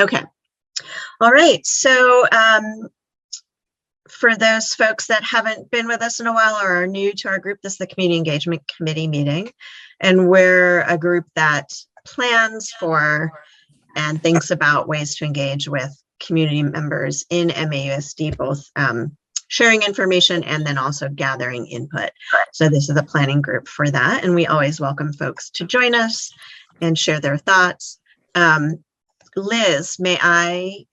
Okay. All right. So for those folks that haven't been with us in a while or are new to our group, this is the Community Engagement Committee meeting. And we're a group that plans for and thinks about ways to engage with community members in MAUSD, both sharing information and then also gathering input. So this is a planning group for that. And we always welcome folks to join us and share their thoughts. Liz, I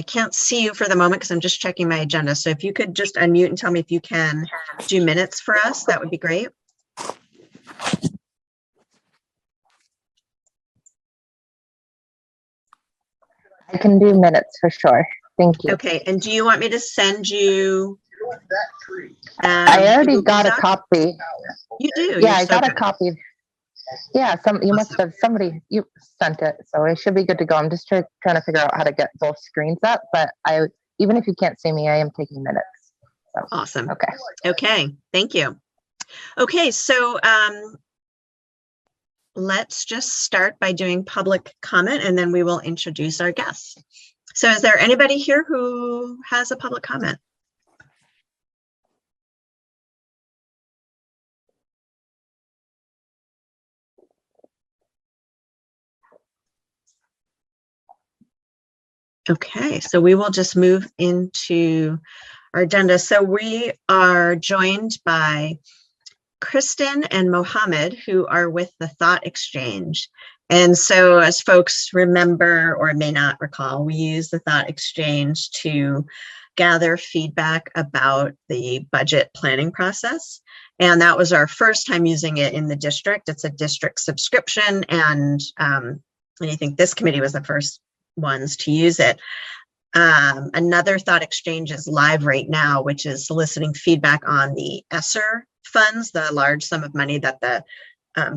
can't see you for the moment because I'm just checking my agenda. So if you could just unmute and tell me if you can do minutes for us, that would be great. I can do minutes for sure. Thank you. Okay. And do you want me to send you? I already got a copy. You do? Yeah, I got a copy. Yeah, you must have, you sent it, so it should be good to go. I'm just trying to figure out how to get both screens up, but even if you can't see me, I am taking minutes. So, awesome. Okay. Okay, thank you. Okay, so let's just start by doing public comment and then we will introduce our guests. So is there anybody here who has a public comment? Okay, so we will just move into our agenda. So we are joined by Kristen and Mohammed, who are with the Thought Exchange. And so as folks remember or may not recall, we use the Thought Exchange to gather feedback about the budget planning process. And that was our first time using it in the district. It's a district subscription, and I think this committee was the first ones to use it. Another Thought Exchange is live right now, which is soliciting feedback on the ESSER funds, the large sum of money that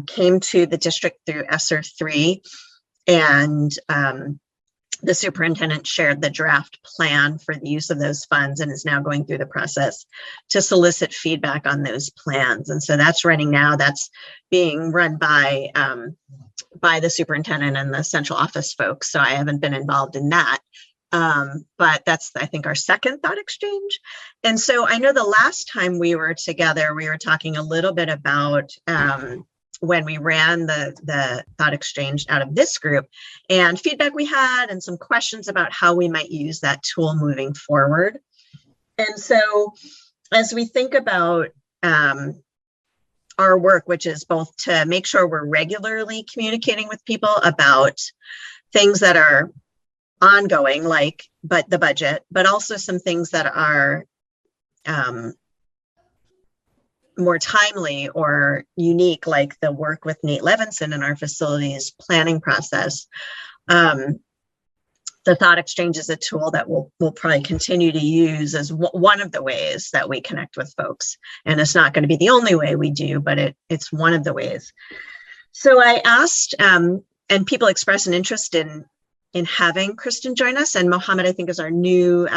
came to the district through ESSER 3. And the superintendent shared the draft plan for the use of those funds and is now going through the process to solicit feedback on those plans. And so that's running now. That's being run by the superintendent and the central office folks. So I haven't been involved in that. But that's, I think, our second Thought Exchange. And so I know the last time we were together, we were talking a little bit about when we ran the Thought Exchange out of this group and feedback we had and some questions about how we might use that tool moving forward. And so as we think about our work, which is both to make sure we're regularly communicating with people about things that are ongoing, like the budget, but also some things that are more timely or unique, like the work with Nate Levinson in our facilities planning process. The Thought Exchange is a tool that we'll probably continue to use as one of the ways that we connect with folks. And it's not going to be the only way we do, but it's one of the ways. So I asked, and people expressed an interest in having Kristen join us, and Mohammed, I think, is our new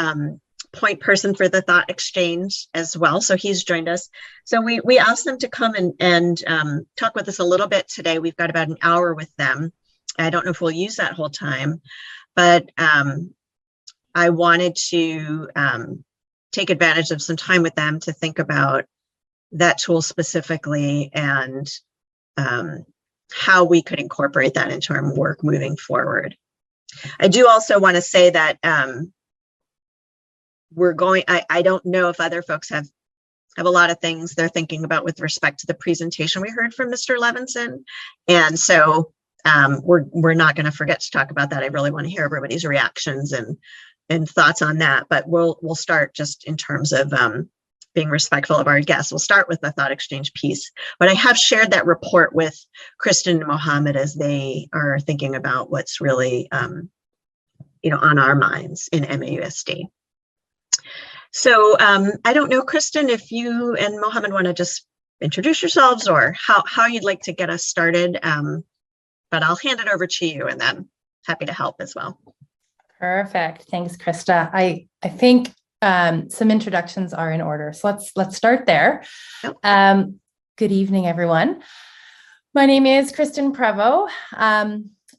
point person for the Thought Exchange as well. So he's joined us. So we asked them to come and talk with us a little bit today. We've got about an hour with them. I don't know if we'll use that whole time, but I wanted to take advantage of some time with them to think about that tool specifically and how we could incorporate that into our work moving forward. I do also want to say that I don't know if other folks have a lot of things they're thinking about with respect to the presentation we heard from Mr. Levinson. And so we're not going to forget to talk about that. I really want to hear everybody's reactions and thoughts on that, but we'll start just in terms of being respectful of our guests. We'll start with the Thought Exchange piece, but I have shared that report with Kristen and Mohammed as they are thinking about what's really, on our minds in MAUSD. So I don't know, Kristen, if you and Mohammed want to just introduce yourselves or how you'd like to get us started, but I'll hand it over to you and then happy to help as well. Perfect. Thanks, Krista. I think some introductions are in order. So let's start there. Good evening, everyone. My name is Kristen Prevost.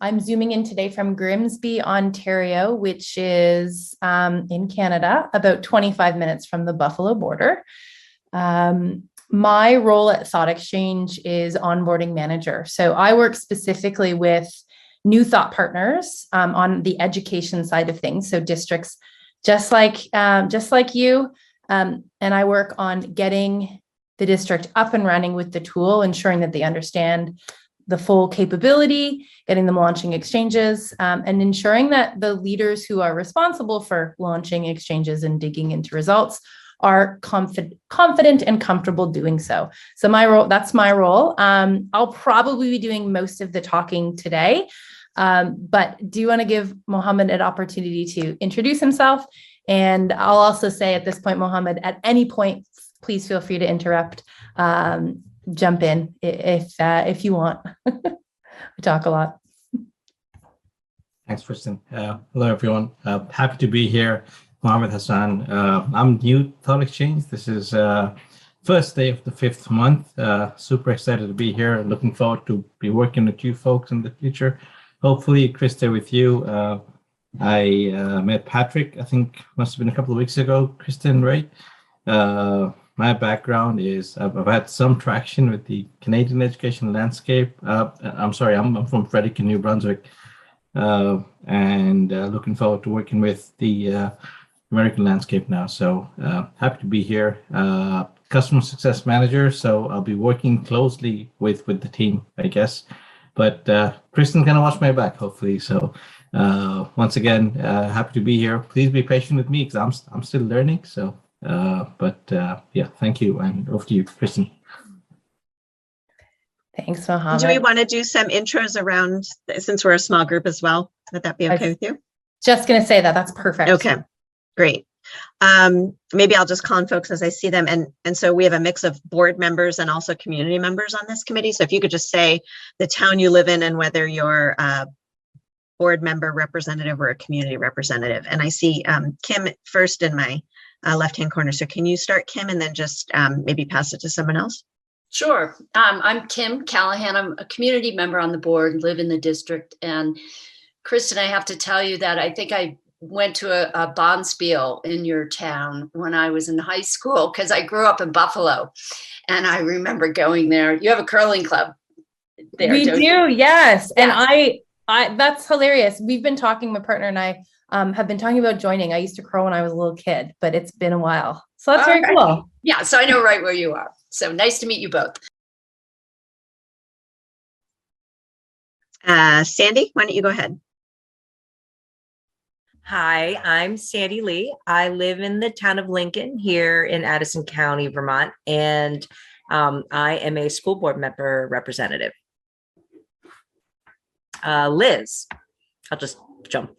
I'm zooming in today from Grimsby, Ontario, which is in Canada, about 25 minutes from the Buffalo border. My role at Thought Exchange is onboarding manager. So I work specifically with new thought partners on the education side of things. So districts just like you, and I work on getting the district up and running with the tool, ensuring that they understand the full capability, getting them launching exchanges, and ensuring that the leaders who are responsible for launching exchanges and digging into results are confident and comfortable doing so. So that's my role. I'll probably be doing most of the talking today, but do you want to give Mohammed an opportunity to introduce himself? And I'll also say at this point, Mohammed, at any point, please feel free to interrupt, jump in if you want. We talk a lot. Thanks, Kristen. Hello, everyone. Happy to be here. Mohammed Hassan. I'm new to Thought Exchange. This is first day of the 5th month. Super excited to be here and looking forward to be working with you folks in the future. Hopefully, Krista, with you. I met Patrick, I think must have been a couple of weeks ago, Kristen, right? My background is I've had some traction with the Canadian education landscape. I'm from Fredericton, New Brunswick, and looking forward to working with the American landscape now. So happy to be here. Customer success manager, so I'll be working closely with the team, I guess. But Kristen's gonna watch my back, hopefully. So once again, happy to be here. Please be patient with me because I'm still learning. So, yeah, thank you, and over to you, Kristen. Thanks, Mohammed. Do we want to do some intros around, since we're a small group as well? Would that be okay with you? Just gonna say that's perfect. Okay, great. Maybe I'll just call on folks as I see them. And so we have a mix of board members and also community members on this committee. So if you could just say the town you live in and whether you're a board member representative or a community representative. And I see Kim first in my left-hand corner. So can you start, Kim, and then just maybe pass it to someone else? Sure. I'm Kim Callahan. I'm a community member on the board, live in the district. And Kristen, I have to tell you that I think I went to a bonspiel in your town when I was in high school because I grew up in Buffalo, and I remember going there. You have a curling club there. We do, you? yes. And Yes. I that's hilarious. We've been talking, my partner and I have been talking about joining. I used to curl when I was a little kid, but it's been a while. So that's very Okay. cool. Yeah, so I know right where you are. So nice to meet you both. Sandy, why don't you go ahead? Hi, I'm Sandy Lee. I live in the town of Lincoln here in Addison County, Vermont, and I am a school board member representative. Liz, I'll just jump.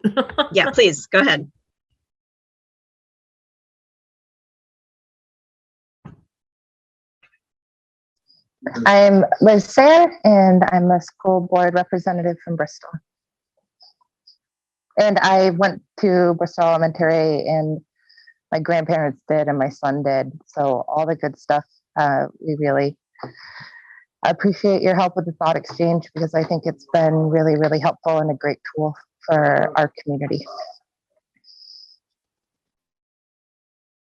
Yeah, please go ahead. I'm Liz Sayre, and I'm a school board representative from Bristol. And I went to Bristol Elementary, and my grandparents did, and my son did. So all the good stuff. We really appreciate your help with the Thought Exchange because I think it's been really, really helpful and a great tool for our community.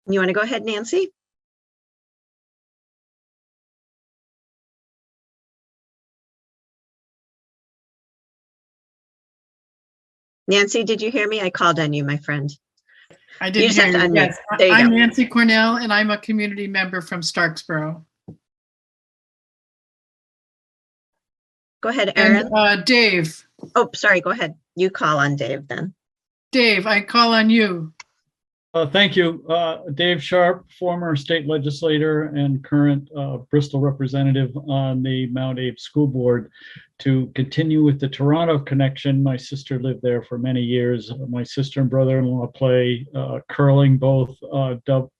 You want to go ahead, Nancy? Nancy, did you hear me? I called on you, my friend. I You didn't just have hear to you. unmute. Yes, There you I'm go. Nancy Cornell, and I'm a community member from Starksboro. Go ahead, Aaron. And Dave, Oh, sorry, go ahead. You call on Dave then. Dave, I call on you. Thank you. Dave Sharp, former state legislator and current Bristol representative on the Mount Abe School Board. To continue with the Toronto connection, my sister lived there for many years. My sister and brother-in-law play curling, both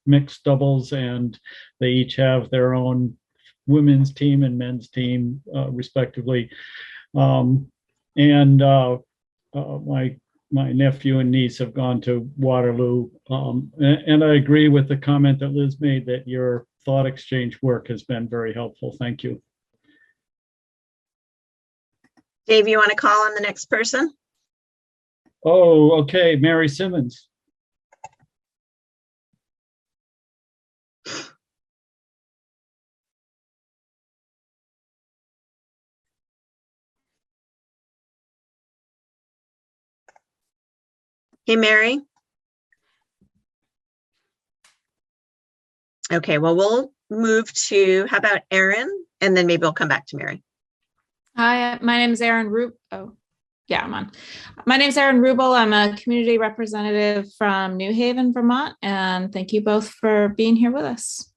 mixed doubles, and they each have their own women's team and men's team, respectively. My nephew and niece have gone to Waterloo. And I agree with the comment that Liz made that your Thought Exchange work has been very helpful. Thank you. Dave, you want to call on the next person? Oh, okay, Mary Simmons. Hey, Mary. Okay, well, we'll move to, how about Erin? And then maybe we'll come back to Mary. Hi, my name is Erin Rub. Oh, yeah, I'm on. My name is Erin Rubel. I'm a community representative from New Haven, Vermont, and thank you both for being here with us.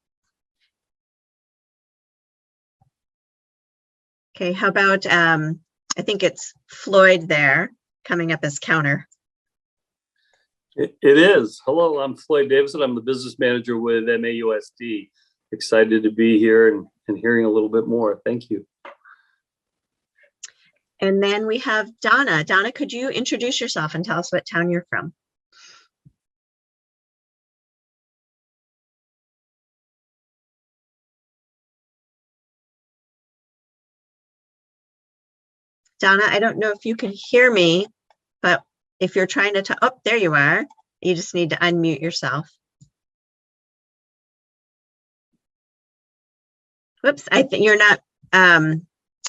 Okay, how about, I think it's Floyd there coming up as counter. It is. Hello, I'm Floyd Davison. I'm the business manager with MAUSD. Excited to be here and hearing a little bit more. Thank you. And then we have Donna. Donna, could you introduce yourself and tell us what town you're from? Donna, I don't know if you can hear me, but if you're trying to, oh, there you are. You just need to unmute yourself. Whoops, I think you're not,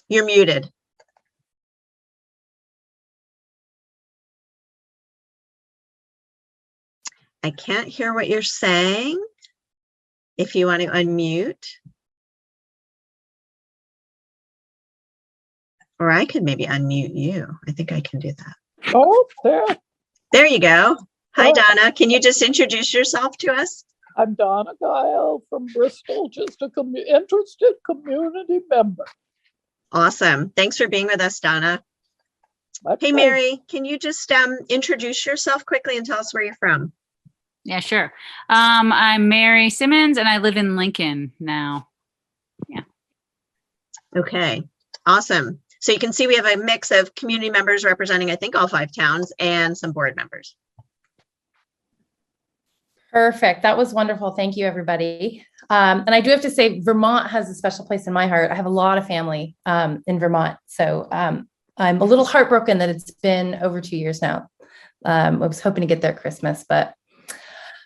you're muted. I can't hear what you're saying. If you want to unmute. Or I could maybe unmute you. I think I can do that. Oh, there. There you go. Hi, Oh. Donna. Can you just introduce yourself to us? I'm Donna Guile from Bristol, just a interested community member. Awesome. Thanks for being with us, Donna. My Hey, pleasure. Mary, can you just introduce yourself quickly and tell us where you're from? Yeah, sure. I'm Mary Simmons and I live in Lincoln now. Okay, awesome. So you can see we have a mix of community members representing, I think, all 5 towns and some board members. Perfect. That was wonderful. Thank you, everybody. And I do have to say, Vermont has a special place in my heart. I have a lot of family in Vermont. So I'm a little heartbroken that it's been over 2 years now. I was hoping to get there Christmas, but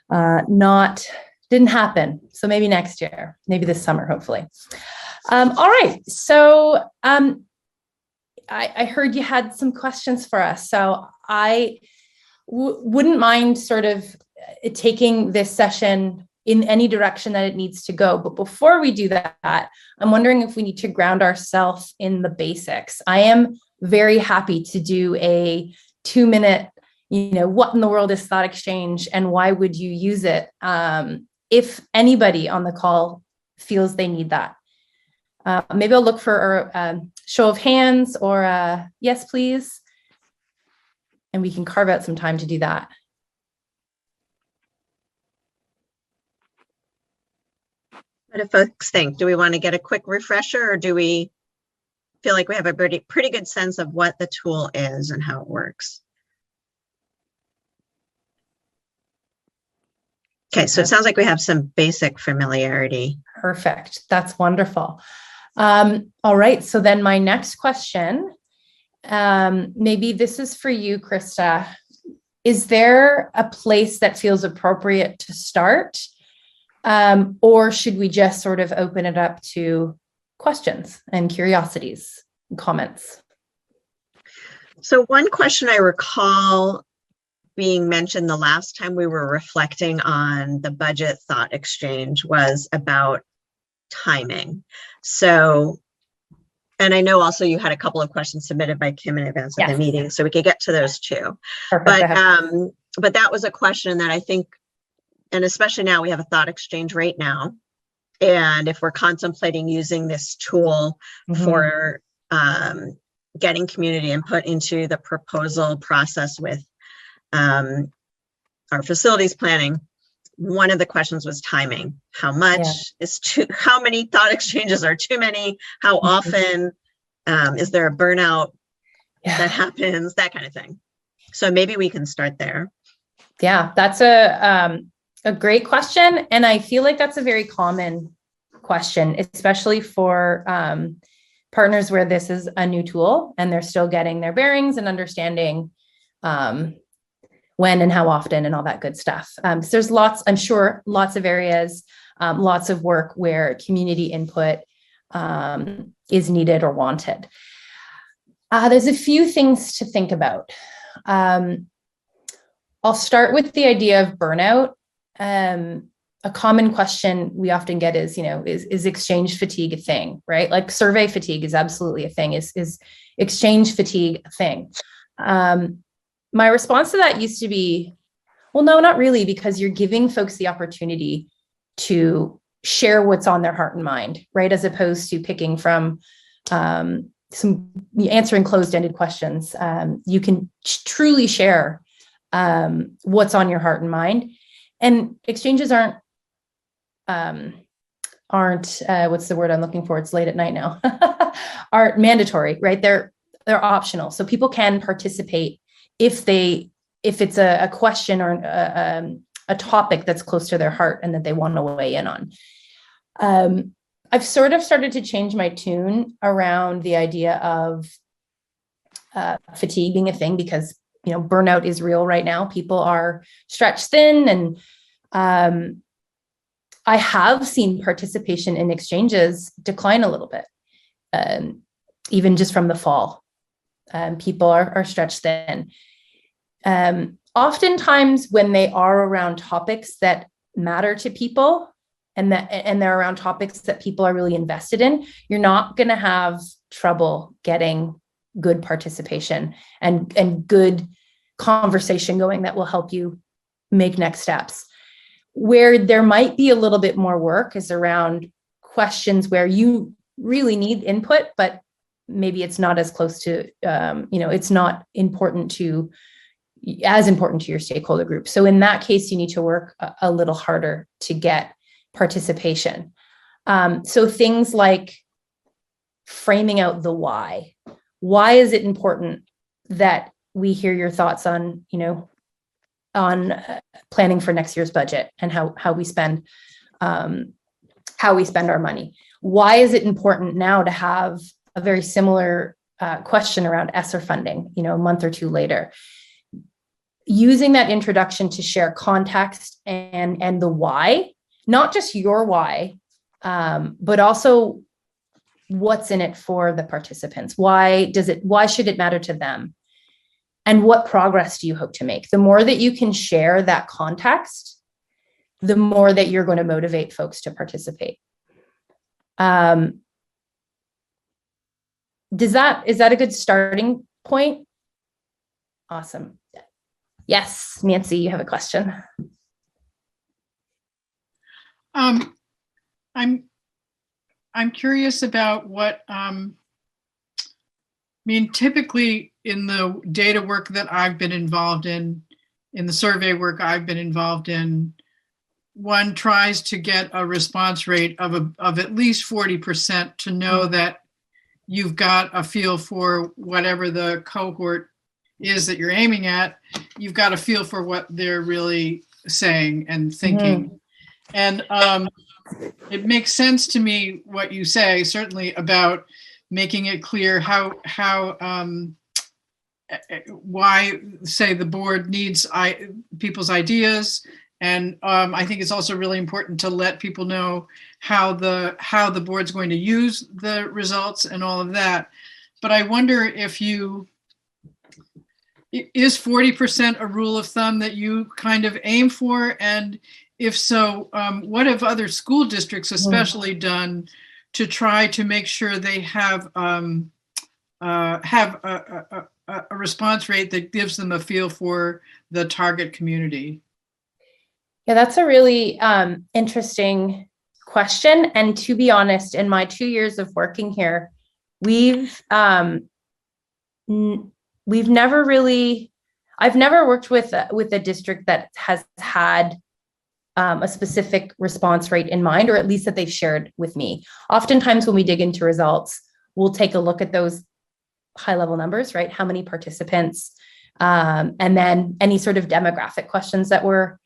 didn't happen. So maybe next year, maybe this summer, hopefully. All right. So I heard you had some questions for us. So I wouldn't mind sort of taking this session in any direction that it needs to go. But before we do that, I'm wondering if we need to ground ourselves in the basics. I am very happy to do a 2-minute, what in the world is Thought Exchange and why would you use it? If anybody on the call feels they need that. Maybe I'll look for a show of hands or a yes, please. And we can carve out some time to do that. What do folks think? Do we want to get a quick refresher or do we feel like we have a pretty good sense of what the tool is and how it works? Okay, so it sounds like we have some basic familiarity. Perfect. That's wonderful. All right. So then my next question, maybe this is for you, Krista. Is there a place that feels appropriate to start? Or should we just sort of open it up to questions and curiosities and comments? So one question I recall being mentioned the last time we were reflecting on the budget thought exchange was about timing. So, and I know also you had a couple of questions submitted by Kim in advance of the meeting, so we could get to those too. Perfect. But that was a question that I think, and especially now we have a thought exchange right now. And if we're contemplating using this tool for getting community input into the proposal process with our facilities planning, one of the questions was timing. How much is how many thought exchanges are too many? How often is there a burnout that happens? That kind of thing. So maybe we can start there. Yeah, that's a great question. And I feel like that's a very common question, especially for partners where this is a new tool and they're still getting their bearings and understanding when and how often and all that good stuff. So there's lots, I'm sure, lots of areas, lots of work where community input is needed or wanted. There's a few things to think about. I'll start with the idea of burnout. A common question we often get is, is exchange fatigue a thing, right? Like survey fatigue is absolutely a thing. Is exchange fatigue a thing? My response to that used to be, well, no, not really, because you're giving folks the opportunity to share what's on their heart and mind, right? As opposed to picking from answering closed-ended questions. You can truly share what's on your heart and mind. And exchanges aren't what's the word I'm looking for? It's late at night now. Aren't mandatory, right? They're optional. So people can participate if it's a question or a topic that's close to their heart and that they want to weigh in on. I've sort of started to change my tune around the idea of fatigue being a thing because, burnout is real right now. People are stretched thin, and I have seen participation in exchanges decline a little bit, even just from the fall. People are stretched thin. Oftentimes when they are around topics that matter to people and they're around topics that people are really invested in, you're not going to have trouble getting good participation and good conversation going that will help you make next steps. Where there might be a little bit more work is around questions where you really need input, but maybe it's not as close to, it's not as important to your stakeholder group. So in that case, you need to work a little harder to get participation. So things like framing out the why. Why is it important that we hear your thoughts on, planning for next year's budget and how we spend our money? Why is it important now to have a very similar question around ESSER funding, a month or two later? Using that introduction to share context and the why, not just your why, but also what's in it for the participants. Why should it matter to them? And what progress do you hope to make? The more that you can share that context, the more that you're going to motivate folks to participate. Is that a good starting point? Awesome. Yes, Nancy, you have a question. I'm curious about what, typically in the data work that I've been involved in the survey work I've been involved in, one tries to get a response rate of at least 40% to know that you've got a feel for whatever the cohort is that you're aiming at. You've got a feel for what they're really saying and thinking. And it makes sense to me what you say, certainly about making it clear why, say, the board needs people's ideas. And I think it's also really important to let people know how the board's going to use the results and all of that. But I wonder if is 40% a rule of thumb that you kind of aim for? And if so, what have other school districts especially done to try to make sure they have a response rate that gives them a feel for the target community? Yeah, that's a really interesting question. And to be honest, in my 2 years of working here, I've never worked with a district that has had a specific response rate in mind, or at least that they've shared with me. Oftentimes when we dig into results, we'll take a look at those high level numbers, right? How many participants, and then any sort of demographic questions that were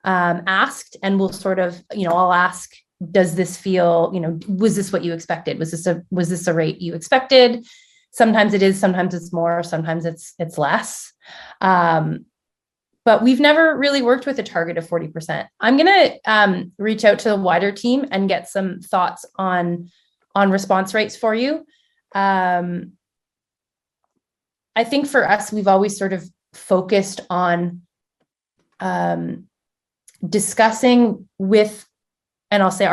asked. And we'll sort of, I'll ask does this feel, was this what you expected? Was this a rate you expected? Sometimes it is, sometimes it's more, sometimes it's less. But we've never really worked with a target of 40%. I'm going to reach out to the wider team and get some thoughts on response rates for you. I think for us, we've always sort of focused on discussing with, and I'll say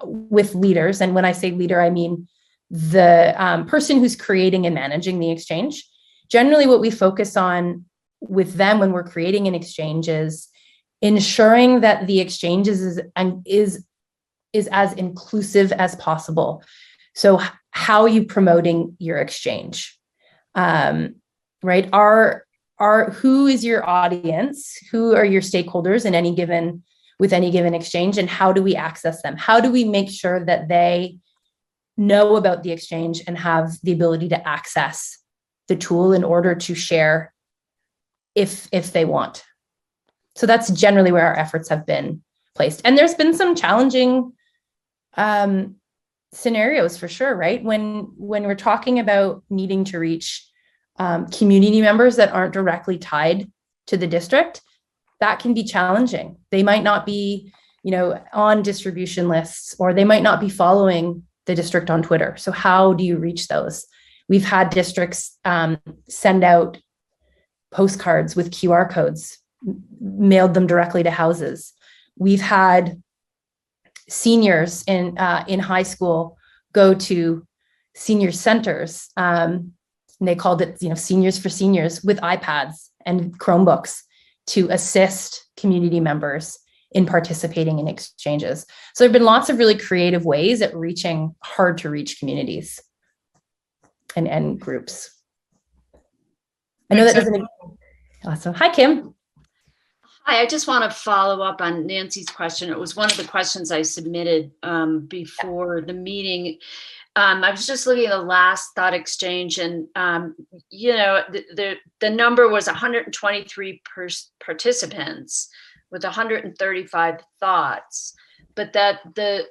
with leaders. And when I say leader, I mean the person who's creating and managing the exchange. Generally, what we focus on with them when we're creating an exchange is ensuring that the exchange is as inclusive as possible. So how are you promoting your exchange? Right? Who is your audience? Who are your stakeholders with any given exchange? And how do we access them? How do we make sure that they know about the exchange and have the ability to access the tool in order to share if they want? So that's generally where our efforts have been placed. And there's been some challenging scenarios for sure, right? When we're talking about needing to reach community members that aren't directly tied to the district, that can be challenging. They might not be, on distribution lists, or they might not be following the district on Twitter. So how do you reach those? We've had districts send out postcards with QR codes, mailed them directly to houses. We've had seniors in high school go to senior centers. And they called it, Seniors for Seniors, with iPads and Chromebooks to assist community members in participating in exchanges. So there have been lots of really creative ways at reaching hard to reach communities and groups. I know that doesn't. Awesome. Hi, Kim. Hi, I just want to follow up on Nancy's question. It was one of the questions I submitted before the meeting. I was just looking at the last thought exchange, and the number was 123 participants with 135 thoughts, but that the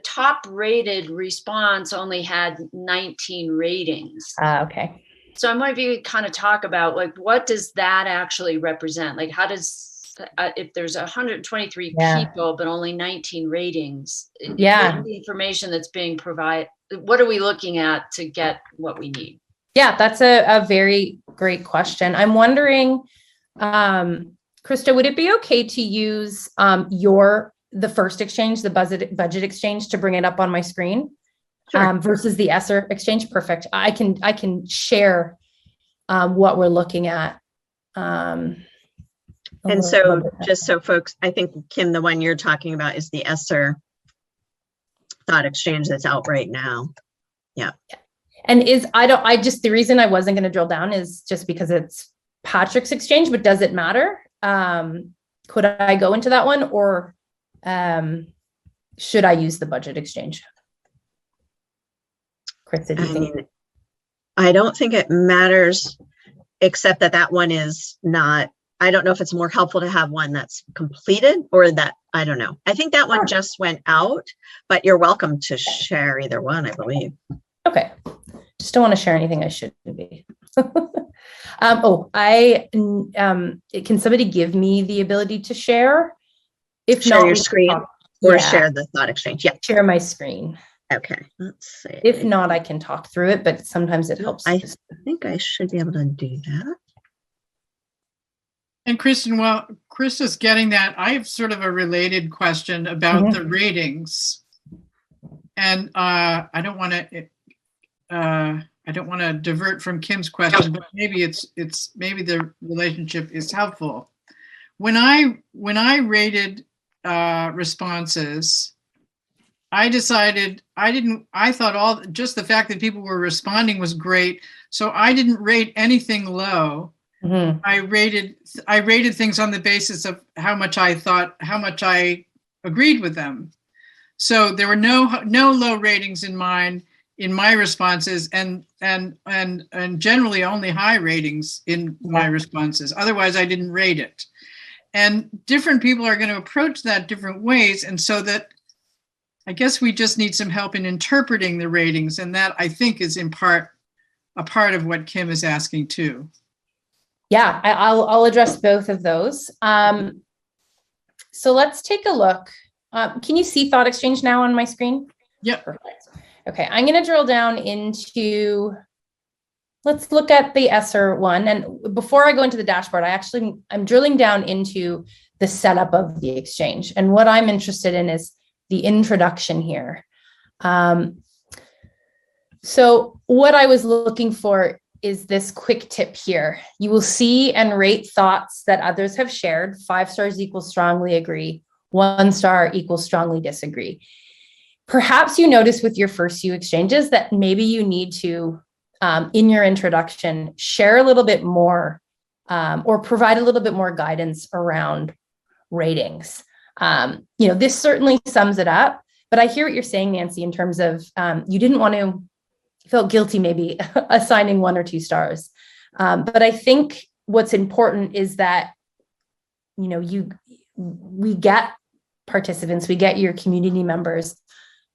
top rated response only had 19 ratings. Okay. So I might be kind of talk about what does that actually represent? Like, how does if there's 123 people but only 19 ratings? The information that's being provided. What are we looking at to get what we need? Yeah, that's a very great question. I'm wondering, Krista, would it be okay to use the first exchange, the budget exchange, to bring it up on my screen? Sure. Versus the ESSER exchange? Perfect. I can share what we're looking at. And so just so folks, I think, Kim, the one you're talking about is the ESSER thought exchange that's out right now. Yeah. And the reason I wasn't going to drill down is just because it's Patrick's exchange, but does it matter? Could I go into that one, or should I use the budget exchange? Krista, do you think? I don't think it matters, except that one is not, I don't know if it's more helpful to have one that's completed or that, I don't know. I think that one just went out, but you're welcome to share either one, I believe. Okay. Just don't want to share anything I shouldn't be. Can somebody give me the ability to share? If share not, your screen or share the thought exchange. Yeah. Share my screen. Okay. Let's see. If not, I can talk through it, but sometimes it helps. I think I should be able to do that. And Kristen, while Krista's getting that, I have sort of a related question about the ratings. And I don't want to divert from Kim's question, but maybe maybe the relationship is helpful. When I rated responses, I decided I thought just the fact that people were responding was great. So I didn't rate anything low. Mm-hmm. I rated things on the basis of how much I agreed with them. So there were no low ratings in my responses, and generally only high ratings in my responses. Otherwise, I didn't rate it. And different people are going to approach that different ways, and so that I guess we just need some help in interpreting the ratings, and that I think is in part a part of what Kim is asking too. Yeah, I'll address both of those. So let's take a look. Can you see Thought Exchange now on my screen? Yep. Perfect. Okay, I'm going to drill down into, let's look at the ESSER one. And before I go into the dashboard, I'm drilling down into the setup of the exchange. And what I'm interested in is the introduction here. So what I was looking for is this quick tip here. You will see and rate thoughts that others have shared. 5 stars equals strongly agree. 1 star equals strongly disagree. Perhaps you notice with your first few exchanges that maybe you need to, in your introduction, share a little bit more or provide a little bit more guidance around ratings. This certainly sums it up, but I hear what you're saying, Nancy, in terms of you didn't want to, felt guilty maybe assigning 1 or 2 stars. But I think what's important is that, we get participants, we get your community members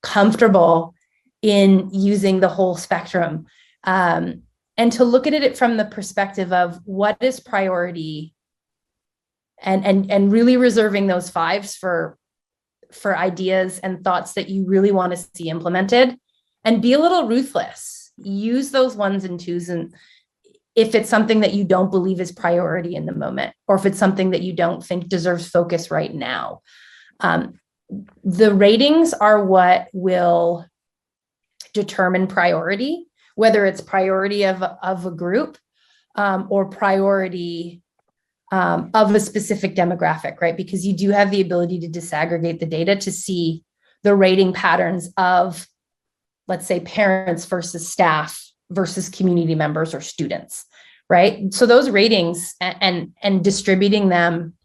comfortable in using the whole spectrum, and to look at it from the perspective of what is priority, and really reserving those 5s for ideas and thoughts that you really want to see implemented, and be a little ruthless. Use those 1s and 2s, and if it's something that you don't believe is priority in the moment, or if it's something that you don't think deserves focus right now. The ratings are what will determine priority, whether it's priority of a group or priority of a specific demographic, right? Because you do have the ability to disaggregate the data to see the rating patterns of, let's say, parents versus staff versus community members or students, right? So those ratings and distributing them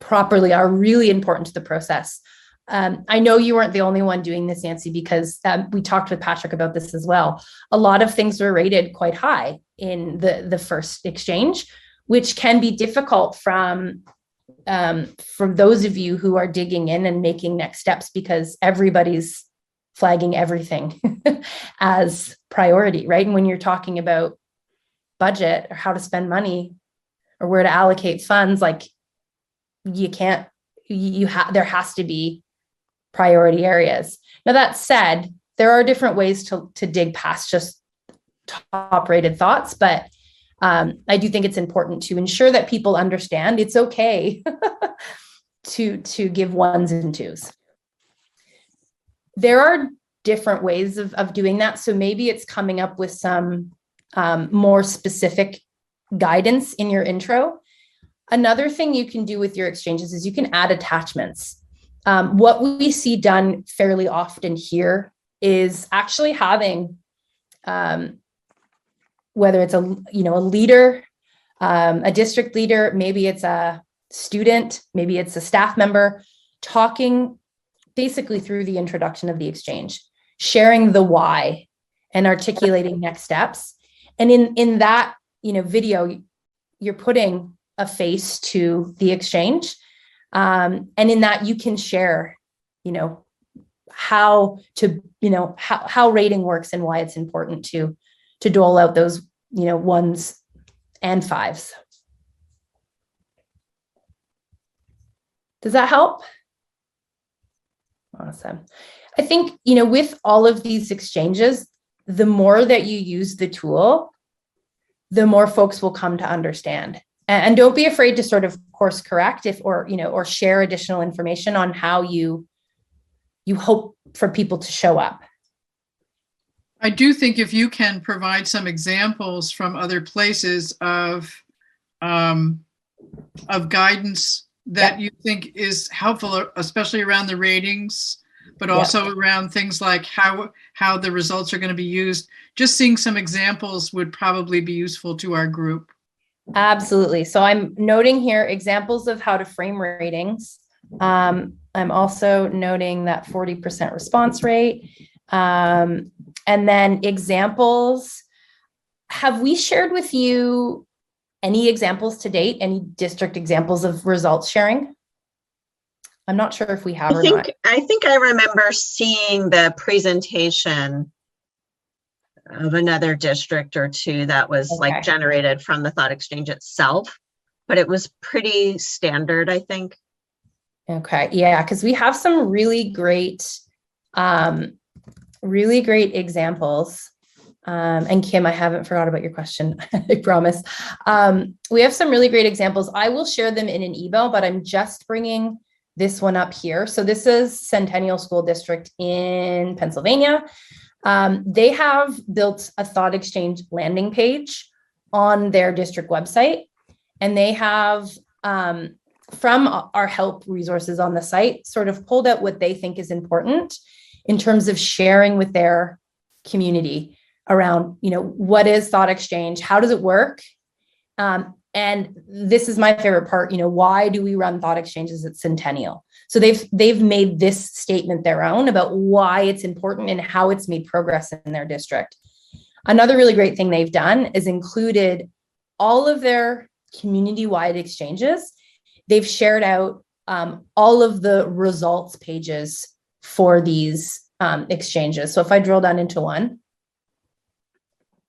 properly are really important to the process. I know you weren't the only one doing this, Nancy, because we talked with Patrick about this as well. A lot of things were rated quite high in the first exchange, which can be difficult for those of you who are digging in and making next steps, because everybody's flagging everything as priority, right? And when you're talking about budget or how to spend money or where to allocate funds, like there has to be priority areas. Now, that said, there are different ways to dig past just top rated thoughts, but I do think it's important to ensure that people understand it's okay to give 1s and 2s. There are different ways of doing that. So maybe it's coming up with some more specific guidance in your intro. Another thing you can do with your exchanges is you can add attachments. What we see done fairly often here is actually having, whether it's a leader, a district leader, maybe it's a student, maybe it's a staff member, talking basically through the introduction of the exchange, sharing the why and articulating next steps. And in that, video, you're putting a face to the exchange. And in that you can share, how rating works and why it's important to dole out those, 1s and 5s. Does that help? Awesome. I think, with all of these exchanges, the more that you use the tool, the more folks will come to understand. And don't be afraid to sort of course correct or share additional information on how you hope for people to show up. I do think if you can provide some examples from other places of guidance that you think is helpful, especially around the ratings, but also around things like how the results are going to be used. Just seeing some examples would probably be useful to our group. Absolutely. So I'm noting here examples of how to frame ratings. I'm also noting that 40% response rate. And then examples. Have we shared with you any examples to date, any district examples of results sharing? I'm not sure if we have or not. I think I remember seeing the presentation of another district or two that was like Okay. generated from the Thought Exchange itself, but it was pretty standard, I think. Okay, yeah, because we have some really great examples. And Kim, I haven't forgot about your question, I promise. We have some really great examples. I will share them in an email, but I'm just bringing this one up here. So this is Centennial School District in Pennsylvania. They have built a Thought Exchange landing page on their district website, and they have, from our help resources on the site, sort of pulled out what they think is important in terms of sharing with their community around, what is Thought Exchange? How does it work? And this is my favorite part, why do we run Thought Exchanges at Centennial? So they've made this statement their own about why it's important and how it's made progress in their district. Another really great thing they've done is included all of their community-wide exchanges. They've shared out all of the results pages for these exchanges. So if I drill down into one,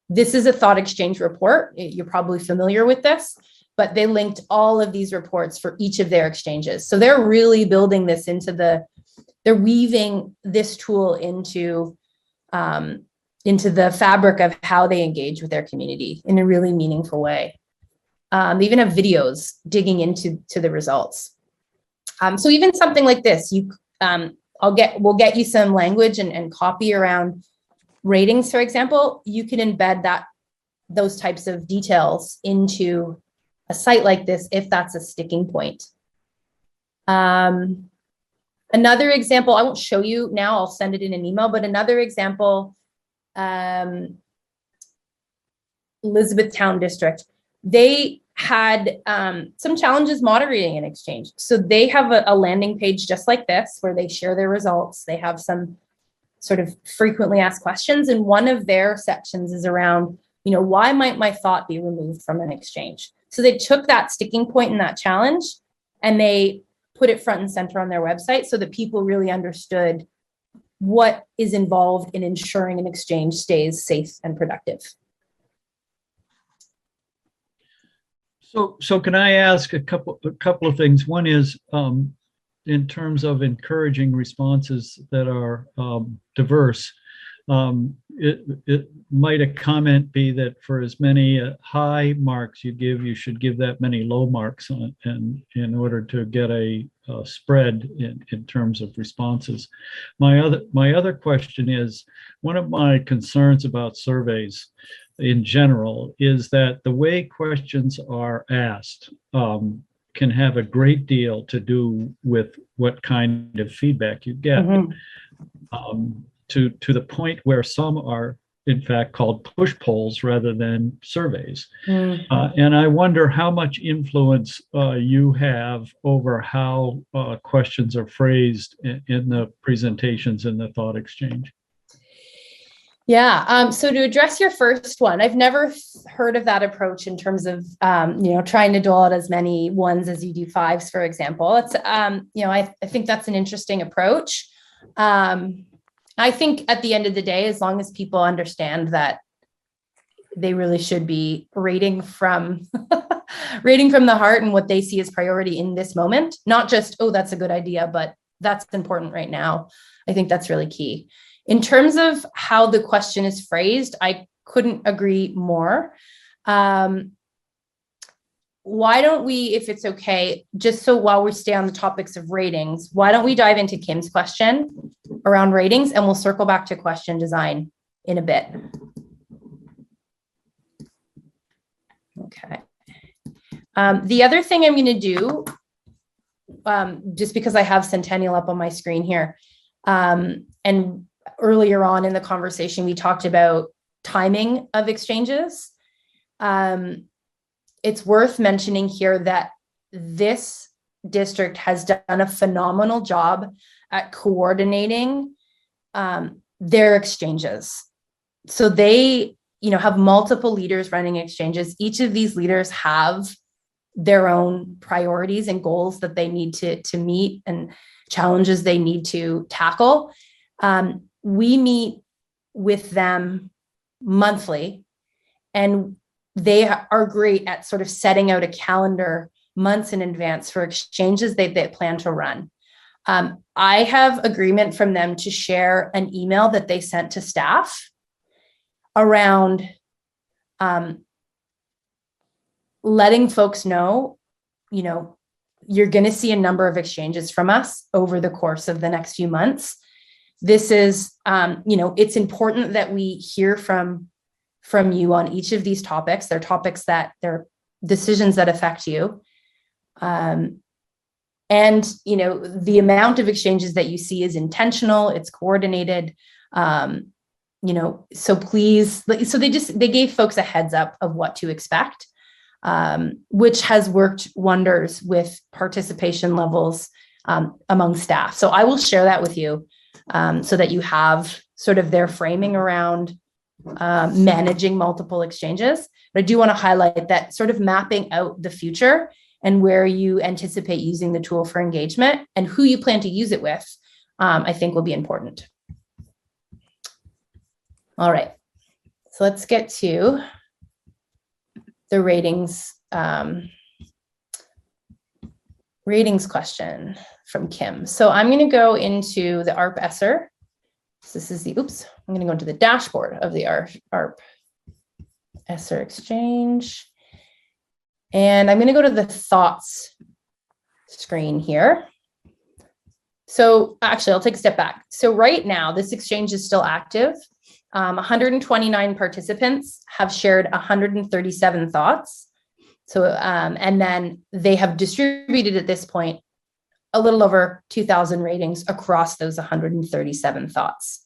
this is a Thought Exchange report. You're probably familiar with this, but they linked all of these reports for each of their exchanges. So they're really building this they're weaving this tool into the fabric of how they engage with their community in a really meaningful way. They even have videos digging into the results. So even something like this, we'll get you some language and copy around ratings, for example. You can embed those types of details into a site like this if that's a sticking point. Another example, I won't show you now, I'll send it in an email, but another example, Elizabethtown District, they had some challenges moderating an exchange. So they have a landing page just like this, where they share their results. They have some sort of frequently asked questions. And one of their sections is around, why might my thought be removed from an exchange? So they took that sticking point in that challenge and they put it front and center on their website so that people really understood what is involved in ensuring an exchange stays safe and productive. So can I ask a couple of things? One is, in terms of encouraging responses that are diverse, it might a comment be that for as many high marks you give, you should give that many low marks on, and in order to get a spread in terms of responses. My other question is, one of my concerns about surveys in general is that the way questions are asked can have a great deal to do with what kind of feedback you get. To the point where some are in fact called push polls rather than surveys. And I wonder how much influence you have over how questions are phrased in the presentations in the Thought Exchange. Yeah, so to address your first one, I've never heard of that approach in terms of, trying to dole out as many ones as you do fives, for example. It's, I think that's an interesting approach. I think at the end of the day, as long as people understand that they really should be rating from the heart and what they see as priority in this moment, not just, oh, that's a good idea, but that's important right now. I think that's really key. In terms of how the question is phrased, I couldn't agree more. Why don't we, if it's okay, just so while we stay on the topics of ratings, why don't we dive into Kim's question around ratings, and we'll circle back to question design in a bit. Okay. The other thing I'm going to do, just because I have Centennial up on my screen here, and earlier on in the conversation, we talked about timing of exchanges. It's worth mentioning here that this district has done a phenomenal job at coordinating their exchanges. So they, have multiple leaders running exchanges. Each of these leaders have their own priorities and goals that they need to meet and challenges they need to tackle. We meet with them monthly, and they are great at sort of setting out a calendar months in advance for exchanges they plan to run. I have agreement from them to share an email that they sent to staff around letting folks know, you're going to see a number of exchanges from us over the course of the next few months. This is, it's important that we hear from you on each of these topics. They're topics they're decisions that affect you. And, the amount of exchanges that you see is intentional, it's coordinated. So please, so they gave folks a heads up of what to expect, which has worked wonders with participation levels among staff. So I will share that with you so that you have sort of their framing around managing multiple exchanges. But I do want to highlight that sort of mapping out the future and where you anticipate using the tool for engagement and who you plan to use it with, I think will be important. All right, so let's get to the ratings question from Kim. So I'm going to go into the ARP ESSER. So this is I'm going to go into the dashboard of the ARP ESSER exchange. And I'm going to go to the thoughts screen here. So actually, I'll take a step back. So right now, this exchange is still active. 129 participants have shared 137 thoughts. So, and then they have distributed at this point a little over 2,000 ratings across those 137 thoughts.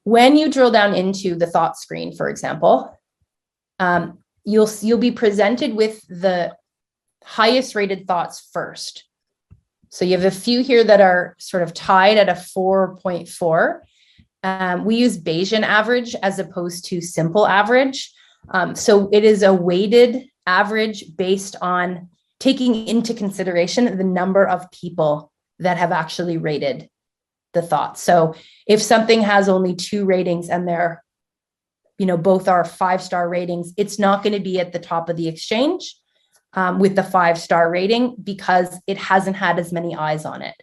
When you drill down into the thought screen, for example, you'll be presented with the highest rated thoughts first. So you have a few here that are sort of tied at a 4.4. We use Bayesian average as opposed to simple average. So it is a weighted average based on taking into consideration the number of people that have actually rated the thoughts. So if something has only 2 ratings and they're, both are 5-star ratings, it's not going to be at the top of the exchange with the 5-star rating because it hasn't had as many eyes on it.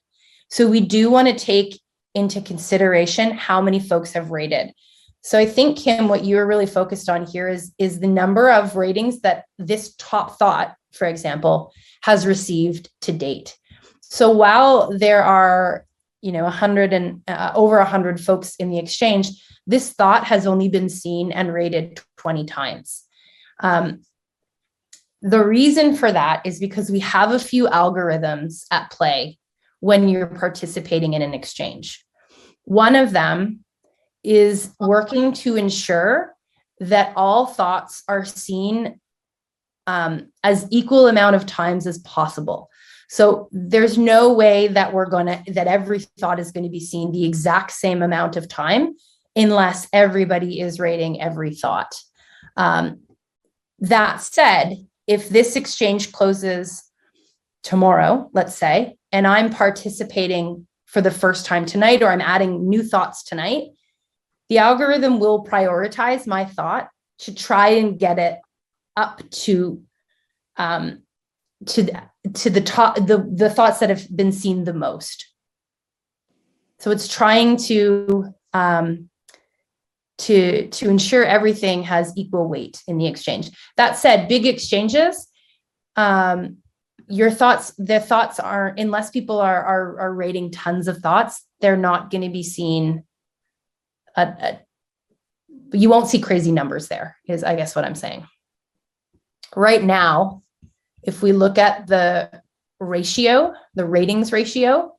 So we do want to take into consideration how many folks have rated. So I think, Kim, what you're really focused on here is the number of ratings that this top thought, for example, has received to date. So while there are, 100 and over 100 folks in the exchange, this thought has only been seen and rated 20 times. The reason for that is because we have a few algorithms at play when you're participating in an exchange. One of them is working to ensure that all thoughts are seen as equal amount of times as possible. So there's no way that that every thought is going to be seen the exact same amount of time unless everybody is rating every thought. That said, if this exchange closes tomorrow, let's say, and I'm participating for the first time tonight, or I'm adding new thoughts tonight, the algorithm will prioritize my thought to try and get it up to the top, the thoughts that have been seen the most. So it's trying to ensure everything has equal weight in the exchange. That said, big exchanges, the thoughts are, unless people are rating tons of thoughts, they're not going to be seen. You won't see crazy numbers there, is I guess what I'm saying. Right now, if we look at the ratio, the ratings ratio,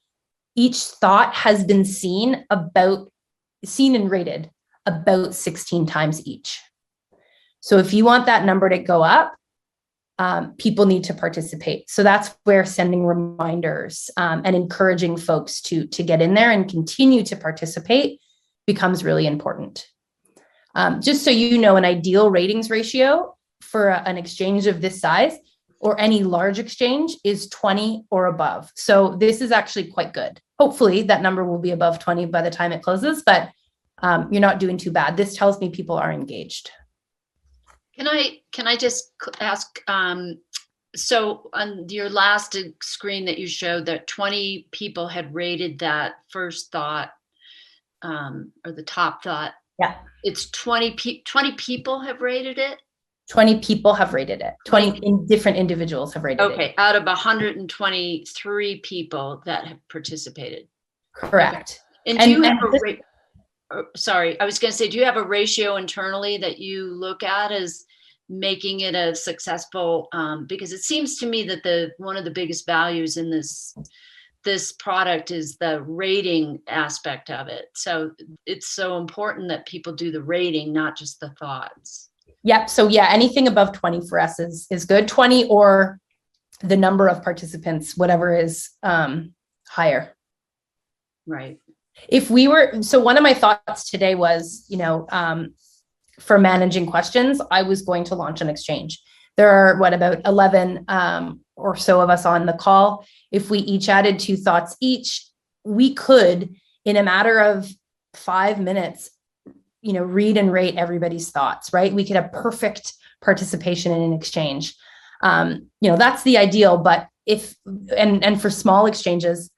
each thought has been seen and rated about 16 times each. So if you want that number to go up, people need to participate. So that's where sending reminders and encouraging folks to get in there and continue to participate becomes really important. Just so you know, an ideal ratings ratio for an exchange of this size or any large exchange is 20 or above. So this is actually quite good. Hopefully that number will be above 20 by the time it closes, but you're not doing too bad. This tells me people are engaged. Can I just ask, so on your last screen that you showed that 20 people had rated that first thought, or the top thought. Yeah. It's 20 people have rated it? 20 people have rated it. 20 different individuals have rated it. Okay, out of 123 people that have participated. Correct. And do you have sorry, I was going to say, do you have a ratio internally that you look at as making it a successful, because it seems to me that one of the biggest values in this product is the rating aspect of it. So it's so important that people do the rating, not just the thoughts. Yep. So yeah, anything above 20 for us is good. 20 or the number of participants, whatever is higher. Right. So one of my thoughts today was, for managing questions, I was going to launch an exchange. There are about 11 or so of us on the call. If we each added 2 thoughts each, we could, in a matter of 5 minutes, read and rate everybody's thoughts, right? We could have perfect participation in an exchange. That's the ideal, but and for small exchanges,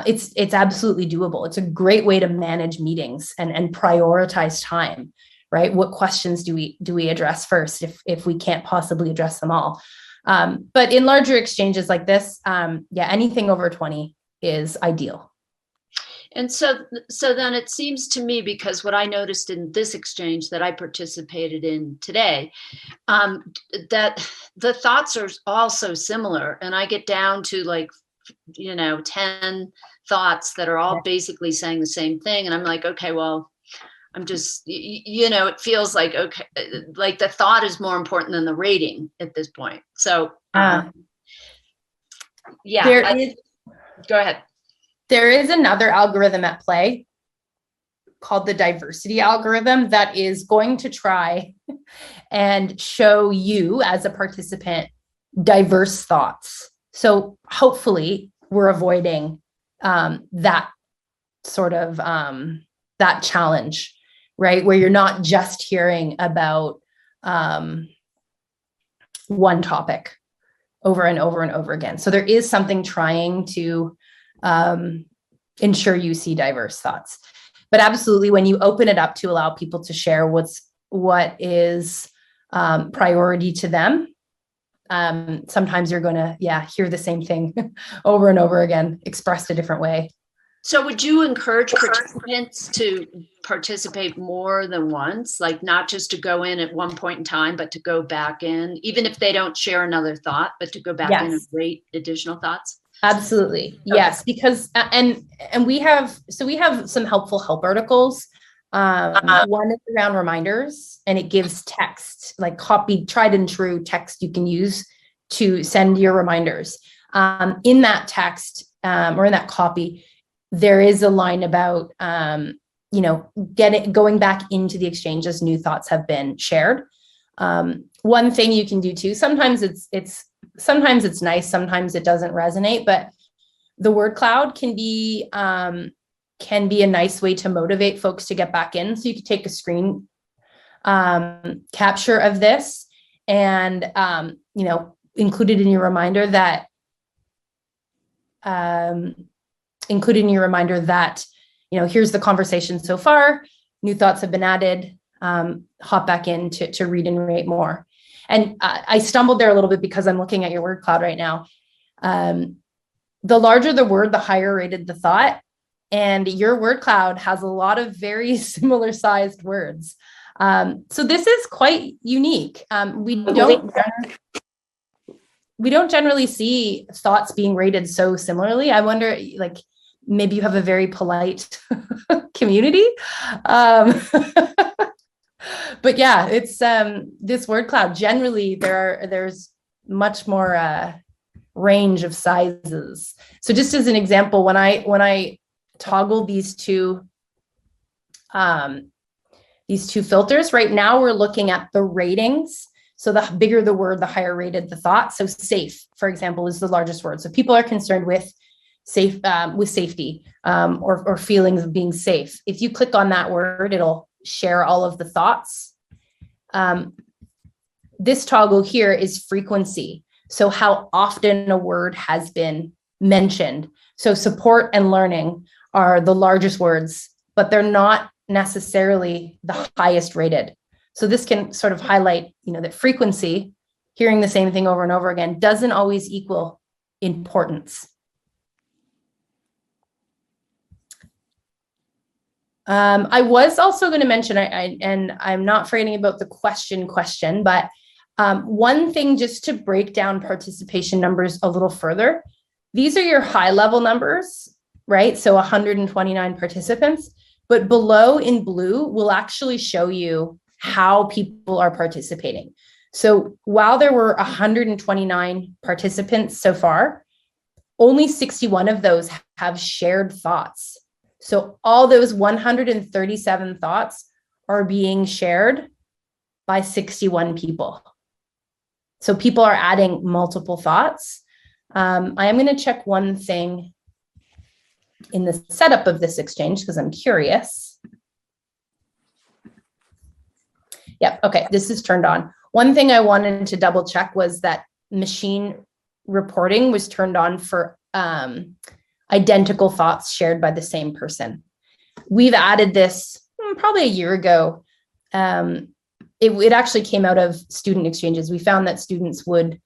it's absolutely doable. It's a great way to manage meetings and prioritize time, right? What questions do we address first if we can't possibly address them all? But in larger exchanges like this, anything over 20 is ideal. And so then it seems to me, because what I noticed in this exchange that I participated in today, that the thoughts are all so similar, and I get down to 10 thoughts that are all basically saying the same thing. And I'm like, okay, well, I'm just, it feels like, okay, like the thought is more important than the rating at this point. So, go ahead. There is another algorithm at play called the diversity algorithm that is going to try and show you as a participant diverse thoughts. So hopefully we're avoiding that sort of that challenge, right? Where you're not just hearing about one topic over and over and over again. So there is something trying to ensure you see diverse thoughts. But absolutely, when you open it up to allow people to share what is priority to them, sometimes you're going to, hear the same thing over and over again, expressed a different way. So would you encourage participants to participate more than once, like not just to go in at one point in time, but to go back in, even if they don't share another thought, but to go back in and rate additional thoughts? Absolutely. Yes, because, and we have some helpful help articles. One is around reminders, and it gives text, like tried and true text you can use to send your reminders. In that text, or in that copy, there is a line about, going back into the exchange as new thoughts have been shared. One thing you can do too, sometimes it's nice, sometimes it doesn't resonate, but the word cloud can be a nice way to motivate folks to get back in. So you could take a screen capture of this and, include it in your reminder that, here's the conversation so far, new thoughts have been added, hop back in to read and rate more. And I stumbled there a little bit because I'm looking at your word cloud right now. The larger the word, the higher rated the thought. And your word cloud has a lot of very similar sized words. So this is quite unique. We don't generally see thoughts being rated so similarly. I wonder, maybe you have a very polite community. But yeah, it's this word cloud. Generally, there's much more range of sizes. So just as an example, when I toggle these two filters, right now we're looking at the ratings. So the bigger the word, the higher rated the thought. So safe, for example, is the largest word. So people are concerned with safety or feelings of being safe. If you click on that word, it'll share all of the thoughts. This toggle here is frequency. So how often a word has been mentioned. So support and learning are the largest words, but they're not necessarily the highest rated. So this can sort of highlight, that frequency, hearing the same thing over and over again, doesn't always equal importance. I was also going to mention, and I'm not forgetting about the question, but one thing just to break down participation numbers a little further, these are your high level numbers, right? So 129 participants, but below in blue will actually show you how people are participating. So while there were 129 participants so far, only 61 of those have shared thoughts. So all those 137 thoughts are being shared by 61 people. So people are adding multiple thoughts. I am going to check one thing in the setup of this exchange because I'm curious. Yep, okay, this is turned on. One thing I wanted to double check was that machine reporting was turned on for identical thoughts shared by the same person. We've added this probably a year ago. It actually came out of student exchanges. We found that students would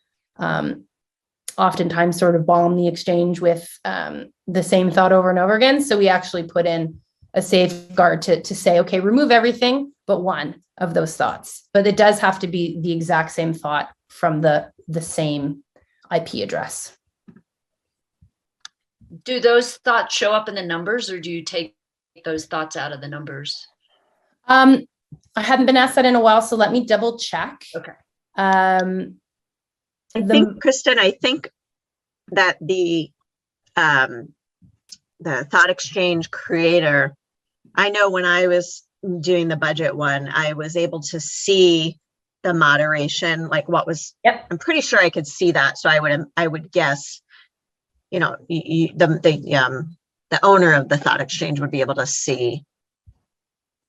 oftentimes sort of bomb the exchange with the same thought over and over again. So we actually put in a safeguard to say, okay, remove everything but one of those thoughts. But it does have to be the exact same thought from the same IP address. Do those thoughts show up in the numbers, or do you take those thoughts out of the numbers? I haven't been asked that in a while, so let me double check. Okay. I think, Kristen, I think that the Thought Exchange creator, I know when I was doing the budget one, I was able to see the moderation, like what was, I'm pretty sure I could see that. So I would guess, the owner of the Thought Exchange would be able to see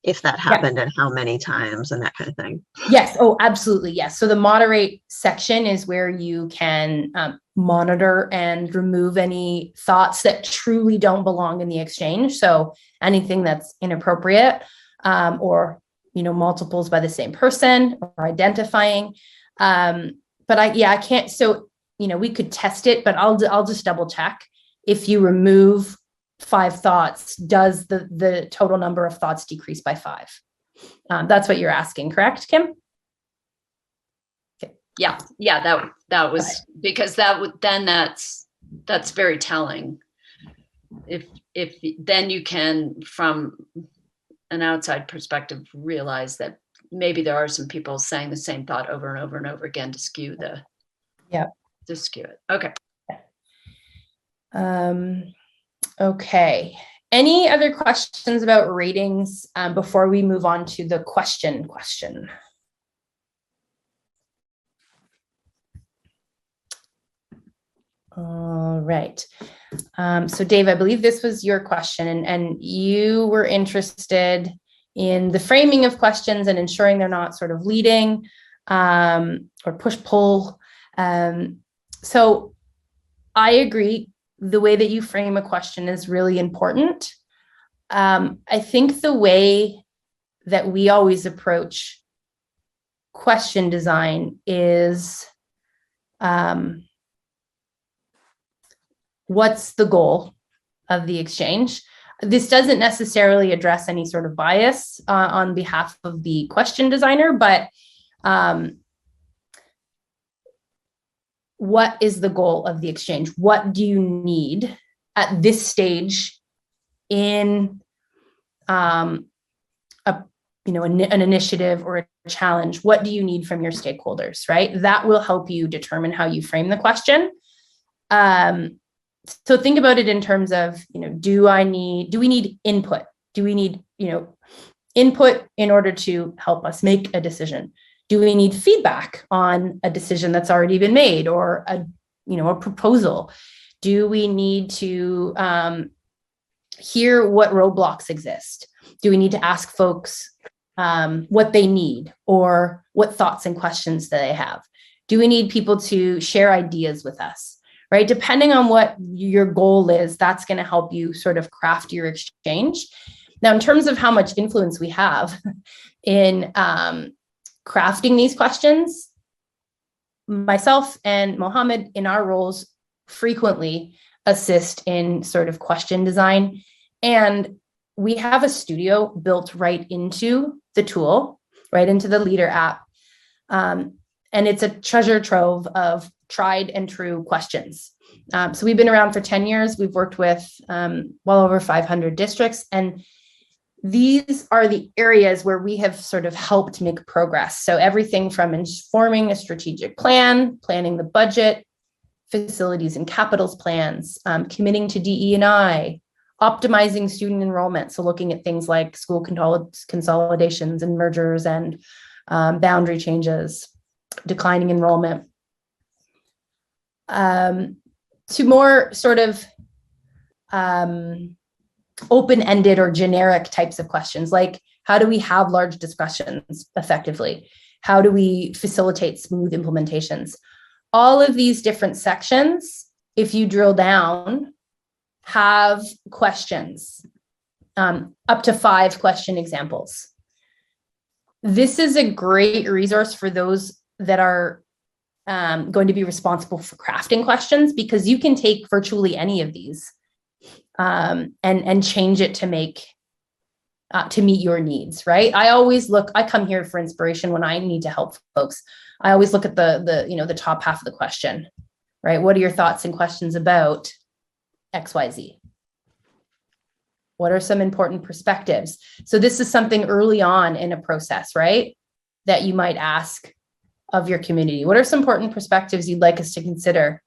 if that happened and how many times and that kind of thing. Yes. Oh, absolutely. Yes. So the moderate section is where you can monitor and remove any thoughts that truly don't belong in the exchange. So anything that's inappropriate or, multiples by the same person or identifying. But I can't. So, we could test it, but I'll just double check. If you remove 5 thoughts, does the total number of thoughts decrease by 5? That's what you're asking, correct, Kim? Okay. Yeah, that was because that's very telling. If then you can, from an outside perspective, realize that maybe there are some people saying the same thought over and over and over again to skew it. Okay. Okay. Any other questions about ratings before we move on to the question? All right. So Dave, I believe this was your question, and you were interested in the framing of questions and ensuring they're not sort of leading or push-pull. So I agree. The way that you frame a question is really important. I think the way that we always approach question design is what's the goal of the exchange? This doesn't necessarily address any sort of bias on behalf of the question designer, but what is the goal of the exchange? What do you need at this stage in an initiative or a challenge? What do you need from your stakeholders, right? That will help you determine how you frame the question. So think about it in terms of, do we need input? Do we need, input in order to help us make a decision? Do we need feedback on a decision that's already been made, or a proposal? Do we need to hear what roadblocks exist? Do we need to ask folks what they need, or what thoughts and questions that they have? Do we need people to share ideas with us, right? Depending on what your goal is, that's going to help you sort of craft your exchange. Now, in terms of how much influence we have in crafting these questions, myself and Mohammed in our roles frequently assist in sort of question design. And we have a studio built right into the tool, right into the Leader app. And it's a treasure trove of tried and true questions. So we've been around for 10 years. We've worked with well over 500 districts. And these are the areas where we have sort of helped make progress. So everything from informing a strategic plan, planning the budget, facilities and capitals plans, committing to DE&I, optimizing student enrollment. So looking at things like school consolidations and mergers and boundary changes, declining enrollment, to more sort of open-ended or generic types of questions, like how do we have large discussions effectively? How do we facilitate smooth implementations? All of these different sections, if you drill down, have questions, up to 5 question examples. This is a great resource for those that are going to be responsible for crafting questions, because you can take virtually any of these and change it to make to meet your needs, right? I come here for inspiration when I need to help folks. I always look at the top half of the question, right? What are your thoughts and questions about XYZ? What are some important perspectives? So this is something early on in a process, right? That you might ask of your community. What are some important perspectives you'd like us to consider,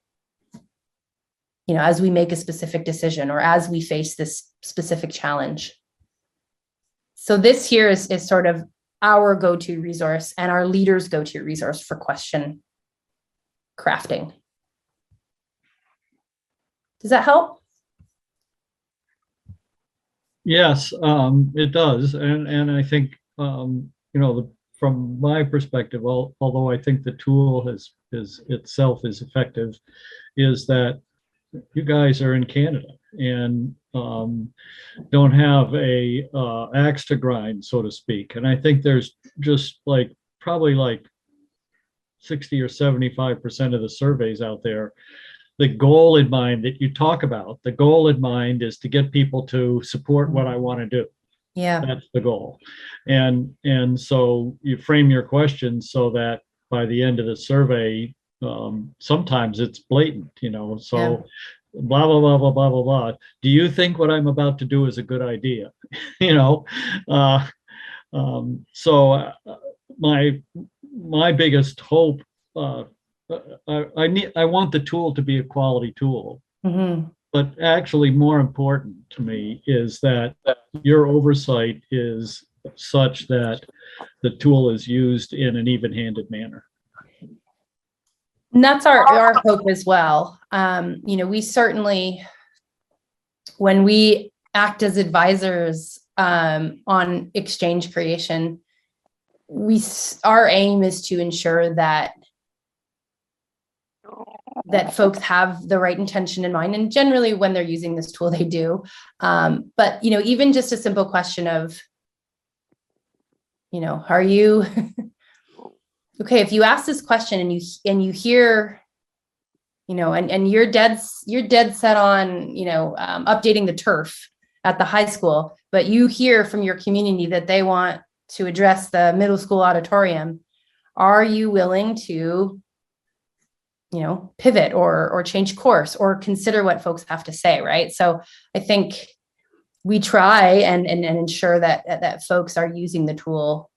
as we make a specific decision or as we face this specific challenge? So this here is sort of our go-to resource and our leaders' go-to resource for question crafting. Does that help? Yes, it does. And I think, from my perspective, although I think the tool itself is effective, is that you guys are in Canada and don't have a axe to grind, so to speak. And I think there's just probably 60 or 75% of the surveys out there, the goal in mind that you talk about, the goal in mind is to get people to support what I want to do. Yeah. That's the goal. And so you frame your questions so that by the end of the survey, sometimes it's blatant, so yeah. Blah, blah, blah, blah, blah, blah, blah. Do you think what I'm about to do is a good idea? So my biggest hope, I want the tool to be a quality tool. Mm-hmm. But actually more important to me is that your oversight is such that the tool is used in an even-handed manner. And that's our hope as well. We certainly, when we act as advisors on exchange creation, our aim is to ensure that folks have the right intention in mind. And generally when they're using this tool, they do. But, even just a simple question of, are you, okay, if you ask this question and you hear, and you're dead set on, updating the turf at the high school, but you hear from your community that they want to address the middle school auditorium, are you willing to pivot or change course or consider what folks have to say, right? So I think we try and ensure that folks are using the tool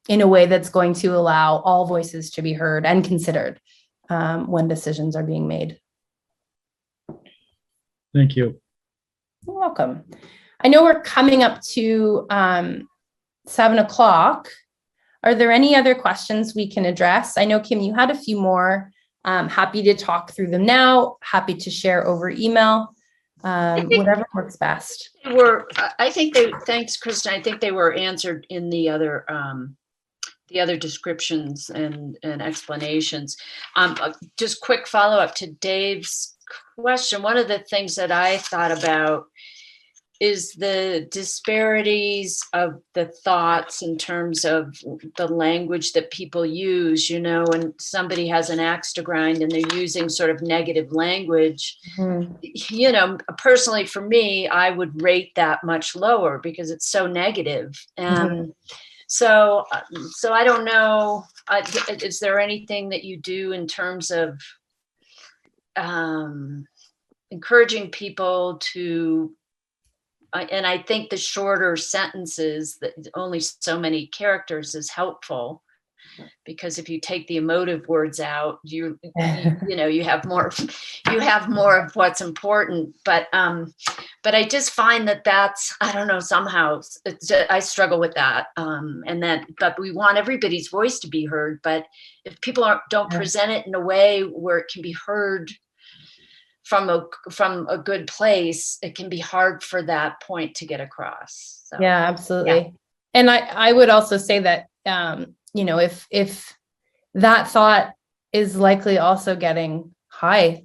in a way that's going to allow all voices to be heard and considered when decisions are being made. Thank you. You're welcome. I know we're coming up to 7 o'clock. Are there any other questions we can address? I know, Kim, you had a few more. Happy to talk through them now. Happy to share over email. Whatever works best. Thanks, Kristen. I think they were answered in the other descriptions and explanations. Just quick follow-up to Dave's question. One of the things that I thought about is the disparities of the thoughts in terms of the language that people use. When somebody has an axe to grind and they're using sort of negative language, personally for me, I would rate that much lower because it's so negative. And so I don't know, is there anything that you do in terms of encouraging people to, and I think the shorter sentences, that only so many characters, is helpful, because if you take the emotive words out, you have more of what's important. But I just find that's, I don't know, somehow I struggle with that. But we want everybody's voice to be heard. But if people don't present it in a way where it can be heard from a good place, it can be hard for that point to get across. So, yeah, absolutely. Yeah. And I would also say that, if that thought is likely also getting high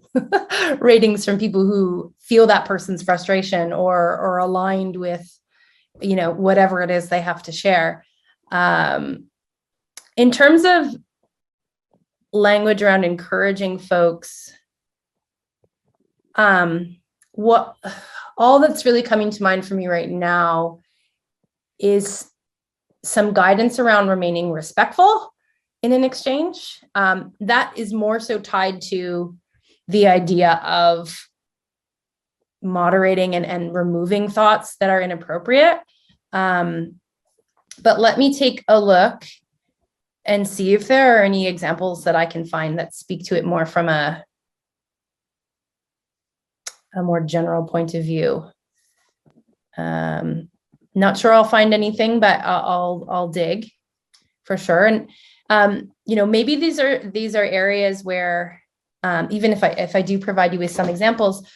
ratings from people who feel that person's frustration or aligned with, whatever it is they have to share. In terms of language around encouraging folks, what all that's really coming to mind for me right now is some guidance around remaining respectful in an exchange. That is more so tied to the idea of moderating and removing thoughts that are inappropriate. But let me take a look and see if there are any examples that I can find that speak to it more from a more general point of view. Not sure I'll find anything, but I'll dig for sure. And maybe these are areas where even if I do provide you with some examples,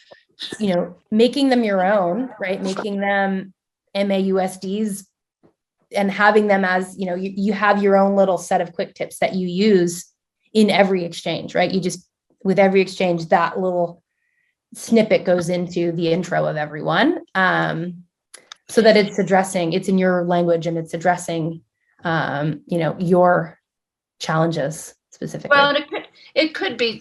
making them your own, right? Making them MAUSDs and having them as, you have your own little set of quick tips that you use in every exchange, right? With every exchange, that little snippet goes into the intro of everyone, so that it's in your language and it's addressing, your challenges specifically. Well, it could be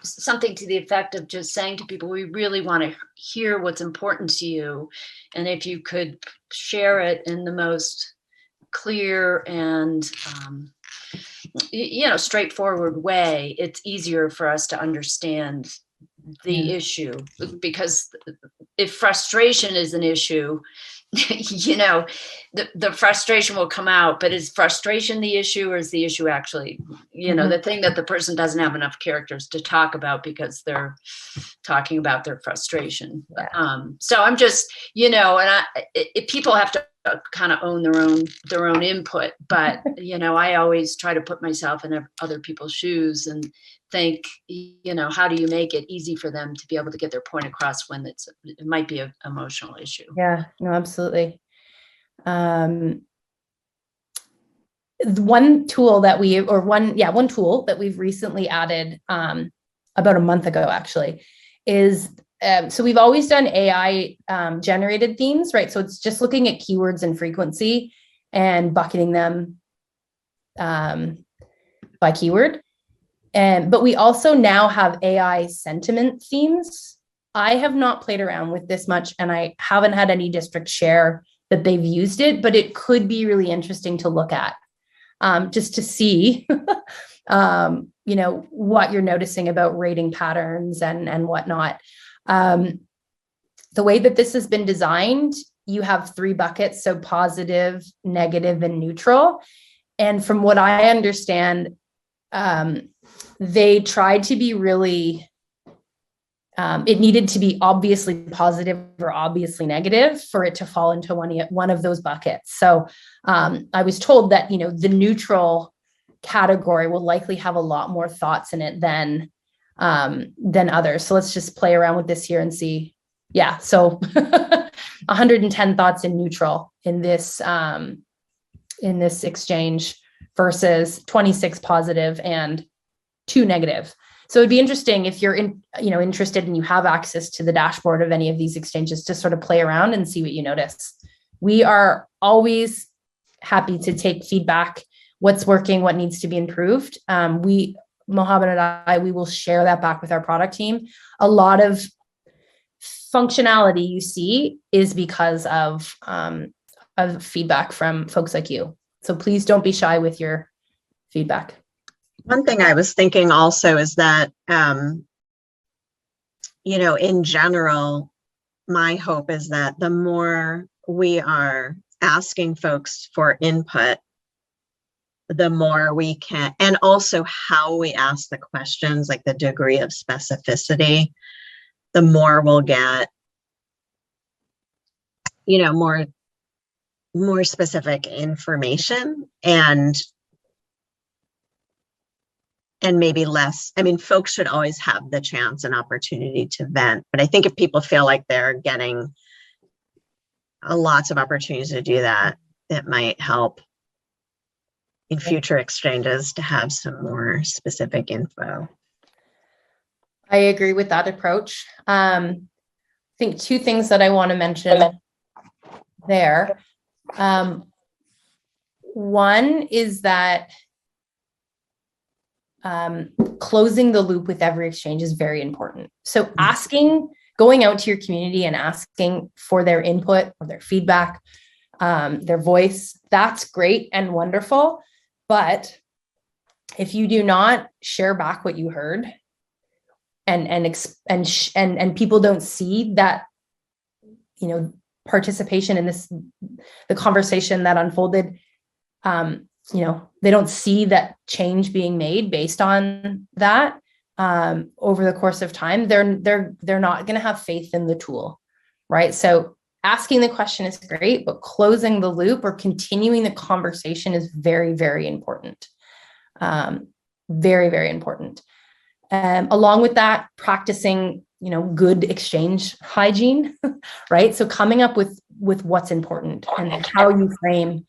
something to the effect of just saying to people, we really want to hear what's important to you. And if you could share it in the most clear and, straightforward way, it's easier for us to understand the issue. Because if frustration is an issue, the frustration will come out. But is frustration the issue, or is the issue actually, the thing that the person doesn't have enough characters to talk about because they're talking about their frustration? Yeah. So I'm just, people have to kind of own their own input. But, I always try to put myself in other people's shoes and think, how do you make it easy for them to be able to get their point across when it might be an emotional issue? Yeah, no, absolutely. One tool that we've recently added about a month ago, actually, is so we've always done AI generated themes, right? So it's just looking at keywords and frequency and bucketing them by keyword. But we also now have AI sentiment themes. I have not played around with this much, and I haven't had any districts share that they've used it, but it could be really interesting to look at, just to see, what you're noticing about rating patterns and whatnot. The way that this has been designed, you have 3 buckets, so positive, negative, and neutral. And from what I understand, they tried to be really it needed to be obviously positive or obviously negative for it to fall into one of those buckets. So I was told that, the neutral category will likely have a lot more thoughts in it than others. So let's just play around with this here and see. Yeah, so 110 thoughts in neutral in this exchange versus 26 positive and 2 negative. So it'd be interesting if you're interested and you have access to the dashboard of any of these exchanges to sort of play around and see what you notice. We are always happy to take feedback, what's working, what needs to be improved. Mohammed and I, we will share that back with our product team. A lot of functionality you see is because of feedback from folks like you. So please don't be shy with your feedback. One thing I was thinking also is that, in general, my hope is that the more we are asking folks for input, the more we can, and also how we ask the questions, like the degree of specificity, the more we'll get, more specific information and maybe less. I mean, folks should always have the chance and opportunity to vent, but I think if people feel like they're getting lots of opportunities to do that, it might help in future exchanges to have some more specific info. I agree with that approach. I think 2 things that I want to mention there. One is that closing the loop with every exchange is very important. So going out to your community and asking for their input or their feedback, their voice, that's great and wonderful. But if you do not share back what you heard and people don't see that, participation in the conversation that unfolded, they don't see that change being made based on that over the course of time, they're not going to have faith in the tool, right? So asking the question is great, but closing the loop or continuing the conversation is very, very important. Very, very important. Along with that, practicing, good exchange hygiene, right? So coming up with what's important and how you frame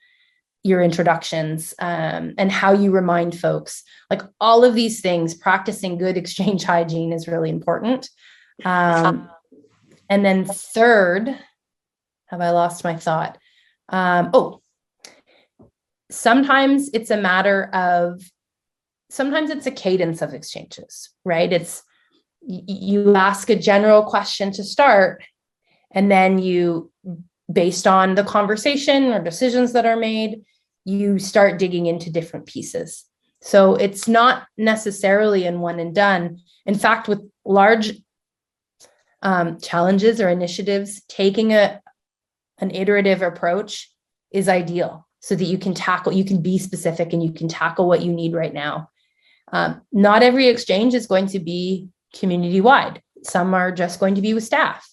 your introductions and how you remind folks, like all of these things, practicing good exchange hygiene is really important. And then third, have I lost my thought? Sometimes it's a cadence of exchanges, right? You ask a general question to start, and then based on the conversation or decisions that are made, you start digging into different pieces. So it's not necessarily in one and done. In fact, with large challenges or initiatives, taking an iterative approach is ideal so that you can be specific and you can tackle what you need right now. Not every exchange is going to be community-wide. Some are just going to be with staff.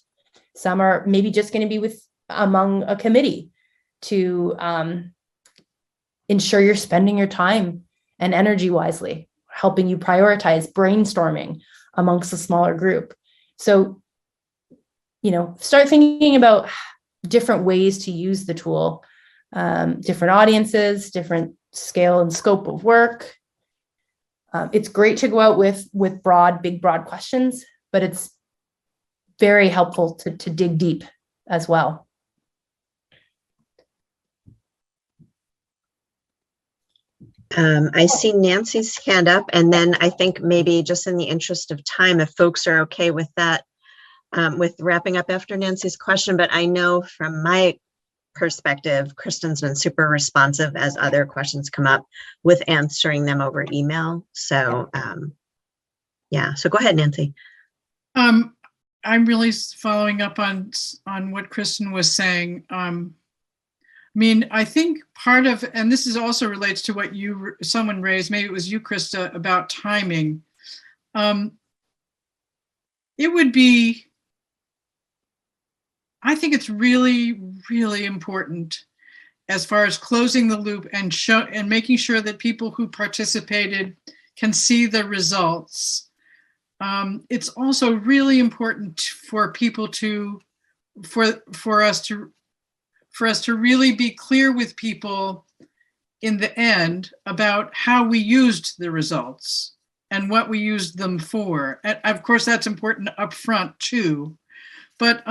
Some are maybe just going to be among a committee to ensure you're spending your time and energy wisely, helping you prioritize brainstorming amongst a smaller group. So, start thinking about different ways to use the tool, different audiences, different scale and scope of work. It's great to go out with big, broad questions, but it's very helpful to dig deep as well. I see Nancy's hand up, and then I think maybe just in the interest of time, if folks are okay with that, with wrapping up after Nancy's question, but I know from my perspective, Kristen's been super responsive as other questions come up with answering them over email. So so go ahead, Nancy. I'm really following up on what Kristen was saying. I think part of, and this is also relates to what someone raised, maybe it was you, Krista, about timing. it would be, I think it's really, really important as far as closing the loop and making sure that people who participated can see the results. It's also really important for people to, for us to really be clear with people in the end about how we used the results and what we used them for. And of course, that's important up front too. But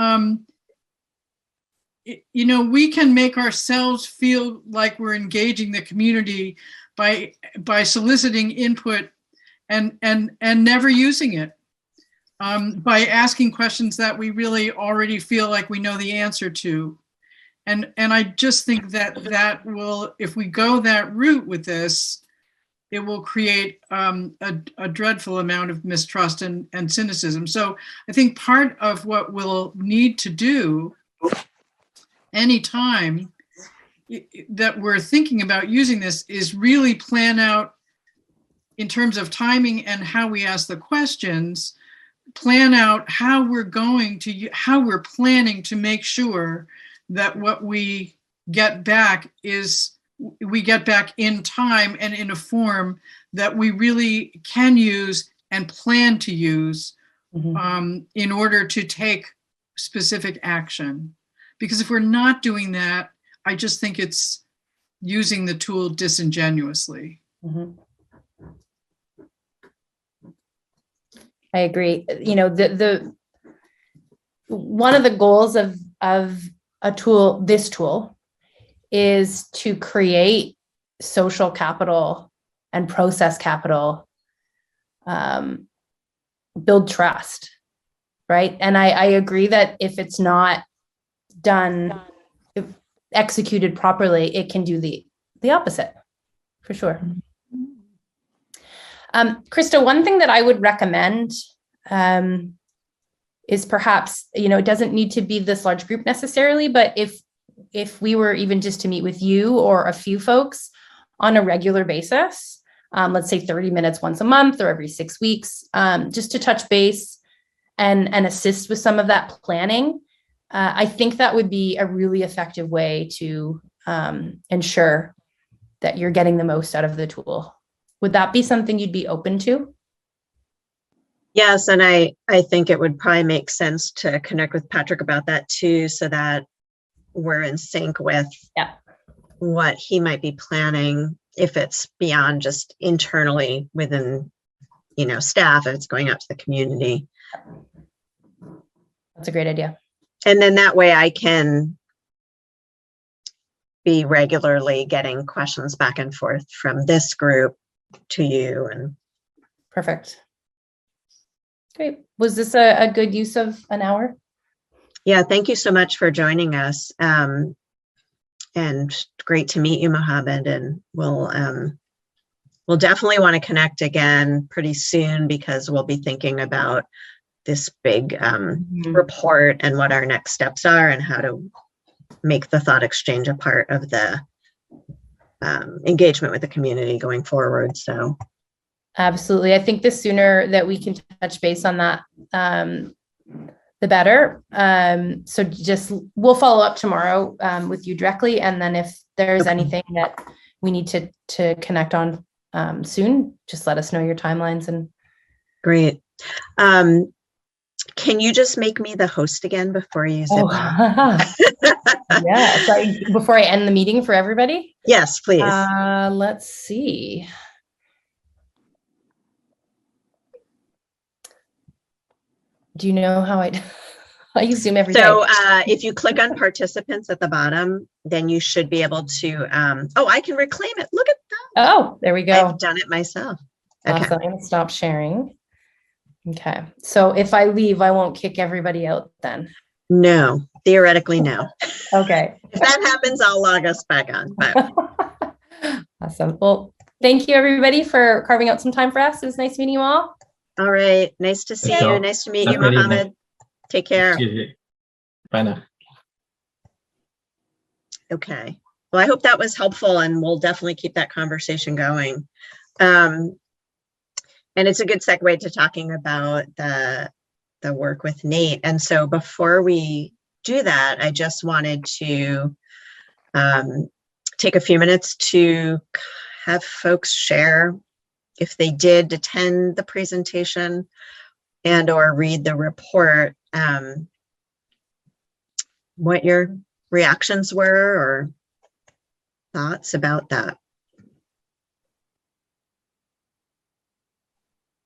you know, we can make ourselves feel like we're engaging the community by soliciting input and never using it, by asking questions that we really already feel like we know the answer to. And I just think that will, if we go that route with this, it will create a dreadful amount of mistrust and cynicism. So I think part of what we'll need to do anytime that we're thinking about using this is really plan out, in terms of timing and how we ask the questions, plan out how we're planning to make sure that what we get back in time and in a form that we really can use and plan to use in order to take specific action. Because if we're not doing that, I just think it's using the tool disingenuously. I agree. You know, the one of the goals of this tool is to create social capital and process capital, build trust, right? And I agree that if it's not done, if executed properly, it can do the opposite, for sure. Krista, one thing that I would recommend is perhaps, you know, it doesn't need to be this large group necessarily, but if we were even just to meet with you or a few folks on a regular basis, let's say 30 minutes once a month or every 6 weeks, just to touch base and assist with some of that planning. I think that would be a really effective way to ensure that you're getting the most out of the tool. Would that be something you'd be open to? Yes, and I think it would probably make sense to connect with Patrick about that too, so that we're in sync with what he might be planning, if it's beyond just internally within, you know, staff, if it's going out to the community. That's a great idea. And then that way I can be regularly getting questions back and forth from this group to you. And perfect. Great. Was this a good use of an hour? Yeah, thank you so much for joining us. And great to meet you, Mohammed. And we'll definitely want to connect again pretty soon, because we'll be thinking about this big report and what our next steps are and how to make the thought exchange a part of the engagement with the community going forward. So absolutely. I think the sooner that we can touch base on that, the better. So just, we'll follow up tomorrow with you directly. And then if there's anything that we need to connect on soon, just let us know your timelines. And great. Can you just make me the host again before you zip yeah. So before I end the meeting for everybody? Yes, please. Let's see. Do you know how I Zoom every day? So if you click on participants at the bottom, then you should be able to, I can reclaim it. Look at that. Oh, there we go. I've done it myself. Okay. Awesome. I'm going to stop sharing. Okay. So if I leave, I won't kick everybody out then? No, theoretically, no. Okay. If that happens, I'll log us back on. But. Awesome. Well, thank you everybody for carving out some time for us. It was nice meeting you all. All right. Nice to see you. Nice to meet you, Mohammed. Take care. Bye now. Okay. Well, I hope that was helpful, and we'll definitely keep that conversation going. And it's a good segue to talking about the the work with Nate. And so before we do that, I just wanted to take a few minutes to have folks share if they did attend the presentation and or read the report, what your reactions were or thoughts about that.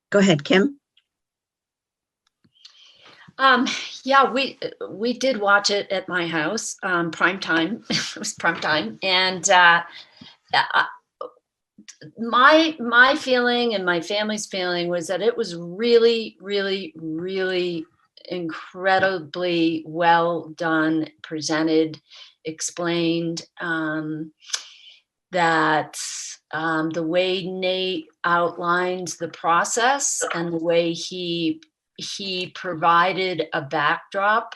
Go ahead, Kim. Yeah, we did watch it at my house, prime time. It was prime time, and my feeling and my family's feeling was that it was really, really, really incredibly well done, presented, explained. That the way Nate outlined the process and the way he provided a backdrop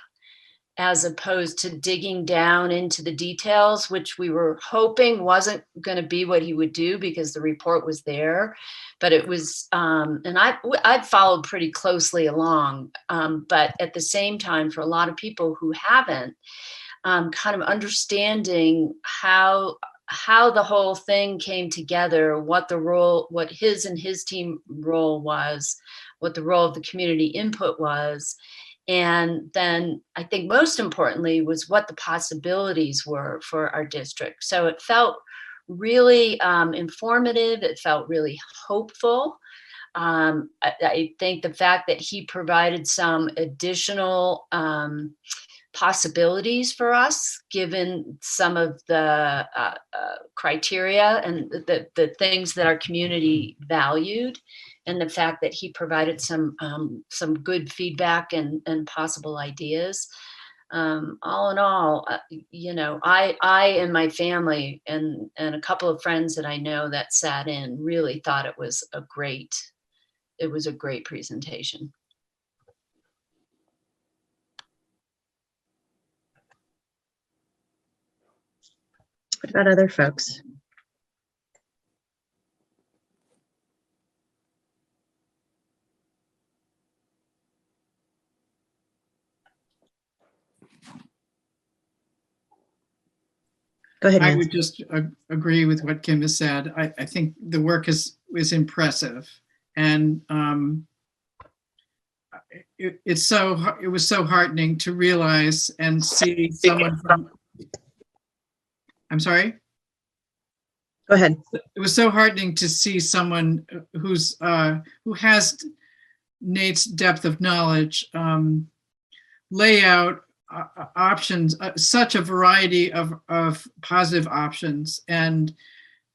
as opposed to digging down into the details, which we were hoping wasn't going to be what he would do because the report was there. But it was, and I've followed pretty closely along, but at the same time, for a lot of people who haven't, kind of understanding how the whole thing came together, what the role, what his and his team role was, what the role of the community input was. And then I think most importantly was what the possibilities were for our district. So it felt really informative. It felt really hopeful. I think the fact that he provided some additional possibilities for us, given some of the criteria and the things that our community valued, and the fact that he provided some good feedback and possible ideas. All in all, you know, I and my family and a couple of friends that I know that sat in really thought it was a great presentation. What about other folks? Go ahead, I Nancy. would just agree with what Kim has said. I think the work is impressive, and it was so heartening to realize and see someone from. I'm sorry. Go ahead. It was so heartening to see someone who has Nate's depth of knowledge lay out options, such a variety of positive options, and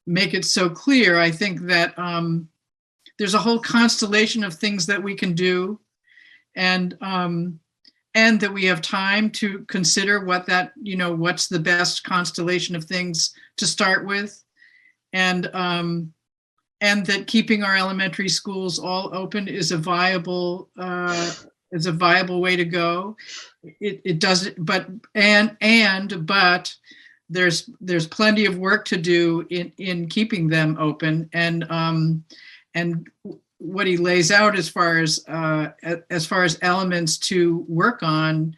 make it so clear. I think that there's a whole constellation of things that we can do, and that we have time to consider what that, you know, what's the best constellation of things to start with, and that keeping our elementary schools all open is a viable way to go. It doesn't, but there's plenty of work to do in keeping them open, and what he lays out as far as elements to work on,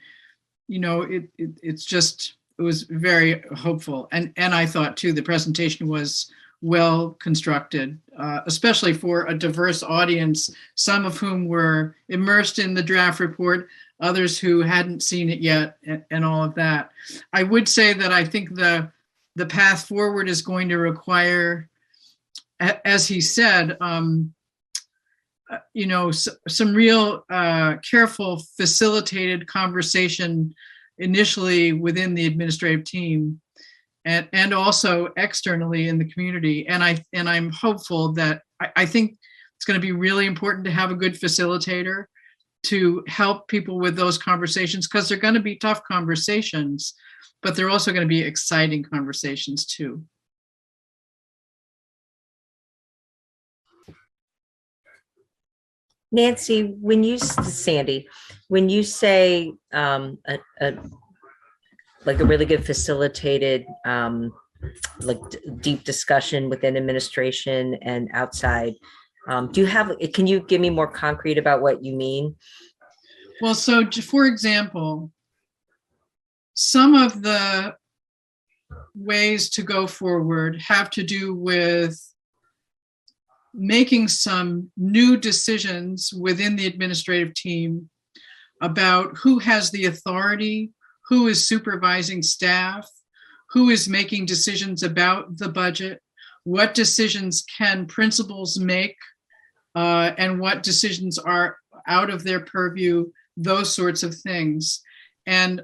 you know, it was very hopeful, and I thought too the presentation was well constructed, especially for a diverse audience, some of whom were immersed in the draft report, others who hadn't seen it yet, and all of that. I would say that I think the path forward is going to require, as he said, you know, some real careful, facilitated conversation initially within the administrative team, and also externally in the community. And I'm hopeful that I think it's going to be really important to have a good facilitator to help people with those conversations, because they're going to be tough conversations, but they're also going to be exciting conversations too. Nancy, Sandy, when you say like a really good facilitated, like deep discussion within administration and outside, can you give me more concrete about what you mean? Well, so for example, some of the ways to go forward have to do with making some new decisions within the administrative team about who has the authority, who is supervising staff, who is making decisions about the budget, what decisions can principals make, and what decisions are out of their purview, those sorts of things. And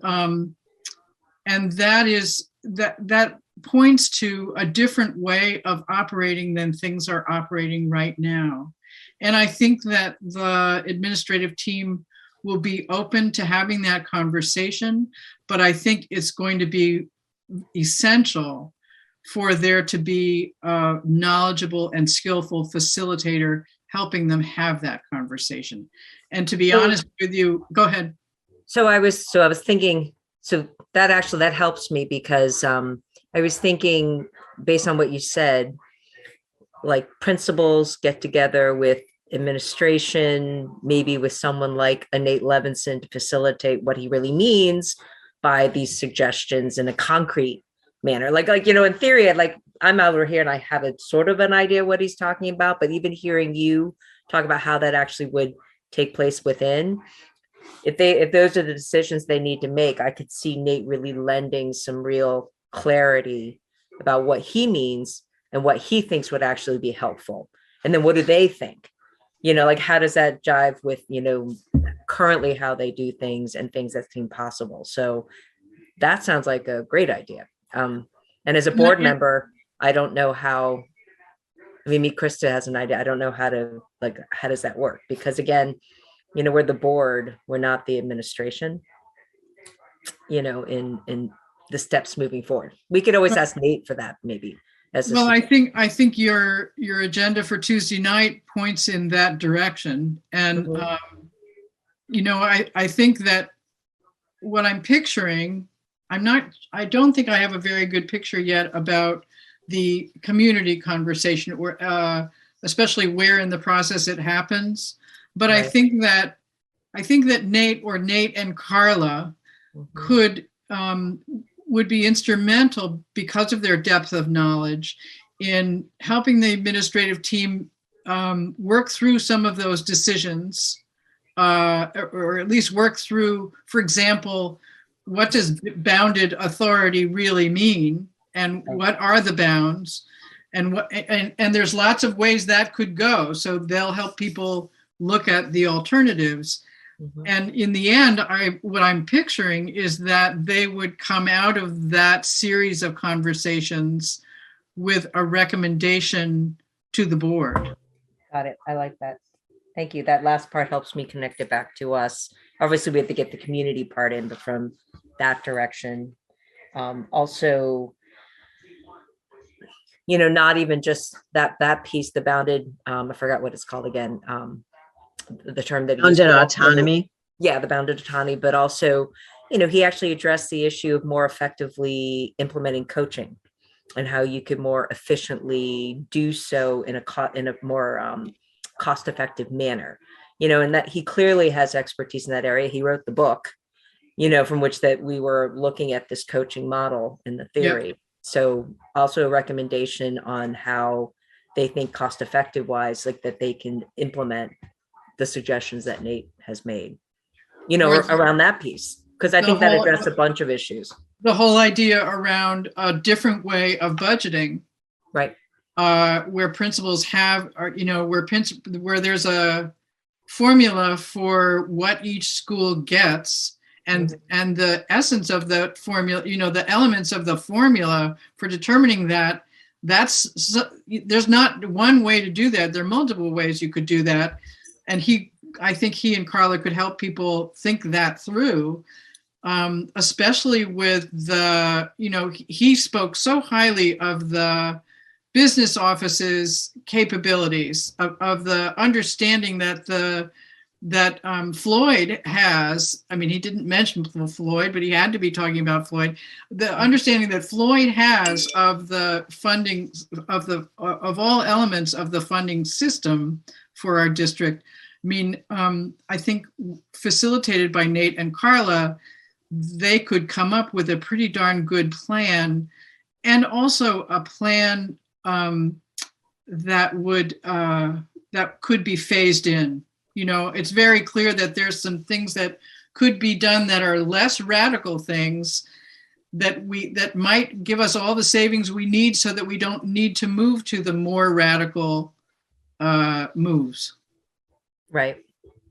that points to a different way of operating than things are operating right now. And I think that the administrative team will be open to having that conversation, but I think it's going to be essential for there to be a knowledgeable and skillful facilitator helping them have that conversation. And to be honest with you, go ahead. So I was thinking, so that helps me because I was thinking, based on what you said, like principals get together with administration, maybe with someone like a Nate Levinson to facilitate what he really means by these suggestions in a concrete manner. Like, you know, in theory, I'm over here and I have a sort of an idea what he's talking about, but even hearing you talk about how that actually would take place within, if those are the decisions they need to make, I could see Nate really lending some real clarity about what he means and what he thinks would actually be helpful. And then what do they think? You know, like, how does that jive with, you know, currently how they do things and things that seem possible? So that sounds like a great idea. And as a board member, I don't know how, I mean, Krista has an idea. I don't know how does that work? Because again, you know, we're the board, we're not the administration, you know, in the steps moving forward. We could always ask Nate for that, maybe. Well, I think your agenda for Tuesday night points in that direction. And, you know, I think that what I'm picturing, I don't think I have a very good picture yet about the community conversation, or especially where in the process it happens. But right. I think that Nate and Carla would be instrumental because of their depth of knowledge in helping the administrative team work through some of those decisions, or at least work through, for example, what does bounded authority really mean, and what are the bounds, and there's lots of ways that could go. So they'll help people look at the alternatives. And in the end, what I'm picturing is that they would come out of that series of conversations with a recommendation to the board. Got it. I like that. Thank you. That last part helps me connect it back to us. Obviously, we have to get the community part in, but from that direction. Also, you know, not even just that piece, the bounded, I forgot what it's called again. The term that bounded autonomy. Yeah, the bounded autonomy, but also, you know, he actually addressed the issue of more effectively implementing coaching and how you could more efficiently do so in a more cost-effective manner. You know, and that he clearly has expertise in that area. He wrote the book, you know, from which that we were looking at this coaching model in the theory. Yep. So also a recommendation on how they think cost-effective wise, like that they can implement the suggestions that Nate has made, you know, around that piece, because I think that addressed a bunch of issues. The whole idea around a different way of budgeting, right? Where principals have, you know, where there's a formula for what each school gets, and the essence of the formula, you know, the elements of the formula for determining that. There's not one way to do that. There are multiple ways you could do that. And I think he and Carla could help people think that through, especially with the, you know, he spoke so highly of the business office's capabilities, of the understanding that Floyd has. I mean, he didn't mention Floyd, but he had to be talking about Floyd. The understanding that Floyd has of the funding of all elements of the funding system for our district, mean, I think facilitated by Nate and Carla, they could come up with a pretty darn good plan, and also a plan that could be phased in. You know, it's very clear that there's some things that could be done that are less radical things that might give us all the savings we need so that we don't need to move to the more radical moves. Right.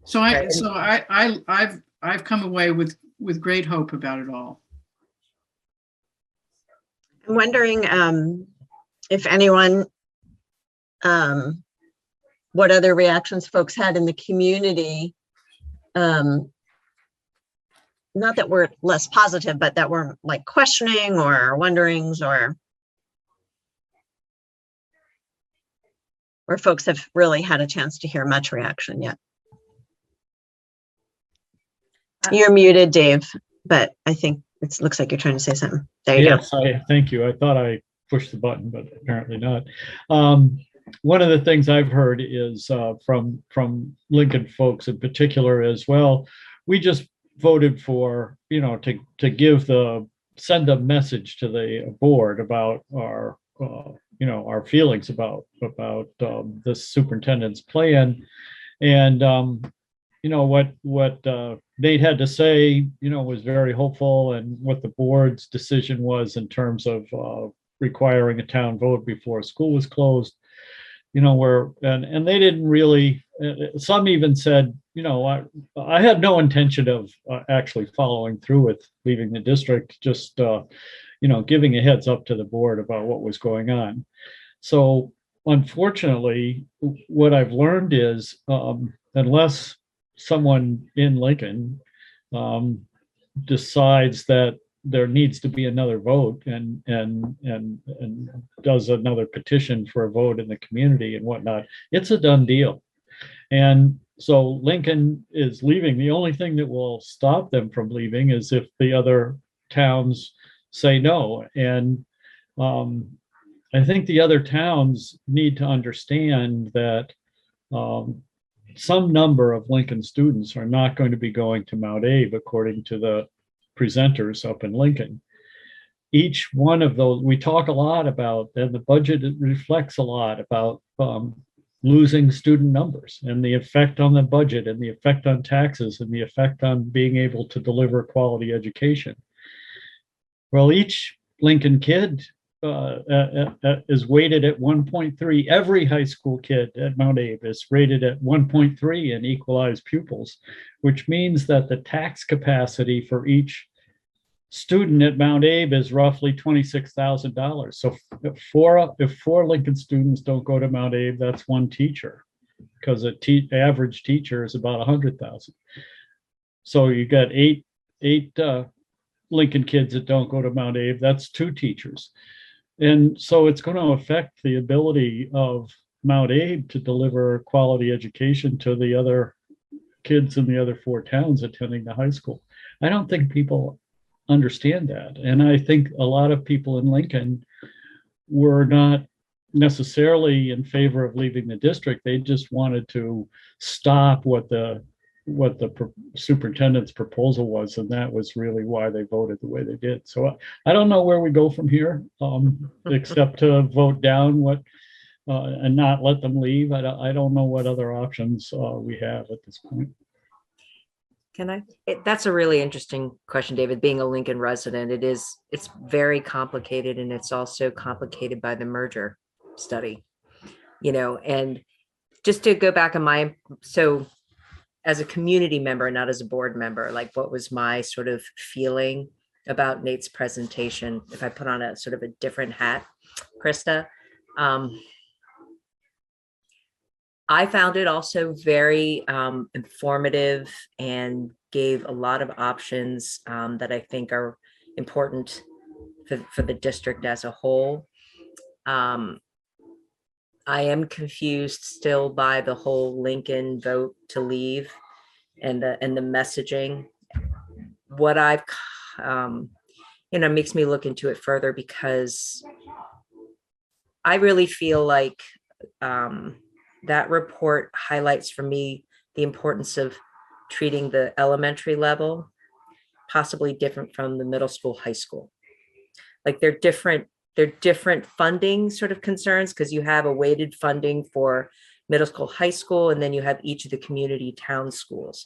So Right. I've come away with great hope about it all. I'm wondering if anyone, what other reactions folks had in the community. Not that we're less positive, but that we're like questioning or wonderings, or where folks have really had a chance to hear much reaction yet. You're muted, Dave, but I think it looks like you're trying to say something. There you Yes, thank you. I thought I pushed the button, but apparently not. One of the things I've heard is from Lincoln folks in particular as well. We just voted for, you know, to send a message to the board about our you know, our feelings about the superintendent's plan, and you know, what Nate had to say, you know, was very hopeful, and what the board's decision was in terms of requiring a town vote before school was closed, you know, and they didn't really, some even said, you know, I had no intention of actually following through with leaving the district, just you know, giving a heads up to the board about what was going on. So unfortunately, what I've learned is unless someone in Lincoln decides that there needs to be another vote and does another petition for a vote in the community and whatnot, it's a done deal. And so Lincoln is leaving. The only thing that will stop them from leaving is if the other towns say no. And I think the other towns need to understand that some number of Lincoln students are not going to be going to Mount Abe, according to the presenters up in Lincoln. Each one of those, we talk a lot about, and the budget reflects a lot about losing student numbers and the effect on the budget and the effect on taxes and the effect on being able to deliver quality education. Well, each Lincoln kid is weighted at 1.3. Every high school kid at Mount Abe is rated at 1.3 in equalized pupils, which means that the tax capacity for each student at Mount Abe is roughly $26,000. So if four Lincoln students don't go to Mount Abe, that's one teacher, because average teacher is about 100,000. So you got eight Lincoln kids that don't go to Mount Abe, that's two teachers. And so it's going to affect the ability of Mount Abe to deliver quality education to the other kids in the other four towns attending the high school. I don't think people understand that. And I think a lot of people in Lincoln were not necessarily in favor of leaving the district. They just wanted to stop what the superintendent's proposal was, and that was really why they voted the way they did. So I don't know where we go from here, except to vote down what and not let them leave. I don't know what other options we have at this point. Can I? That's a really interesting question, David. Being a Lincoln resident, it's very complicated, and it's also complicated by the merger study, you know. And just to go back on so as a community member, not as a board member, like what was my sort of feeling about Nate's presentation, if I put on a sort of a different hat, Krista, I found it also very informative and gave a lot of options that I think are important for the district as a whole. I am confused still by the whole Lincoln vote to leave and the messaging. What I've, makes me look into it further, because I really feel like that report highlights for me the importance of treating the elementary level possibly different from the middle school, high school. Like they're different funding sort of concerns, because you have a weighted funding for middle school, high school, and then you have each of the community town schools.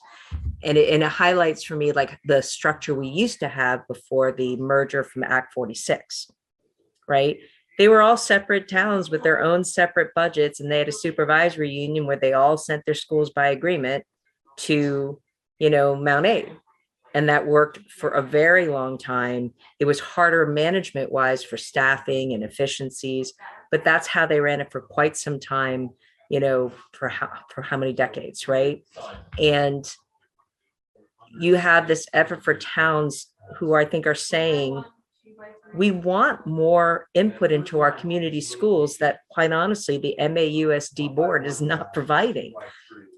And it highlights for me like the structure we used to have before the merger from Act 46, right? They were all separate towns with their own separate budgets, and they had a supervisory union where they all sent their schools by agreement to, Mount Abe. And that worked for a very long time. It was harder management wise for staffing and efficiencies, but that's how they ran it for quite some time, for how many decades, right? And you have this effort for towns who I think are saying, we want more input into our community schools that, quite honestly, the MAUSD board is not providing.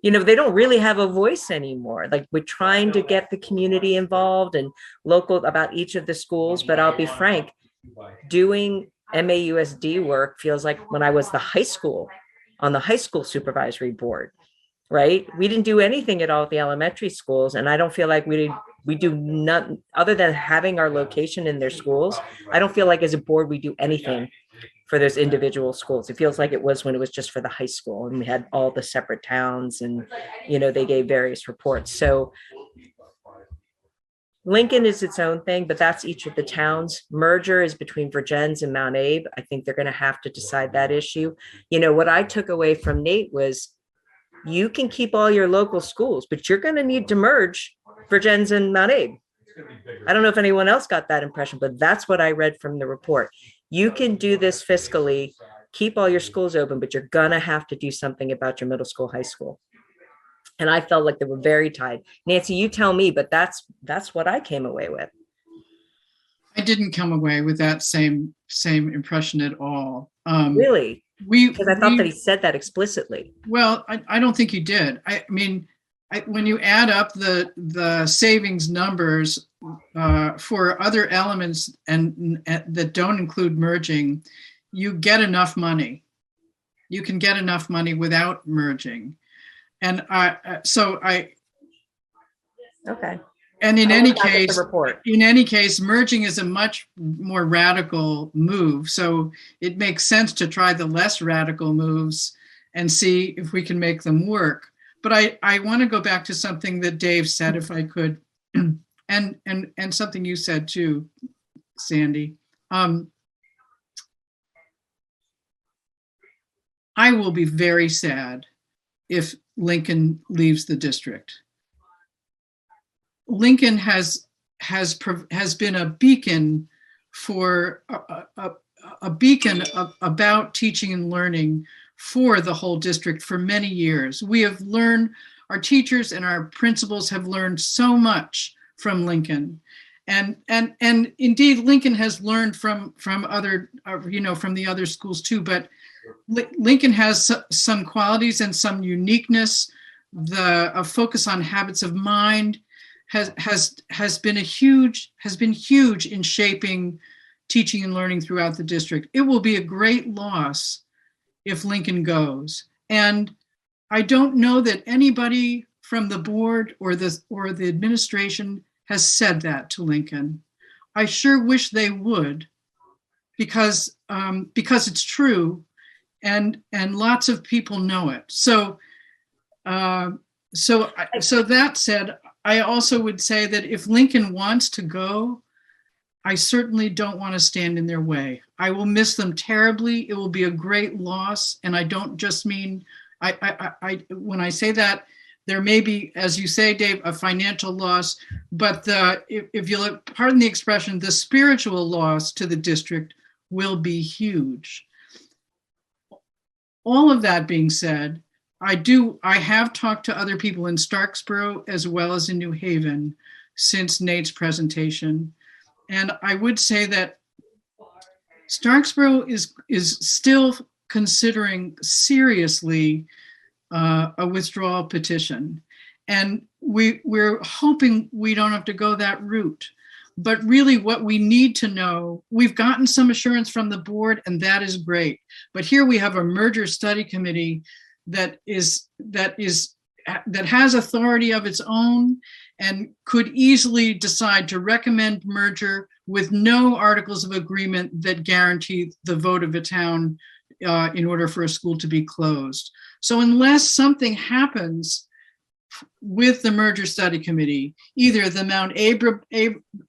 They don't really have a voice anymore. Like, we're trying to get the community involved and local about each of the schools, but I'll be frank, doing MAUSD work feels like when I was on the high school supervisory board, right? We didn't do anything at all at the elementary schools, and I don't feel like we do nothing other than having our location in their schools. I don't feel like as a board we do anything for those individual schools. It feels like it was when it was just for the high school and we had all the separate towns and, they gave various reports. So Lincoln is its own thing, but that's each of the towns. Merger is between Vergennes and Mount Abe. I think they're going to have to decide that issue. What I took away from Nate was you can keep all your local schools, but you're going to need to merge Vergennes and Mount Abe. I don't know if anyone else got that impression, but that's what I read from the report. You can do this fiscally, keep all your schools open, but you're going to have to do something about your middle school, high school. And I felt like they were very tied. Nancy, you tell me, but that's what I came away with. I didn't come away with that same impression at all. Really? Because I thought that he said that explicitly. Well, I don't think he did. I mean, when you add up the savings numbers for other elements and that don't include merging, you get enough money. You can get enough money without merging. And okay. And in any case, merging is a much more radical move. So it makes sense to try the less radical moves and see if we can make them work. But I want to go back to something that Dave said, if I could, and something you said too, Sandy. I will be very sad if Lincoln leaves the district. Lincoln has been a beacon for a beacon about teaching and learning for the whole district for many years. We have learned, our teachers and our principals have learned so much from Lincoln. And indeed, Lincoln has learned from other, from the other schools too, but Lincoln has some qualities and some uniqueness. A focus on habits of mind has been huge in shaping teaching and learning throughout the district. It will be a great loss if Lincoln goes. And I don't know that anybody from the board or the administration has said that to Lincoln. I sure wish they would, because it's true, and lots of people know it. So that said, I also would say that if Lincoln wants to go, I certainly don't want to stand in their way. I will miss them terribly. It will be a great loss. And I don't just mean, when I say that, there may be, as you say, Dave, a financial loss, but if you look, pardon the expression, the spiritual loss to the district will be huge. All of that being said, I have talked to other people in Starksboro as well as in New Haven since Nate's presentation. And I would say that Starksboro is still considering seriously a withdrawal petition. And we're hoping we don't have to go that route. But really what we need to know, we've gotten some assurance from the board, and that is great. But here we have a merger study committee that is that has authority of its own and could easily decide to recommend merger with no articles of agreement that guarantee the vote of a town in order for a school to be closed. So unless something happens with the merger study committee, either the Mount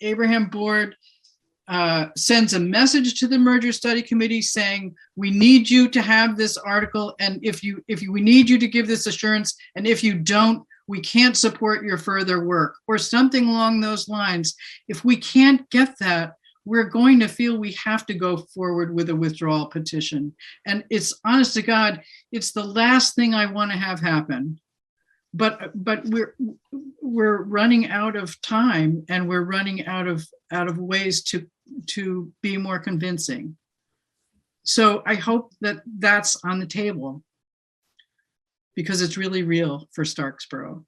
Abraham board sends a message to the merger study committee saying, we need you to have this article, and we need you to give this assurance, and if you don't, we can't support your further work, or something along those lines. If we can't get that, we're going to feel we have to go forward with a withdrawal petition. And it's, honest to God, it's the last thing I want to have happen. But we're running out of time, and we're running out of ways to be more convincing. So I hope that that's on the table, because it's really real for Starksboro.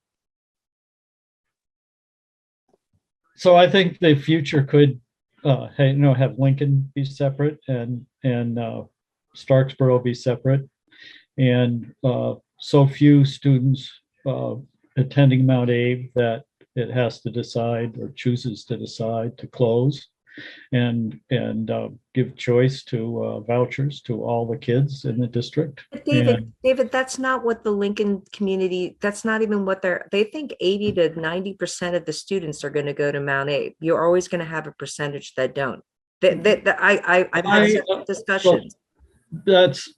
So I think the future could, have Lincoln be separate and Starksboro be separate, and so few students attending Mount Abe that it has to decide or chooses to decide to close, and give choice to vouchers to all the kids in the district. David, that's not what the Lincoln community, that's not even what they think 80 to 90% of the students are going to go to Mount Abe. You're always going to have a percentage that don't. I've had several discussions. That's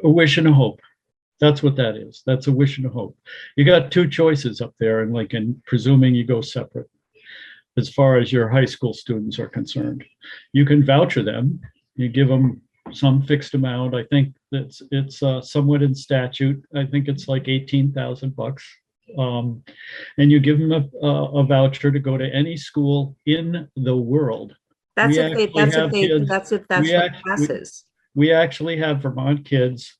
a wish and a hope. That's what that is. That's a wish and a hope. You got two choices up there in Lincoln, presuming you go separate. As far as your high school students are concerned, you can voucher them. You give them some fixed amount. I think it's somewhat in statute. I think it's like $18,000, and you give them a voucher to go to any school in the world. That's what passes. We actually have Vermont kids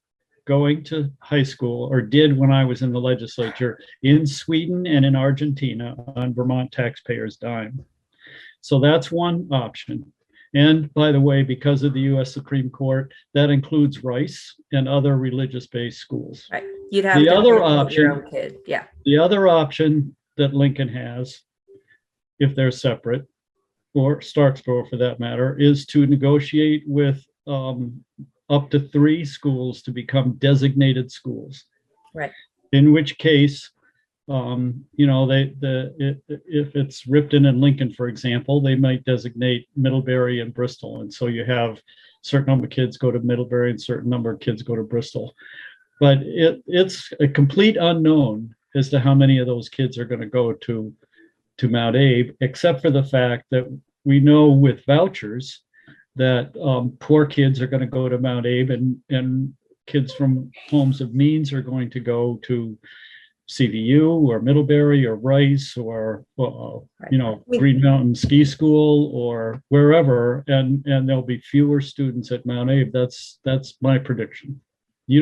going to high school, or did when I was in the legislature, in Sweden and in Argentina on Vermont taxpayers' dime. So that's one option. And by the way, because of the US Supreme Court, that includes Rice and other religious-based schools. Right. You'd have the other option, your own kid. Yeah. The other option that Lincoln has, if they're separate, or Starksboro for that matter, is to negotiate with up to 3 schools to become designated schools. Right. In which case, if it's Ripton and Lincoln, for example, they might designate Middlebury and Bristol. And so you have a certain number of kids go to Middlebury and a certain number of kids go to Bristol. But it's a complete unknown as to how many of those kids are going to go to Mount Abe, except for the fact that we know with vouchers that poor kids are going to go to Mount Abe, and kids from homes of means are going to go to CVU or Middlebury or Rice or Green Mountain Ski School or wherever, and there'll be fewer students at Mount Abe. That's my prediction. You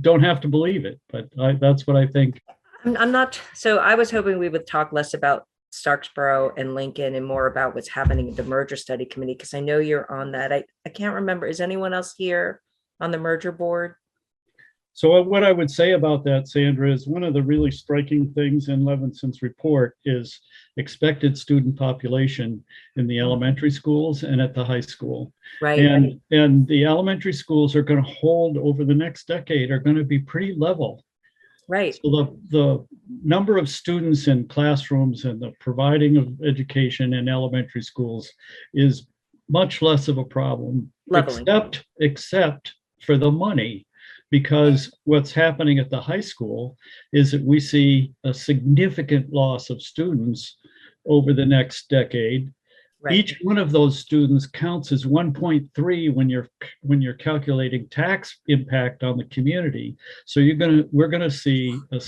don't have to believe it, but that's what I think. I'm not. So I was hoping we would talk less about Starksboro and Lincoln and more about what's happening at the merger study committee, because I know you're on that. I can't remember. Is anyone else here on the merger board? So what I would say about that, Sandra, is one of the really striking things in Levinson's report is expected student population in the elementary schools and at the high school. Right. And the elementary schools are going to hold over the next decade are going to be pretty level. Right. So the number of students in classrooms and the providing of education in elementary schools is much less of a problem, except for the money, because what's happening at the high school is that we see a significant loss of students over the next decade. Right. Each one of those students counts as 1.3 when you're calculating tax impact on the community. So we're gonna see a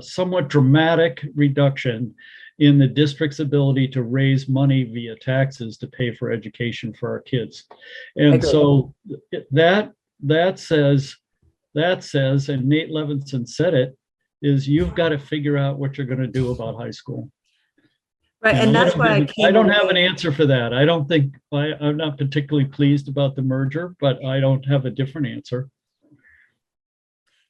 somewhat dramatic reduction in the district's ability to raise money via taxes to pay for education for our kids. And so that says, and Nate Levinson said it, is you've got to figure out what you're going to do about high school. Right, and that's why I don't have an answer for that. I don't think I'm not particularly pleased about the merger, but I don't have a different answer.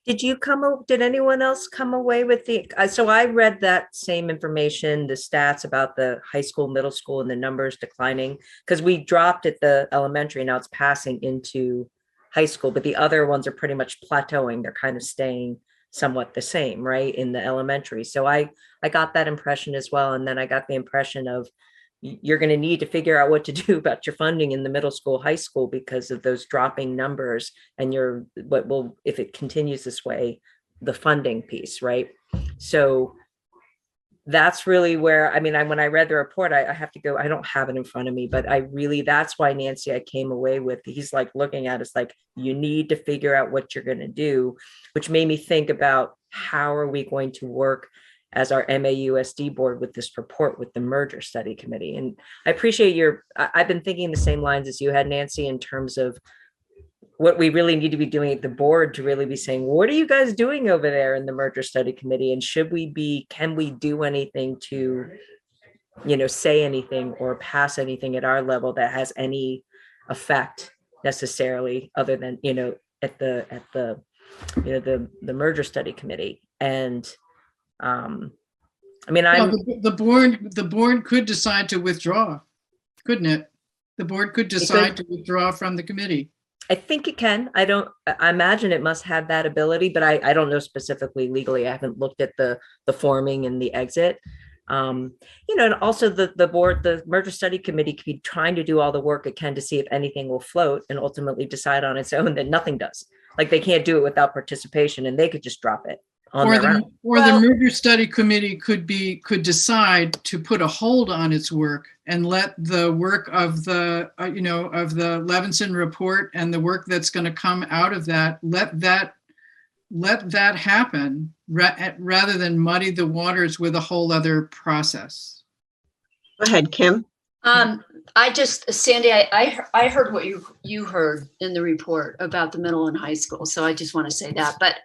Did anyone else come away with so I read that same information, the stats about the high school, middle school, and the numbers declining, because we dropped at the elementary, now it's passing into high school, but the other ones are pretty much plateauing. They're kind of staying somewhat the same, right, in the elementary. So I got that impression as well. And then I got the impression of you're going to need to figure out what to do about your funding in the middle school, high school, because of those dropping numbers and if it continues this way, the funding piece, right? So that's really where, when I read the report, I have to go, I don't have it in front of me, but that's why Nancy, I came away with, he's like looking at us like, you need to figure out what you're going to do, which made me think about how are we going to work as our MAUSD board with this report with the merger study committee. And I appreciate I've been thinking the same lines as you had, Nancy, in terms of what we really need to be doing at the board to really be saying, what are you guys doing over there in the merger study committee? And can we do anything to, say anything or pass anything at our level that has any effect necessarily other than, at the merger study committee. And the board could decide to withdraw, couldn't it? The board could decide to withdraw from the committee. I think it can. I imagine it must have that ability, but I don't know specifically legally. I haven't looked at the forming and the exit. And also the board, the merger study committee could be trying to do all the work it can to see if anything will float and ultimately decide on its own that nothing does. Like they can't do it without participation and they could just drop it. The merger study committee could decide to put a hold on its work and let the work of the Levinson report and the work that's going to come out of that, let that happen rather than muddy the waters with a whole other process. Go ahead, Kim. Sandy, I heard what you heard in the report about the middle and high school. So I just want to say that, but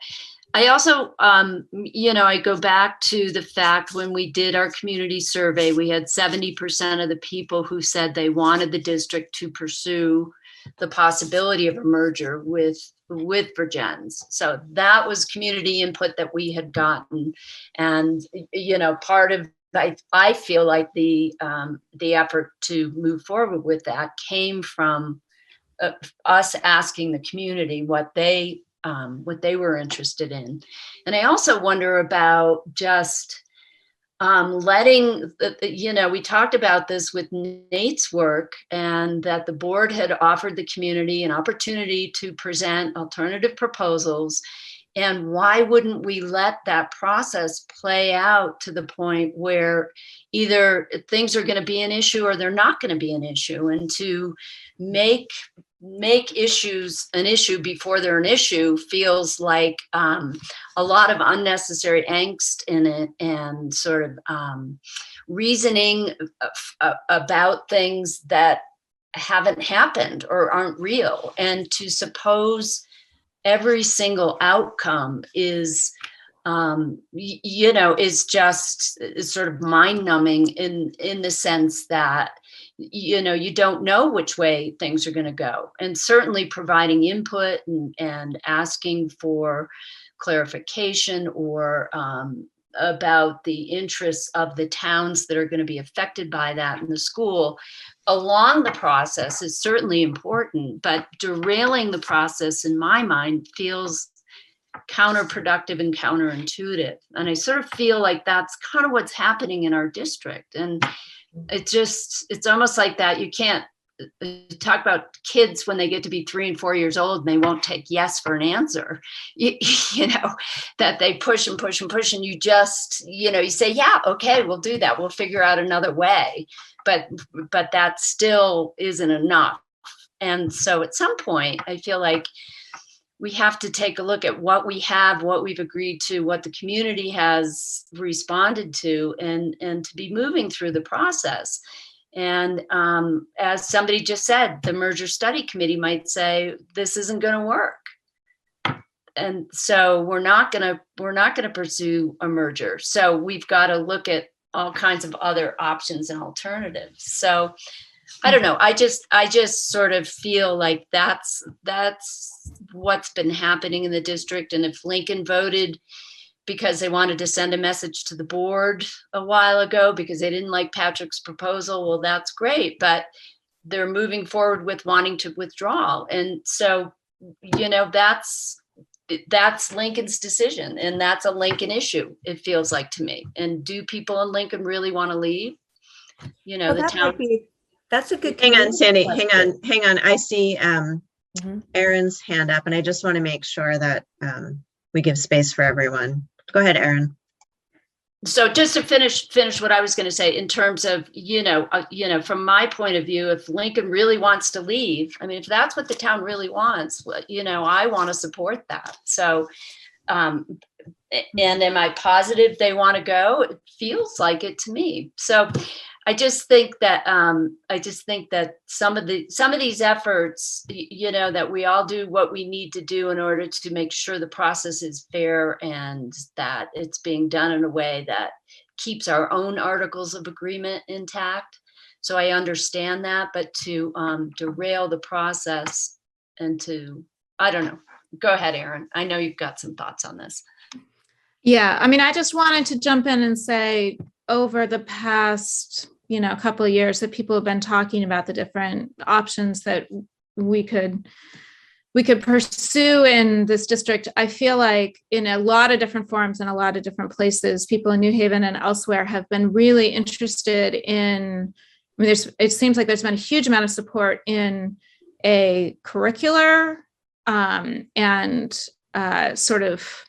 I also, I go back to the fact when we did our community survey, we had 70% of the people who said they wanted the district to pursue the possibility of a merger with Virgins. So that was community input that we had gotten. And, part of, I feel like the effort to move forward with that came from us asking the community what they were interested in. And I also wonder about just we talked about this with Nate's work, and that the board had offered the community an opportunity to present alternative proposals. And why wouldn't we let that process play out to the point where either things are going to be an issue or they're not going to be an issue, and to make issues an issue before they're an issue feels like a lot of unnecessary angst in it, and sort of reasoning about things that haven't happened or aren't real. And to suppose every single outcome is sort of mind-numbing in the sense that you don't know which way things are going to go. And certainly providing input and asking for clarification or about the interests of the towns that are going to be affected by that in the school along the process is certainly important, but derailing the process in my mind feels counterproductive and counterintuitive. And I sort of feel like that's kind of what's happening in our district. And it's almost like that. You can't talk about kids when they get to be 3 and 4 years old and they won't take yes for an answer, that they push and push and push. And you just, you say, yeah, okay, we'll do that. We'll figure out another way. But that still isn't enough. And so at some point, I feel like we have to take a look at what we have, what we've agreed to, what the community has responded to, and to be moving through the process. And as somebody just said, the merger study committee might say, this isn't going to work. And so we're not going to pursue a merger. So we've got to look at all kinds of other options and alternatives. So I don't know. I just sort of feel like that's what's been happening in the district. And if Lincoln voted because they wanted to send a message to the board a while ago because they didn't like Patrick's proposal, well, that's great. But they're moving forward with wanting to withdraw. And so, you know, that's Lincoln's decision, and that's a Lincoln issue, it feels like to me. And do people in Lincoln really want to leave? You know, the town. That's a good. Hang on, Sandy, question. hang on. I see Aaron's hand up, and I just want to make sure that we give space for everyone. Go ahead, Aaron. So just to finish what I was going to say in terms of, from my point of view, if Lincoln really wants to leave, I mean, if that's what the town really wants, I want to support that. So, and am I positive they want to go? It feels like it to me. So I just think that some of these efforts, that we all do what we need to do in order to make sure the process is fair and that it's being done in a way that keeps our own articles of agreement intact. So I understand that, but to derail the process and I don't know. Go ahead, Aaron. I know you've got some thoughts on this. Yeah, I mean, I just wanted to jump in and say over the past, couple of years that people have been talking about the different options that we could pursue in this district. I feel like in a lot of different forums and a lot of different places, people in New Haven and elsewhere have been really interested in, it seems like there's been a huge amount of support in a curricular and sort of,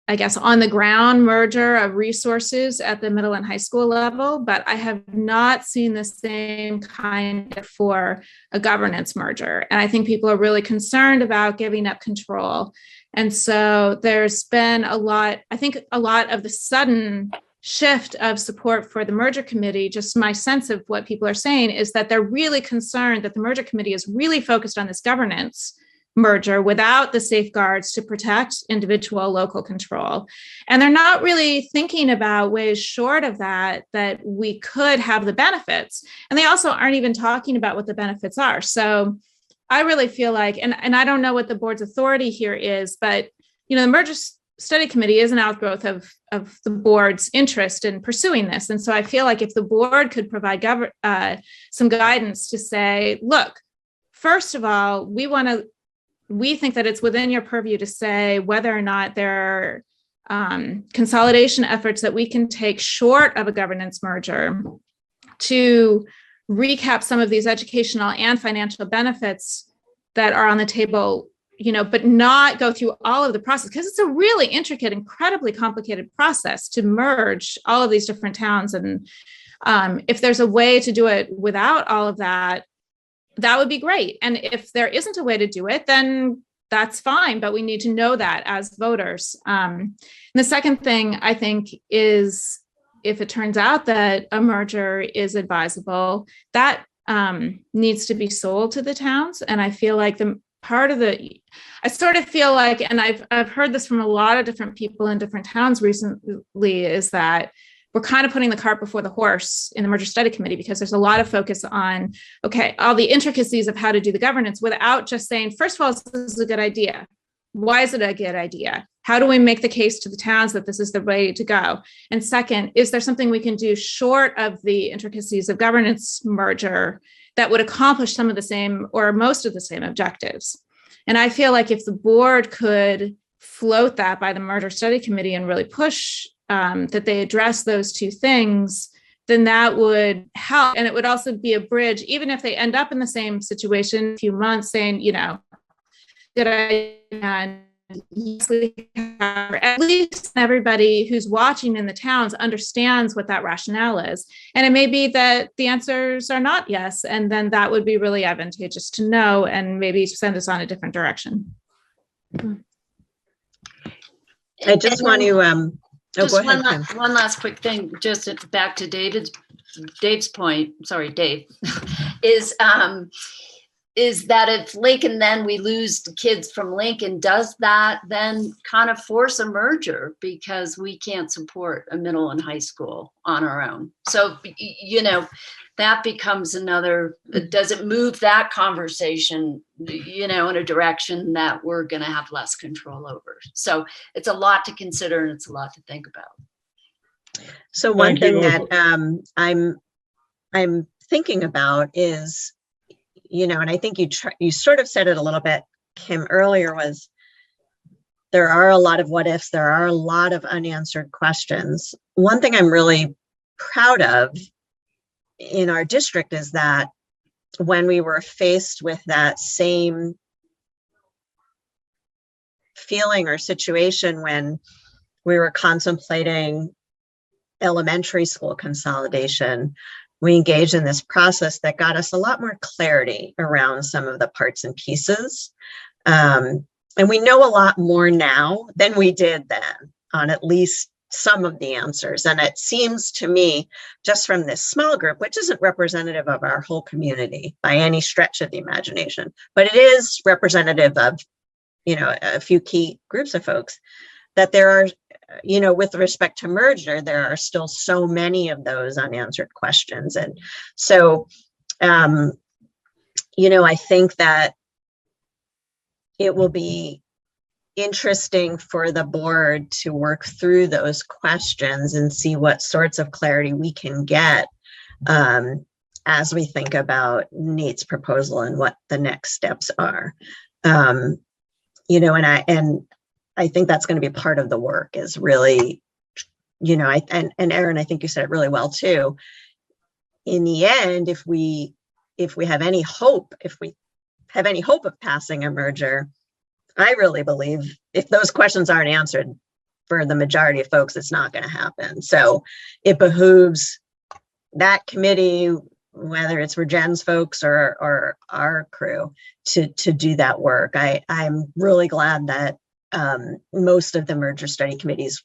I guess, on the ground merger of resources at the middle and high school level, but I have not seen the same kind for a governance merger. And I think people are really concerned about giving up control. And so there's been a lot of the sudden shift of support for the merger committee. Just my sense of what people are saying is that they're really concerned that the merger committee is really focused on this governance merger without the safeguards to protect individual local control. And they're not really thinking about ways short of that we could have the benefits. And they also aren't even talking about what the benefits are. So I really feel like, and I don't know what the board's authority here is, but the merger study committee is an outgrowth of the board's interest in pursuing this. And so I feel like if the board could provide some guidance to say, look, first of all, we think that it's within your purview to say whether or not there are consolidation efforts that we can take short of a governance merger to recap some of these educational and financial benefits that are on the table, but not go through all of the process, because it's a really intricate, incredibly complicated process to merge all of these different towns. And if there's a way to do it without all of that, that would be great. And if there isn't a way to do it, then that's fine, but we need to know that as voters. And the second thing I think is, if it turns out that a merger is advisable, that needs to be sold to the towns. And I feel like I sort of feel like, and I've heard this from a lot of different people in different towns recently, is that we're kind of putting the cart before the horse in the merger study committee, because there's a lot of focus on, all the intricacies of how to do the governance without just saying, first of all, this is a good idea. Why is it a good idea? How do we make the case to the towns that this is the way to go? And second, is there something we can do short of the intricacies of governance merger that would accomplish some of the same or most of the same objectives? And I feel like if the board could float that by the merger study committee and really push that they address those two things, then that would help. And it would also be a bridge, even if they end up in the same situation in a few months, saying, good idea. At least everybody who's watching in the towns understands what that rationale is. And it may be that the answers are not yes. And then that would be really advantageous to know and maybe send us on a different direction. I just want to, just one last quick thing, just back to Dave's point, sorry, Dave, is is that if Lincoln, then we lose the kids from Lincoln, does that then kind of force a merger because we can't support a middle and high school on our own? So, that becomes another, does it move that conversation, in a direction that we're going to have less control over? So it's a lot to consider and it's a lot to think about. So one Thank you. thing that I'm thinking about is, and I think you sort of said it a little bit, Kim, earlier, was there are a lot of what ifs, there are a lot of unanswered questions. One thing I'm really proud of in our district is that when we were faced with that same feeling or situation when we were contemplating elementary school consolidation, we engaged in this process that got us a lot more clarity around some of the parts and pieces. And we know a lot more now than we did then on at least some of the answers. And it seems to me, just from this small group, which isn't representative of our whole community by any stretch of the imagination, but it is representative of, a few key groups of folks, that there are, with respect to merger, there are still so many of those unanswered questions. And so, I think that it will be interesting for the board to work through those questions and see what sorts of clarity we can get as we think about Nate's proposal and what the next steps are. And I think that's going to be part of the work, is really, and Erin, I think you said it really well too. In the end, if we have any hope, of passing a merger, I really believe if those questions aren't answered for the majority of folks, it's not going to happen. So it behooves that committee, whether it's Regen's folks or our crew, to do that work. I'm really glad that most of the merger study committee's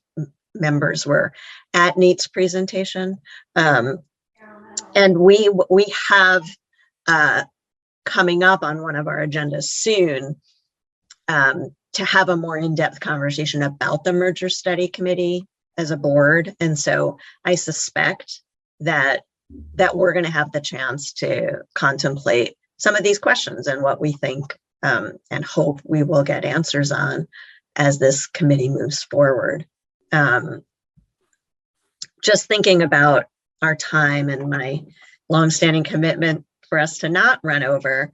members were at Nate's presentation. And we have coming up on one of our agendas soon to have a more in-depth conversation about the merger study committee as a board. And so I suspect that we're going to have the chance to contemplate some of these questions and what we think and hope we will get answers on as this committee moves forward. Just thinking about our time and my longstanding commitment for us to not run over,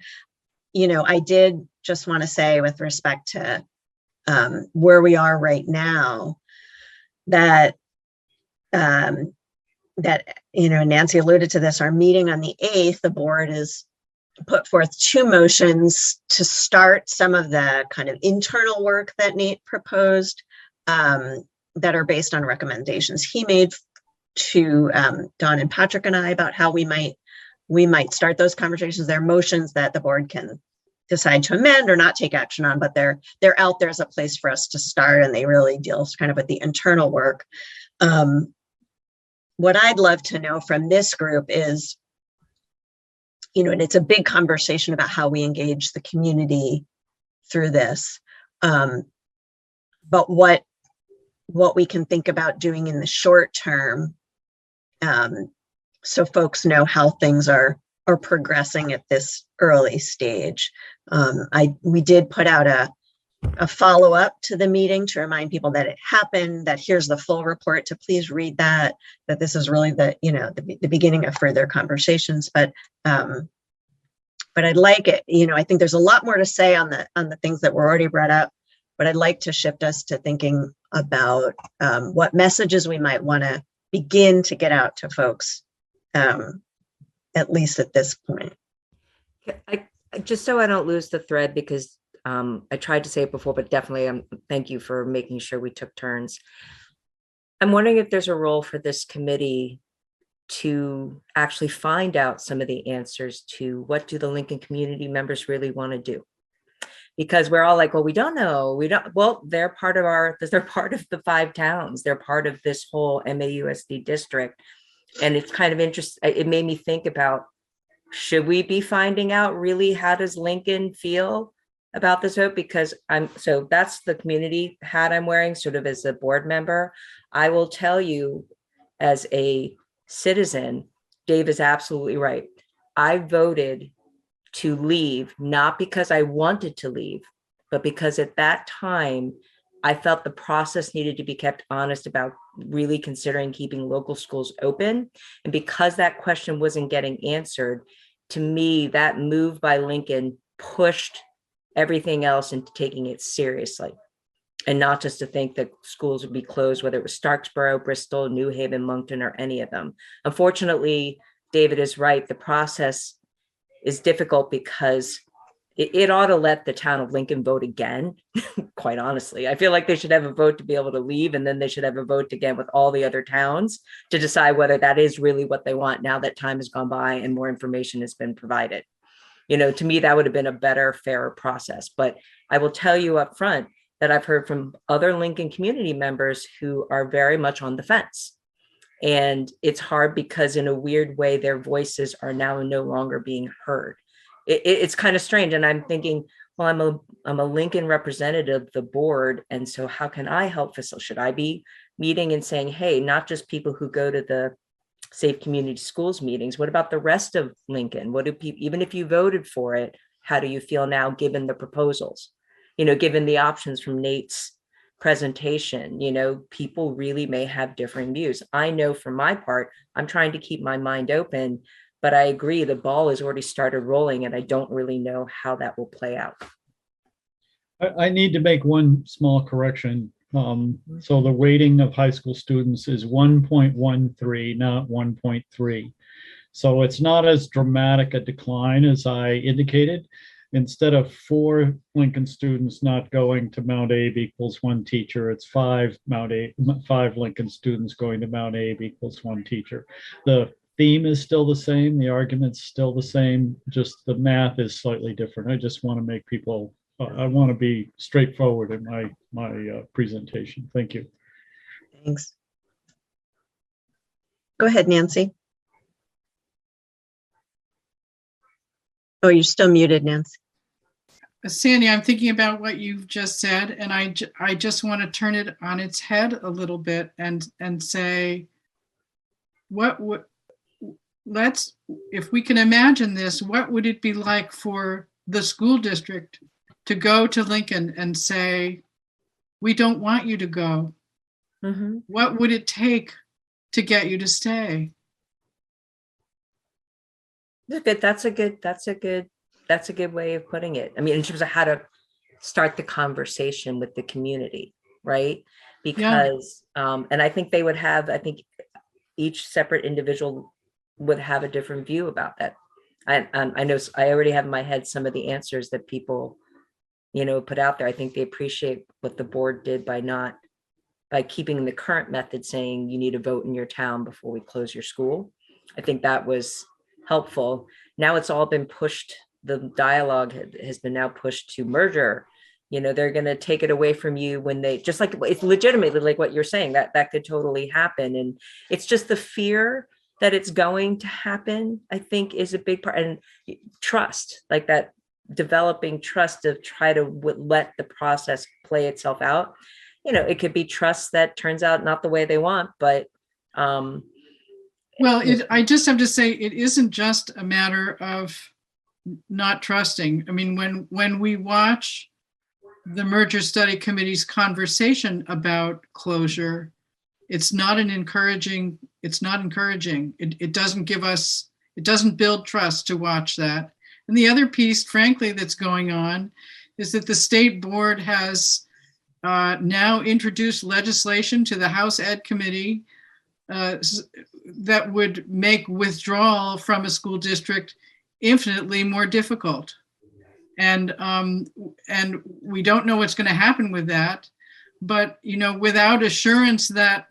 I did just want to say, with respect to where we are right now, that Nancy alluded to this, our meeting on the 8th, the board has put forth 2 motions to start some of the kind of internal work that Nate proposed that are based on recommendations he made to Dawn and Patrick and I about how we might start those conversations. They're motions that the board can decide to amend or not take action on, but they're out there as a place for us to start, and they really deal kind of with the internal work. What I'd love to know from this group is, and it's a big conversation about how we engage the community through this, but what we can think about doing in the short term, so folks know how things are progressing at this early stage. We did put out a follow-up to the meeting to remind people that it happened, that here's the full report to please read that this is really the beginning of further conversations. But I'd like it, I think there's a lot more to say on the things that were already brought up, but I'd like to shift us to thinking about what messages we might want to begin to get out to folks, at least at this point. I just so I don't lose the thread, because I tried to say it before, but definitely thank you for making sure we took turns. I'm wondering if there's a role for this committee to actually find out some of the answers to what do the Lincoln community members really want to do. Because we're all like, well, we don't know. Well, they're part of the 5 towns. They're part of this whole MAUSD district. And it's kind of interesting. It made me think about should we be finding out really how does Lincoln feel about this vote? Because so that's the community hat I'm wearing, sort of as a board member. I will tell you, as a citizen, Dave is absolutely right. I voted to leave, not because I wanted to leave, but because at that time, I felt the process needed to be kept honest about really considering keeping local schools open. And because that question wasn't getting answered, to me, that move by Lincoln pushed everything else into taking it seriously. And not just to think that schools would be closed, whether it was Starksboro, Bristol, New Haven, Moncton, or any of them. Unfortunately, David is right. The process is difficult because it ought to let the town of Lincoln vote again, quite honestly. I feel like they should have a vote to be able to leave, and then they should have a vote again with all the other towns to decide whether that is really what they want now that time has gone by and more information has been provided. You know, to me, that would have been a better, fairer process. But I will tell you up front that I've heard from other Lincoln community members who are very much on the fence. And it's hard because in a weird way, their voices are now no longer being heard. It's kind of strange. And I'm thinking, well, I'm a Lincoln representative of the board. And so how can I help facilitate? Should I be meeting and saying, hey, not just people who go to the Safe Community Schools meetings, what about the rest of Lincoln? What do people, even if you voted for it, how do you feel now given the proposals? You know, given the options from Nate's presentation, you know, people really may have differing views. I know for my part, I'm trying to keep my mind open, but I agree the ball has already started rolling and I don't really know how that will play out. I need to make one small correction. So the weighting of high school students is 1.13, not 1.3. So it's not as dramatic a decline as I indicated. Instead of 4 Lincoln students not going to Mount Abe equals 1 teacher, it's 5 Lincoln students going to Mount Abe equals 1 teacher. The theme is still the same. The argument's still the same. Just the math is slightly different. I just want to make people, I want to be straightforward in my presentation. Thank you. Thanks. Go ahead, Nancy. Oh, you're still muted, Nancy. Sandy, I'm thinking about what you've just said, and I just want to turn it on its head a little bit and say, if we can imagine this, what would it be like for the school district to go to Lincoln and say, we don't want you to go? Mm-hmm. What would it take to get you to stay? That's a good way of putting it. I mean, in terms of how to start the conversation with the community, right? Because, and I think they would have, I think each separate individual would have a different view about that. I know I already have in my head some of the answers that people, you know, put out there. I think they appreciate what the board did by keeping the current method saying you need to vote in your town before we close your school. I think that was helpful. Now it's all been pushed. The dialogue has been now pushed to merger. You know, they're going to take it away from you when they, just like it's legitimately like what you're saying, that could totally happen. And it's just the fear that it's going to happen, I think, is a big part. And trust, like that developing trust to try to let the process play itself out. You know, it could be trust that turns out not the way they want, but well, I just have to say, it isn't just a matter of not trusting. I mean, when we watch the merger study committee's conversation about closure, it's not encouraging. It doesn't build trust to watch that. And the other piece, frankly, that's going on is that the state board has now introduced legislation to the House Ed Committee that would make withdrawal from a school district infinitely more difficult. And we don't know what's going to happen with that. But, you know, without assurance that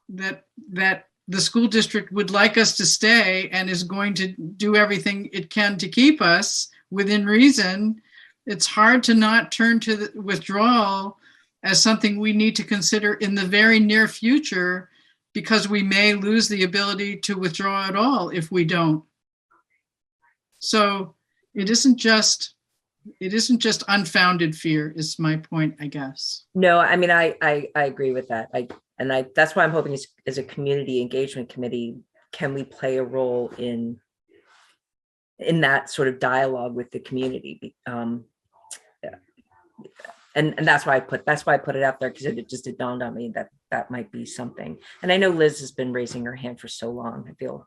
the school district would like us to stay and is going to do everything it can to keep us within reason, it's hard to not turn to the withdrawal as something we need to consider in the very near future, because we may lose the ability to withdraw at all if we don't. So it isn't just unfounded fear is my point, I guess. No, I mean, I agree with that. That's why I'm hoping as a community engagement committee, can we play a role in that sort of dialogue with the community? And that's why I put it out there, because it dawned on me that might be something. And I know Liz has been raising her hand for so long. I feel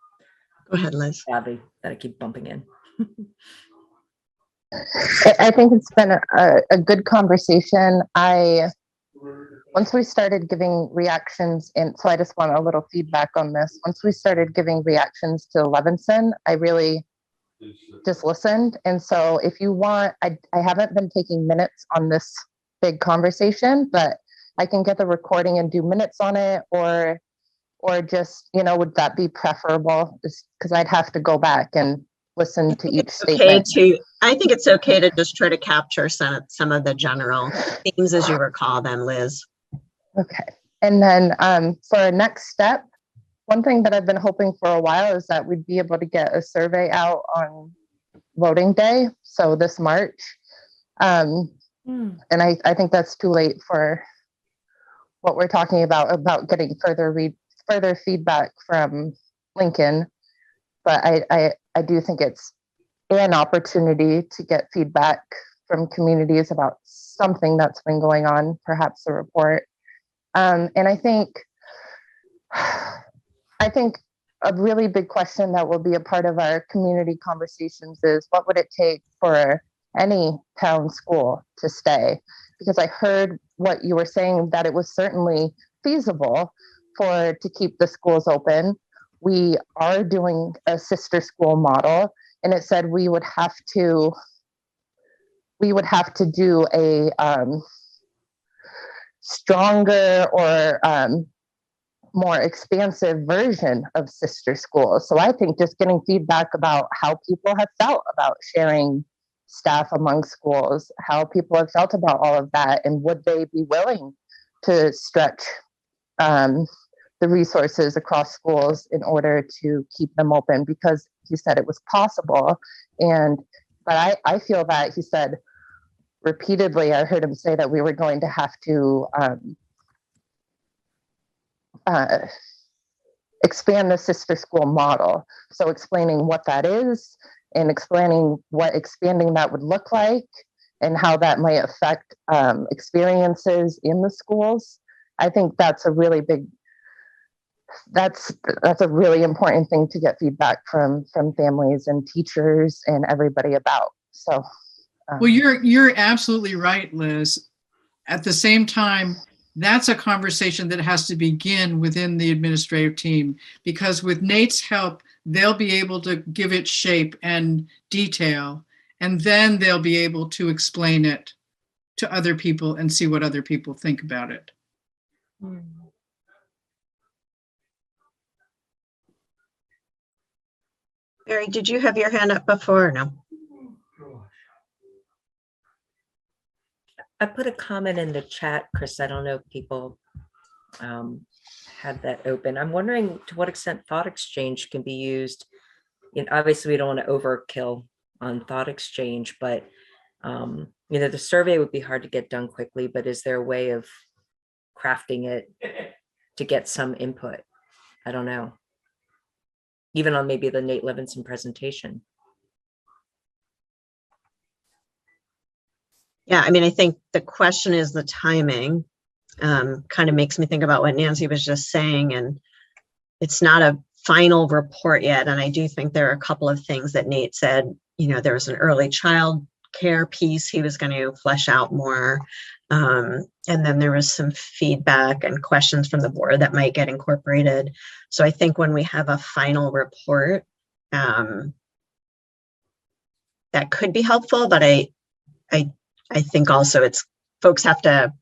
Go ahead, Liz. sadly that I keep bumping in. I think it's been a good conversation. Once we started giving reactions, and so I just want a little feedback on this. Once we started giving reactions to Levinson, I really just listened. And so if you want, I haven't been taking minutes on this big conversation, but I can get the recording and do minutes on it, or just, would that be preferable? Because I'd have to go back and listen to each statement. I think it's okay to just try to capture some of the general themes as you recall them, Liz. Okay. And then for our next step, one thing that I've been hoping for a while is that we'd be able to get a survey out on voting day. So this March. And I think that's too late for what we're talking about getting further feedback from Lincoln. But I do think it's an opportunity to get feedback from communities about something that's been going on, perhaps a report. And I think a really big question that will be a part of our community conversations is, what would it take for any town school to stay? Because I heard what you were saying, that it was certainly feasible to keep the schools open. We are doing a sister school model, and it said we would have to do a stronger or more expansive version of sister schools. So I think just getting feedback about how people have felt about sharing staff among schools, how people have felt about all of that, and would they be willing to stretch the resources across schools in order to keep them open, because he said it was possible. But I feel that he said repeatedly, I heard him say that we were going to have to expand the sister school model. So explaining what that is, and explaining what expanding that would look like, and how that might affect experiences in the schools. I think that's a really important thing to get feedback from families and teachers and everybody about. So, well, you're absolutely right, Liz. At the same time, that's a conversation that has to begin within the administrative team, because with Nate's help, they'll be able to give it shape and detail, and then they'll be able to explain it to other people and see what other people think about it. Mary, did you have your hand up before or no? I put a comment in the chat, Chris. I don't know if people had that open. I'm wondering to what extent thought exchange can be used. Obviously, we don't want to overkill on thought exchange, but the survey would be hard to get done quickly. But is there a way of crafting it to get some input? I don't know. Even on maybe the Nate Levinson presentation. Yeah, I mean, I think the question is the timing. Kind of makes me think about what Nancy was just saying, and it's not a final report yet. And I do think there are a couple of things that Nate said. There was an early child care piece he was going to flesh out more. And then there was some feedback and questions from the board that might get incorporated. So I think when we have a final report, that could be helpful, but I think also it's folks have to,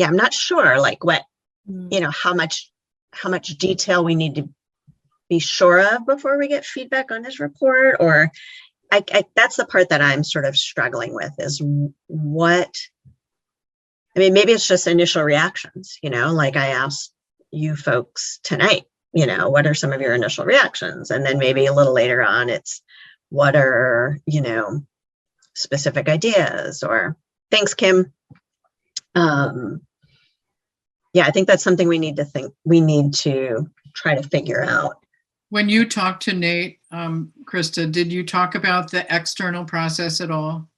I'm not sure like what, how much detail we need to be sure of before we get feedback on his report, or that's the part that I'm sort of struggling with is maybe it's just initial reactions, like I asked you folks tonight, what are some of your initial reactions? And then maybe a little later on, it's what are, specific ideas, or thanks, Kim. Yeah, I think that's something we need to try to figure out. When you talked to Nate, Krista, did you talk about the external process at all?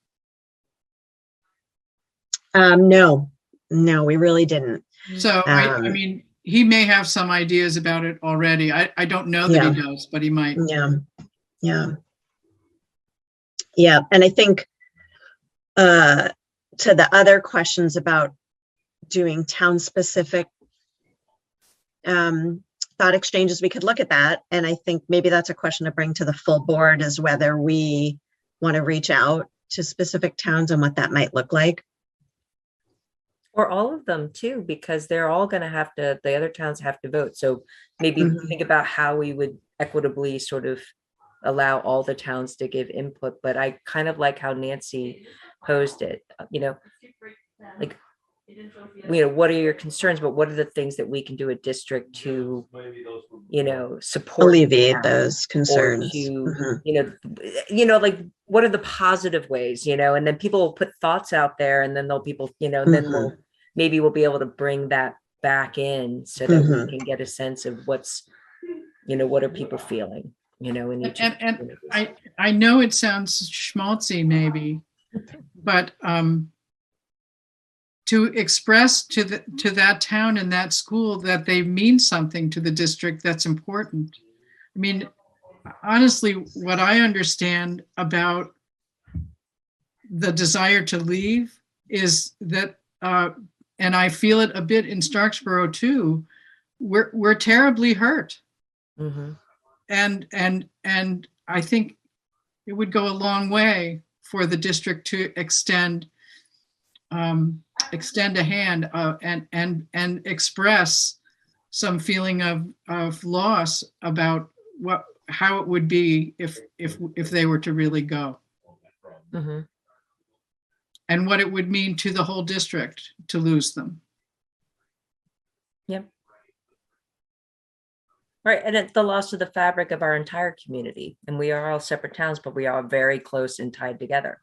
No, we really didn't. So, I mean, he may have some ideas about it already. I don't know that he does, but he might. Yeah. And I think to the other questions about doing town-specific thought exchanges, we could look at that. And I think maybe that's a question to bring to the full board, is whether we want to reach out to specific towns and what that might look like. Or all of them too, because they're all going to have to, the other towns have to vote. So maybe think about how we would equitably sort of allow all the towns to give input. But I kind of like how Nancy posed it, like, what are your concerns, but what are the things that we can do a district to, support, alleviate those concerns, or to, like, what are the positive ways, and then people will put thoughts out there, and then then we'll be able to bring that back in, so that we can get a sense of what's, what are people feeling, in each. And I know it sounds schmaltzy maybe, but to express to that town and that school that they mean something to the district, that's important. I mean, honestly, what I understand about the desire to leave is that, and I feel it a bit in Starksboro too, we're terribly hurt. And I think it would go a long way for the district to extend a hand and express some feeling of loss about how it would be if they were to really go, and what it would mean to the whole district to lose them. Yep. Right, and it's the loss of the fabric of our entire community, and we are all separate towns, but we are very close and tied together.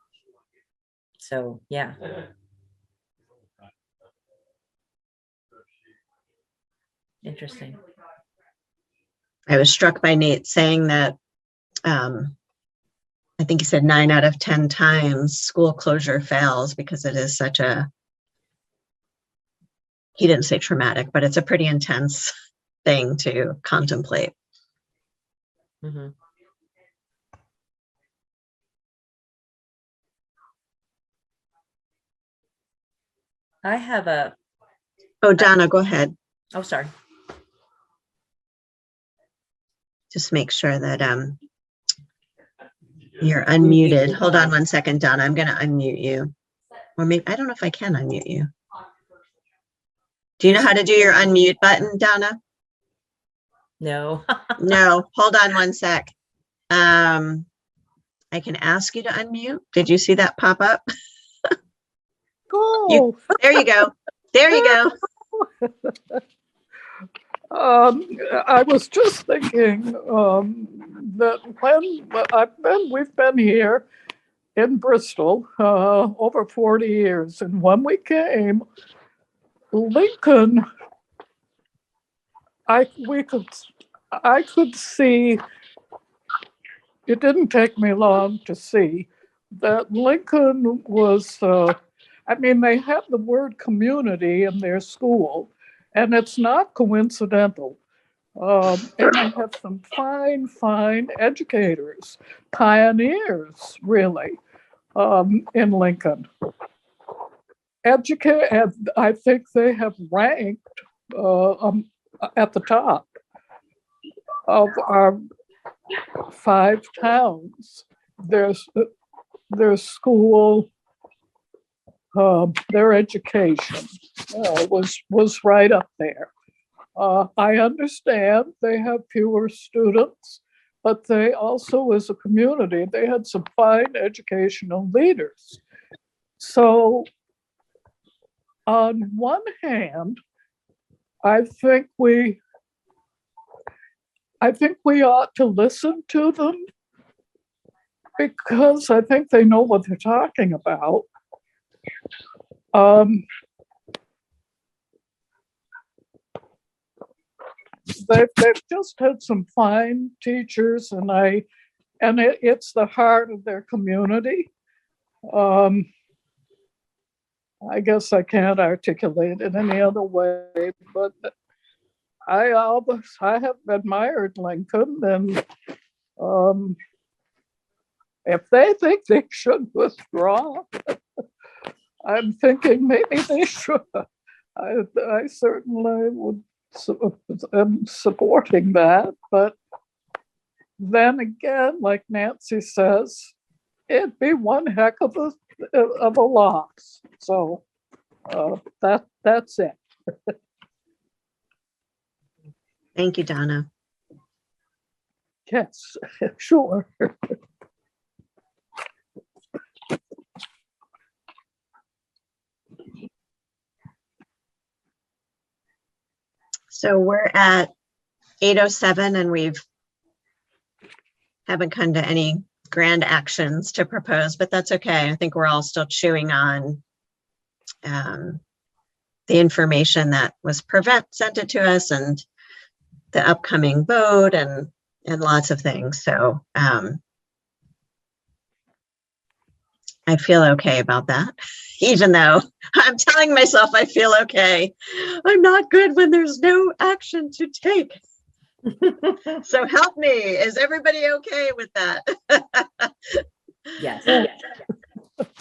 So yeah. Interesting. I was struck by Nate saying that, I think he said 9 out of 10 times school closure fails because it is such a, he didn't say traumatic, but it's a pretty intense thing to contemplate. I have a. Oh, Donna, go ahead. Oh, sorry. Just make sure that you're unmuted. Hold on one second, Donna. I'm going to unmute you. Or maybe, I don't know if I can unmute you. Do you know how to do your unmute button, Donna? No. No, hold on one sec. I can ask you to unmute. Did you see that pop up? Go. There you go. There you go. I was just thinking that we've been here in Bristol over 40 years, and when we came, Lincoln, I could see. It didn't take me long to see that Lincoln was. They have the word community in their school. And it's not coincidental. And they have some fine educators, pioneers, really, in Lincoln. I think they have ranked at the top of our 5 towns. Their school, their education was right up there. I understand they have fewer students, but they also, as a community, they had some fine educational leaders. So on one hand, I think we I think we ought to listen to them because I think they know what they're talking about. They've just had some fine teachers, and it's the heart of their community. I guess I can't articulate it any other way, but I have admired Lincoln, and if they think they should withdraw, I'm thinking maybe they should. I certainly am supporting that, but then again, like Nancy says, it'd be one heck of a loss. So that's it. Thank you, Donna. Yes, sure. So we're at 8:07 and haven't come to any grand actions to propose, but that's okay. I think we're all still chewing on the information that was presented to us and the upcoming vote and lots of things. So I feel okay about that, even though I'm telling myself I feel okay. I'm not good when there's no action to take. So help me. Is everybody okay with that? Yes.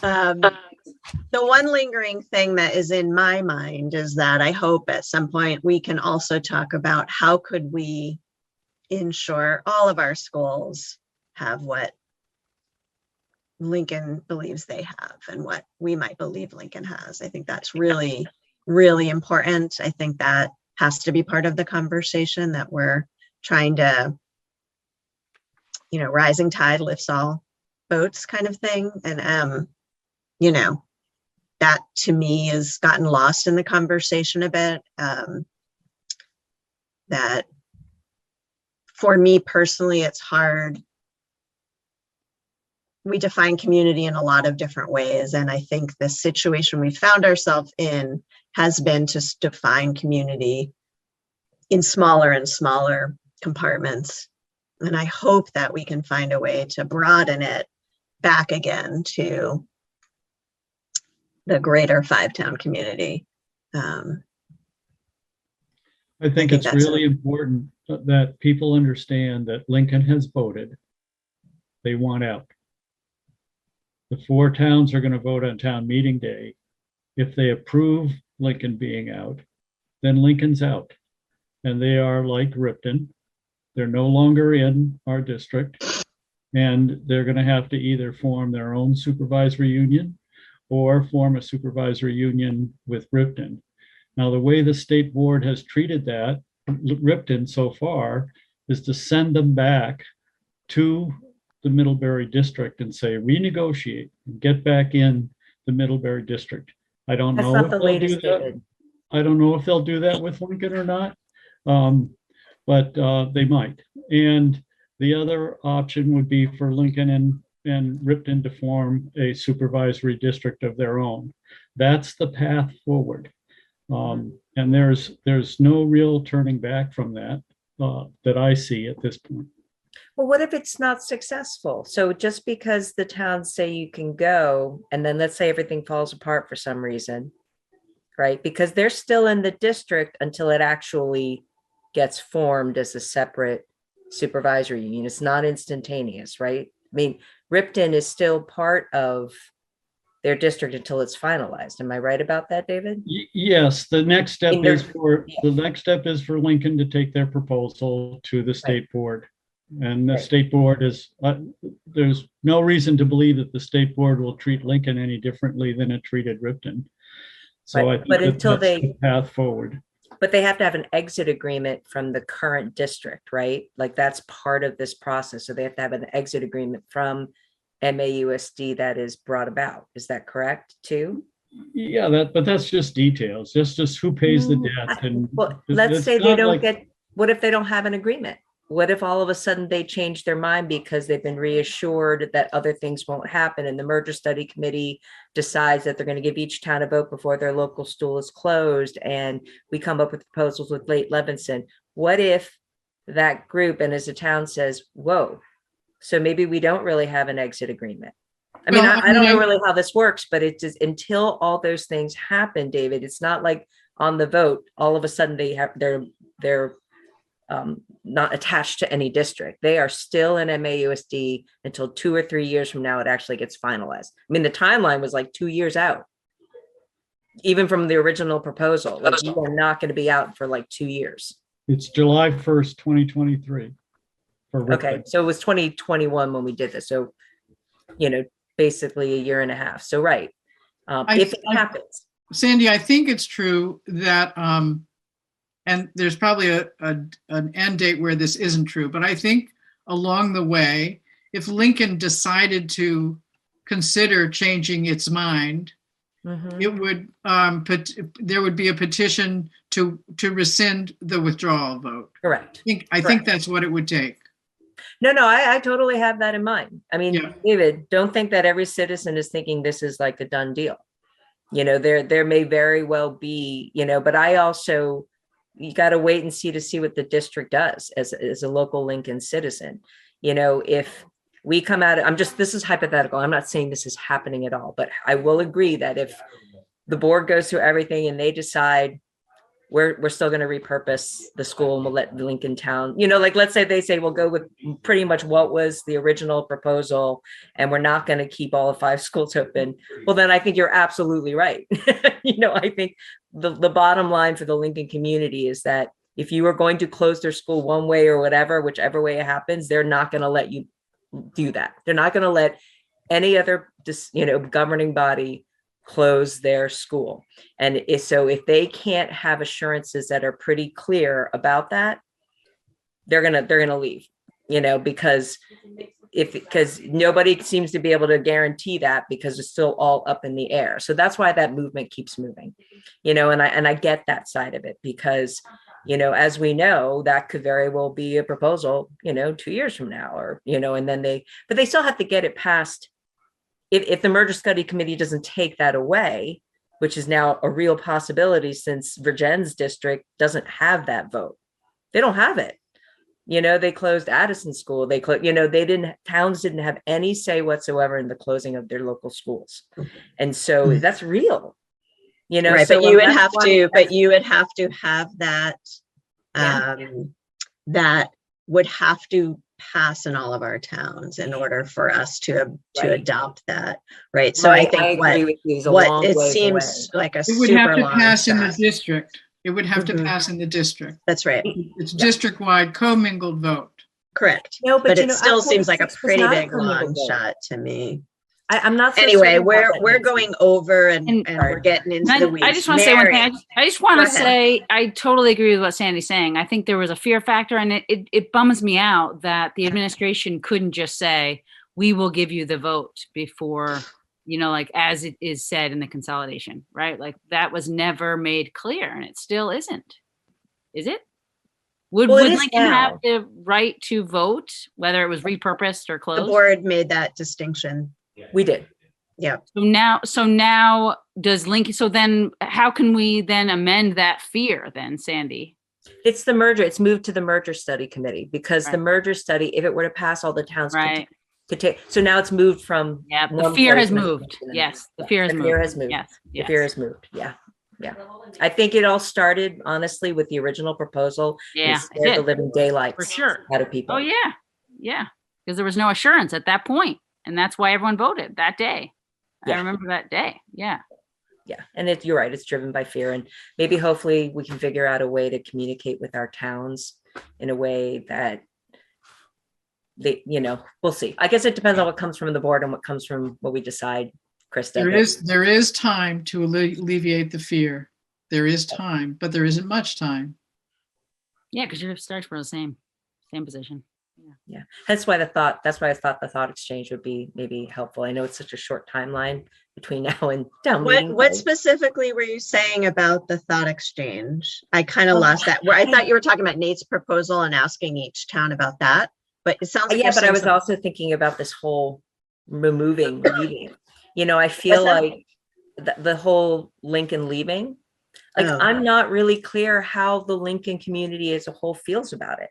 The one lingering thing that is in my mind is that I hope at some point we can also talk about how could we ensure all of our schools have what Lincoln believes they have and what we might believe Lincoln has. I think that's really, really important. I think that has to be part of the conversation that we're trying to, rising tide lifts all boats kind of thing. And, that to me has gotten lost in the conversation a bit. That for me personally, it's hard. We define community in a lot of different ways. And I think the situation we found ourselves in has been to define community in smaller and smaller compartments. And I hope that we can find a way to broaden it back again to the greater five-town community. I think it's really important that people understand that Lincoln has voted. They want out. The 4 towns are going to vote on town meeting day. If they approve Lincoln being out, then Lincoln's out. And they are like Ripton. They're no longer in our district. And they're going to have to either form their own supervisory union or form a supervisory union with Ripton. Now, the way the state board has treated that, Ripton so far, is to send them back to the Middlebury district and say, renegotiate and get back in the Middlebury district. I don't know if they'll do that. I don't know if they'll do that with Lincoln or not, but they might. And the other option would be for Lincoln and Ripton to form a supervisory district of their own. That's the path forward. And there's no real turning back from that that I see at this point. Well, what if it's not successful? So just because the towns say you can go, and then let's say everything falls apart for some reason, right? Because they're still in the district until it actually gets formed as a separate supervisory union. It's not instantaneous, right? I mean, Ripton is still part of their district until it's finalized. Am I right about that, David? Yes, the next step is for Lincoln to take their proposal to the state board. And the state board is, there's no reason to believe that the state board will treat Lincoln any differently than it treated Ripton. So I think that's the path forward. But they have to have an exit agreement from the current district, right? Like that's part of this process. So they have to have an exit agreement from MAUSD that is brought about. Is that correct too? Yeah, but that's just details. That's just who pays the debt. And well, let's say they don't get, what if they don't have an agreement? what if all of a sudden they change their mind because they've been reassured that other things won't happen and the merger study committee decides that they're going to give each town a vote before their local school is closed, and we come up with proposals with Lake Levinson? What if that group and as a town says, whoa, so maybe we don't really have an exit agreement? I mean, Well, I don't know really how this works, but it just, until all those things happen, David, it's not like on the vote, all of a sudden they're not attached to any district. They are still in MAUSD until 2 or 3 years from now it actually gets finalized. I mean, the timeline was like 2 years out, even from the original proposal. Like, you are not going to be out for like 2 years. It's July 1st, 2023. Okay, so it was 2021 when we did this. So, basically a year and a half. So, right. If it happens. Sandy, I think it's true that, and there's probably an end date where this isn't true, but I think along the way, if Lincoln decided to consider changing its mind, it would there would be a petition to rescind the withdrawal vote. Correct. I think that's what it would take. No, I totally have that in mind. I mean, David, don't think that every citizen is thinking this is like a done deal. There may very well be, but I also, you got to wait and see what the district does as a local Lincoln citizen. If we come out, this is hypothetical. I'm not saying this is happening at all, but I will agree that if the board goes through everything and they decide we're still going to repurpose the school and we'll let the Lincoln town, let's say they say we'll go with pretty much what was the original proposal and we're not going to keep all 5 schools open. Well, then I think you're absolutely right. I think the bottom line for the Lincoln community is that if you are going to close their school one way or whichever way it happens, they're not going to let you do that. They're not going to let any other, governing body close their school. And so if they can't have assurances that are pretty clear about that, they're gonna leave, because nobody seems to be able to guarantee that, because it's still all up in the air. So that's why that movement keeps moving, and I get that side of it, because as we know, that could very well be a proposal, 2 years from now, or and then they still have to get it passed. If the merger study committee doesn't take that away, which is now a real possibility since Virgin's district doesn't have that vote. They don't have it. They closed Addison School. Towns didn't have any say whatsoever in the closing of their local schools. And so that's real. Right, so but you would have to have that, that would have to pass in all of our towns in order for us to adopt that, right? So I think what it seems like a it would have super to long pass in the shot. district. It would have to pass in the district. That's right. It's district-wide commingled vote. Correct. No, but it I still thought seems like a this was pretty not a big commingled long vote. shot to me. I'm not. So Anyway, certain about we're that, Nancy. going over and we're getting into the weeds. I just want to say one thing. I just want Go to ahead. say I totally agree with what Sandy's saying. I think there was a fear factor, and it bums me out that the administration couldn't just say, we will give you the vote before, as it is said in the consolidation, right? Like, that was never made clear, and it still isn't. Is it? Would Well, it is Lincoln now. have the right to vote, whether it was repurposed or The closed? board made that distinction. We did. Yeah. So now does Lincoln, so then how can we then amend that fear then, Sandy? It's the merger. It's moved to the merger study committee, because the Right. merger study, if it were to pass, all the towns Right. could take. So now it's moved from. Yeah, the one fear place has to moved. another. Yes, the fear has The moved. fear has moved. Yes, The fear has moved. Yeah. I think it all started honestly with the original proposal. Yeah, It it scared the did. living daylights For sure. out of people. Oh, yeah. Yeah. Because there was no assurance at that point, and that's why everyone voted that day. I Yeah. remember that day. Yeah. Yeah. And you're right. It's driven by fear, and maybe hopefully we can figure out a way to communicate with our towns in a way that we'll see. I guess it depends on what comes from the board and what comes from what we decide, Krista. There is time to alleviate the fear. There is time, but there isn't much time. Yeah, because you're starting from the same position. Yeah. That's why I thought the thought exchange would be maybe helpful. I know it's such a short timeline between now and town meeting. What day. specifically were you saying about the thought exchange? I kind of lost that. Where I thought you were talking about Nate's proposal and asking each town about that, but it sounds like Yeah, you're but I saying was something- also thinking about this whole removing leaving. You know, I feel What's that? like the whole Lincoln leaving, like Oh. I'm not really clear how the Lincoln community as a whole feels about it.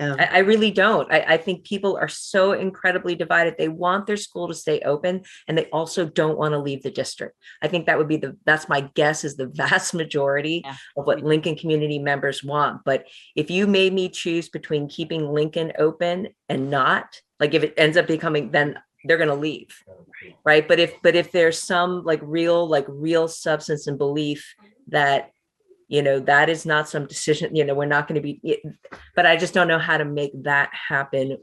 Oh. I really don't. I think people are so incredibly divided. They want their school to stay open and they also don't want to leave the district. I think that would be that's my guess is the vast majority Yeah. of what Lincoln community members want. But if you made me choose between keeping Lincoln open and not, like if it ends up becoming, then they're going to leave. Right. But if there's some real substance and belief that, you know, that is not some decision, you know, we're not going to be, but I just don't know how to make that happen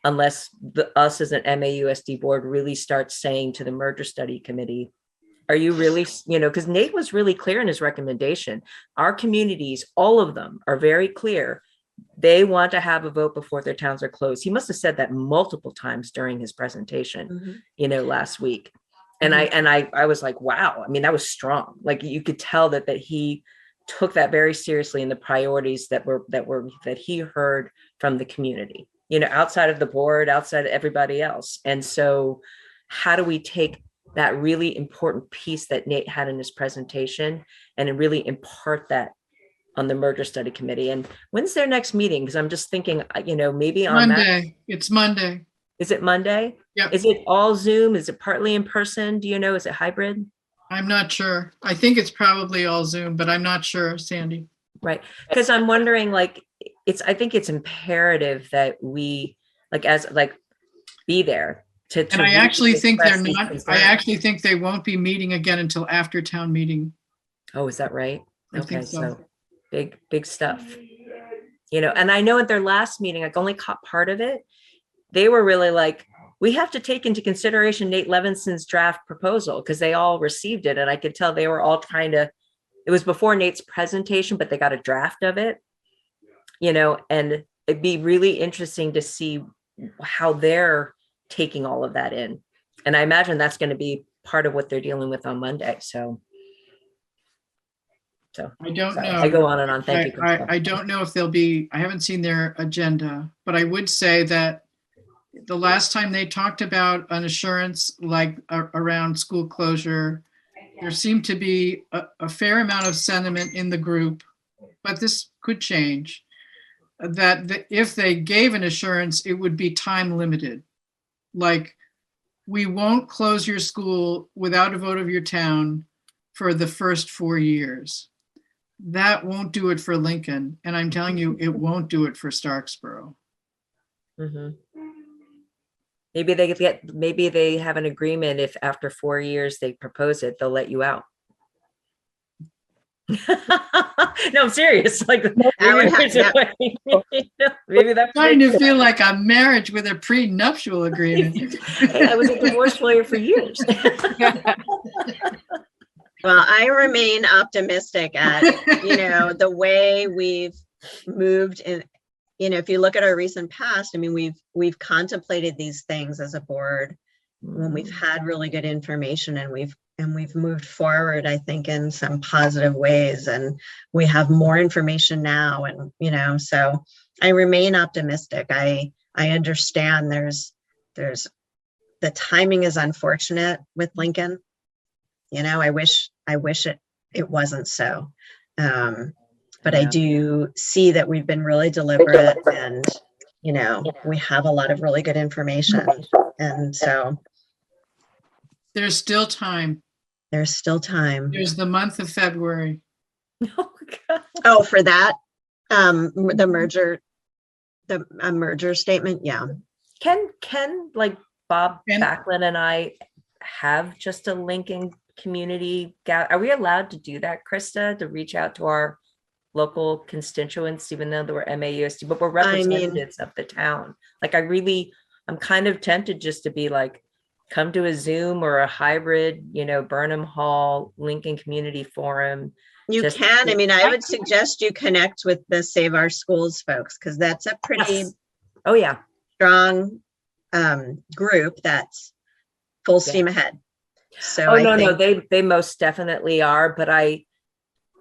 unless us as an MAUSD board really starts saying to the merger study committee, are you really, you know, because Nate was really clear in his recommendation. Our communities, all of them are very clear. They want to have a vote before their towns are closed. He must have said that multiple times during his presentation, you know, last week. And I was like, wow. I mean, that was strong. Like you could tell that he took that very seriously in the priorities that he heard from the community, you know, outside of the board, outside of everybody else. And so how do we take that really important piece that Nate had in his presentation and really impart that on the merger study committee? And when's their next meeting? Because I'm just thinking, you know, maybe on Monday. It's Monday. Is it Monday? Yeah. Is it all Zoom? Is it partly in person? Do you know? Is it hybrid? I'm not sure. I think it's probably all Zoom, but I'm not sure, Sandy. Right. Because I'm wondering, like, I think it's imperative that we be there to And I actually think they're express these not, I concerns. actually think they won't be meeting again until after town meeting. Oh, is that right? I Okay, think so. big stuff. You know, and I know at their last meeting, I only caught part of it. They were really like, we have to take into consideration Nate Levinson's draft proposal because they all received it. And I could tell they were all trying to, it was before Nate's presentation, but they got a draft of it, you know, and it'd be really interesting to see how they're taking all of that in. And I imagine that's going to be part of what they're dealing with on Monday. So I don't sorry, know. I go on and on. Thank you. Krista. I don't know if I haven't seen their agenda, but I would say that the last time they talked about an assurance like around school closure, there seemed to be a fair amount of sentiment in the group, but this could change, that if they gave an assurance, it would be time limited. Like, we won't close your school without a vote of your town for the first 4 years. That won't do it for Lincoln. And I'm telling you, it won't do it for Starksboro. Mhm. Maybe they have an agreement if after 4 years they propose it, they'll let you out. No, I'm serious. Like would have- maybe that's Starting to feel like a marriage with a prenuptial agreement. Hey, I was a divorce lawyer for years. Well, I remain optimistic at, you know, the way we've moved in, you know, if you look at our recent past, I mean, we've contemplated these things as a board when we've had really good information and we've moved forward, I think, in some positive ways, and we have more information now, and, you know, so I remain optimistic. I understand there's the timing is unfortunate with Lincoln. You know, I wish it wasn't so. But I do see that we've been really deliberate and, you know, we have a lot of really good information. And so There's still time. there's still time. There's the month of February. Oh, God. Oh, for that, the merger statement. Yeah. Can like Bob Can- Backlund and I have just a Lincoln community? Are we allowed to do that, Krista, to reach out to our local constituents, even though they were MAUSD, but we're representatives of the town? Like, I'm kind of tempted just to be like, come to a Zoom or a hybrid, you know, Burnham Hall, Lincoln Community Forum. You Just- can. I mean, I would suggest you connect with the Save Our Schools folks, because that's a pretty Yes. Oh, yeah. strong group that's full steam ahead. So Oh, I no, no, think, they most definitely are, but I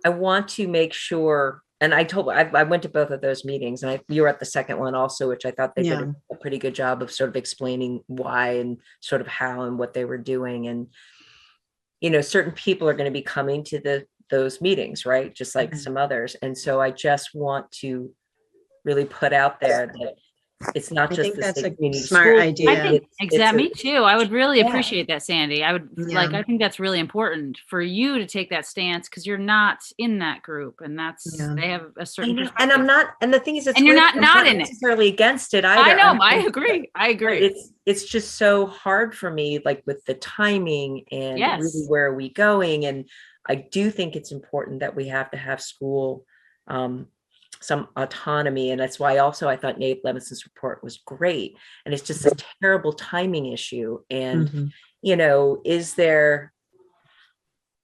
want to make sure, and I went to both of those meetings, and you were at the second one also, which I thought they did Yeah. a pretty good job of sort of explaining why and sort of how and what they were doing. And, certain people are going to be coming to those meetings, right? Just like Mhm. some others. And so I just want to really put out there that it's not I just think the that's state a community smart school. idea. I think It's exactly, a- me too. I would really Yeah. appreciate that, Sandy. I would Yeah. I think that's really important for you to take that stance because you're not in that group, and Yeah. they have a I certain know, perspective. and I'm not, and the thing is, it's And you're weird, not I'm in it. necessarily against it I either. know. I think agree. I that agree. It's just so hard for me, like with the timing and Yes. really where are we going? And I do think it's important that we have to have school some autonomy. And that's why also I thought Nate Levinson's report was great. And it's just a terrible timing issue. And, Mhm. Is there,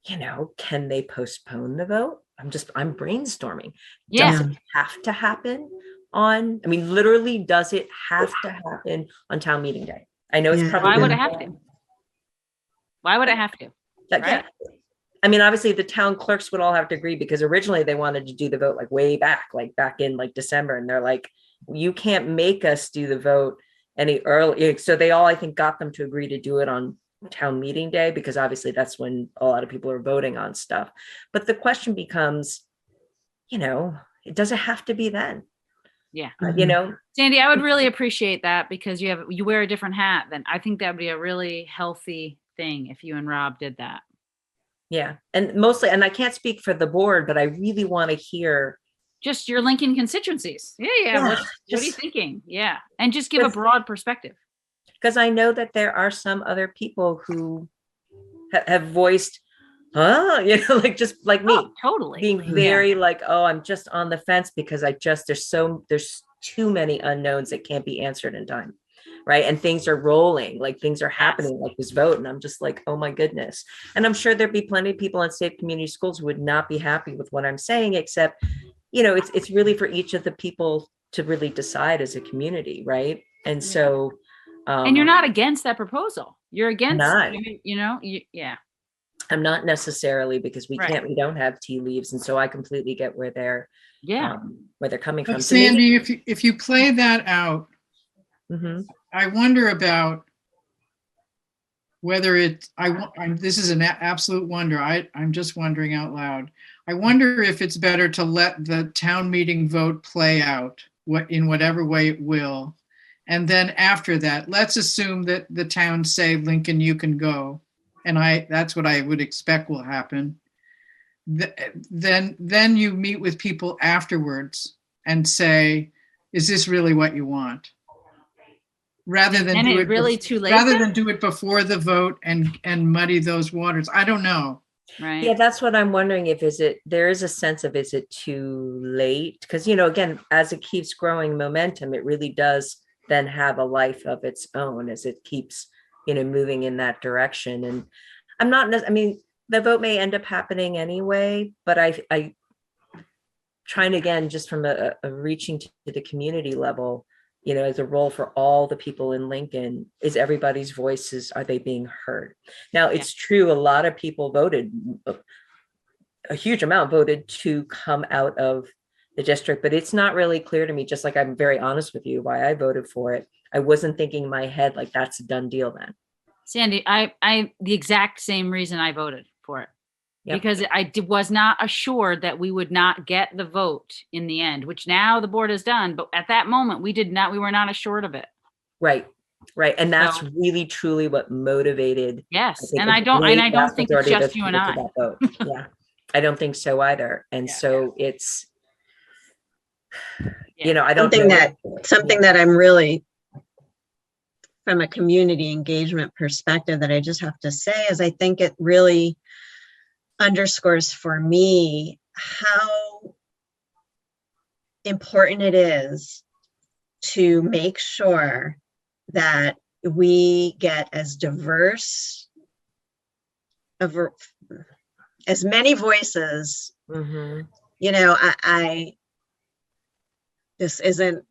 can they postpone the vote? I'm brainstorming. Yeah. Does it have to happen literally, does it have to happen on town meeting day? I know it's Yeah. probably. Why would it have to? Why would it have to? Like, Right. Obviously the town clerks would all have to agree because originally they wanted to do the vote like way back, like back in like December. And they're like, you can't make us do the vote any early. So they all, I think, got them to agree to do it on town meeting day, because obviously that's when a lot of people are voting on stuff. But the question becomes, does it have to be then? Yeah. Sandy, I would really appreciate that because you wear a different hat. Then I think that would be a really healthy thing if you and Rob did that. Yeah. And mostly, and I can't speak for the board, but I really want to hear just your Lincoln constituencies. Yeah. What are you thinking? Yeah. And just give a broad perspective. Because I know that there are some other people who have voiced, like just like me, totally being very like, oh, I'm just on the fence because there's too many unknowns that can't be answered in time. Right. And things are rolling, like things are happening, like this vote. And I'm just like, oh my goodness. And I'm sure there'd be plenty of people in state community schools who would not be happy with what I'm saying, except, it's really for each of the people to really decide as a community. Right. And so. And you're not against that proposal. You're against, yeah. I'm not necessarily, because we don't have tea leaves. And so I completely get where they're coming from. Sandy, if you play that out, I wonder about whether this is an absolute wonder. I'm just wondering out loud. I wonder if it's better to let the town meeting vote play out in whatever way it will. And then after that, let's assume that the towns say, Lincoln, you can go. And that's what I would expect will happen. Then you meet with people afterwards and say, is this really what you want? Rather than do it really too late. Rather than do it before the vote and muddy those waters. I don't know. Right. Yeah, that's what I'm wondering. There is a sense of, is it too late? Because, again, as it keeps growing momentum, it really does then have a life of its own as it keeps, moving in that direction. And the vote may end up happening anyway, but I trying again, just from a reaching to the community level, as a role for all the people in Lincoln, is everybody's voices, are they being heard? Now, it's true, a lot of people voted, a huge amount voted to come out of the district, but it's not really clear to me, just like I'm very honest with you, why I voted for it. I wasn't thinking in my head, like, that's a done deal then. Sandy, I the exact same reason I voted for it. Yep. Because I was not assured that we would not get the vote in the end, which now the board has done. But at that moment, we were not assured of it. Right. And that's really truly what motivated. Yes. And I don't think it's just you and I. Yeah. I don't think so either. And so it's, I don't something that I'm really, from a community engagement perspective, that I just have to say is I think it really underscores for me how important it is to make sure that we get as diverse of as many voices. Mm-hmm. This isn't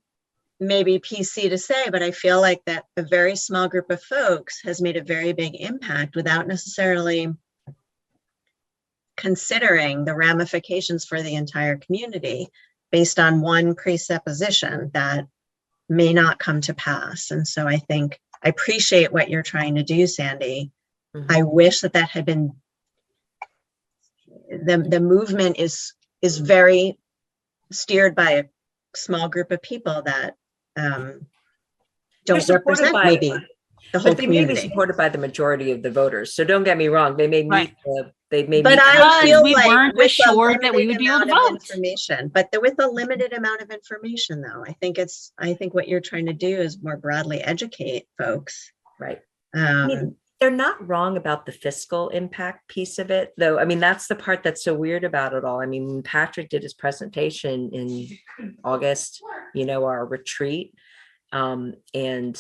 maybe PC to say, but I feel like that a very small group of folks has made a very big impact without necessarily considering the ramifications for the entire community based on one presupposition that may not come to pass. And so I think I appreciate what you're trying to do, Sandy. I wish that that had been, the movement is very steered by a small group of people that don't supported represent by- maybe the whole But they may be community. supported by the majority of the voters. So don't get me wrong. They may Right. meet they may But meet I Because feel we like weren't with a assured that we would limited be able to amount of vote. information, but with a limited amount of information, though, I think what you're trying to do is more broadly educate folks. right. Um, They're not wrong about the fiscal impact piece of it, though. I mean, that's the part that's so weird about it all. I mean, when Patrick did his presentation in August, our retreat, and and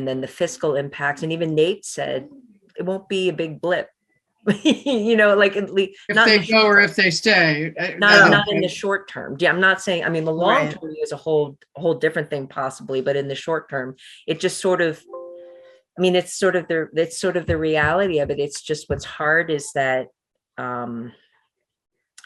then the fiscal impacts, and even Nate said it won't be a big blip, like at least If they go or if they stay. not in the short term. Yeah, I'm not saying, I mean, the long Right. term is a whole different thing possibly, but in the short term, it just sort of, I mean, it's sort of the reality of it. It's just what's hard is that,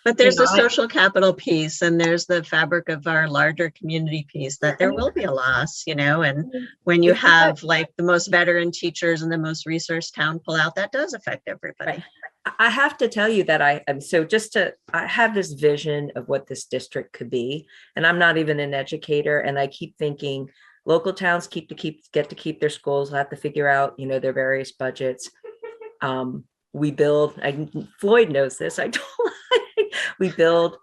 But there's know, the social capital piece and there's the fabric of our larger community piece that there will be a loss, and when you have like the most veteran teachers and the most resource town pull out, that does affect everybody. I have to tell you that I have this vision of what this district could be, and I'm not even an educator, and I keep thinking local towns get to keep their schools, have to figure out, their various budgets. We build, Floyd knows this, we build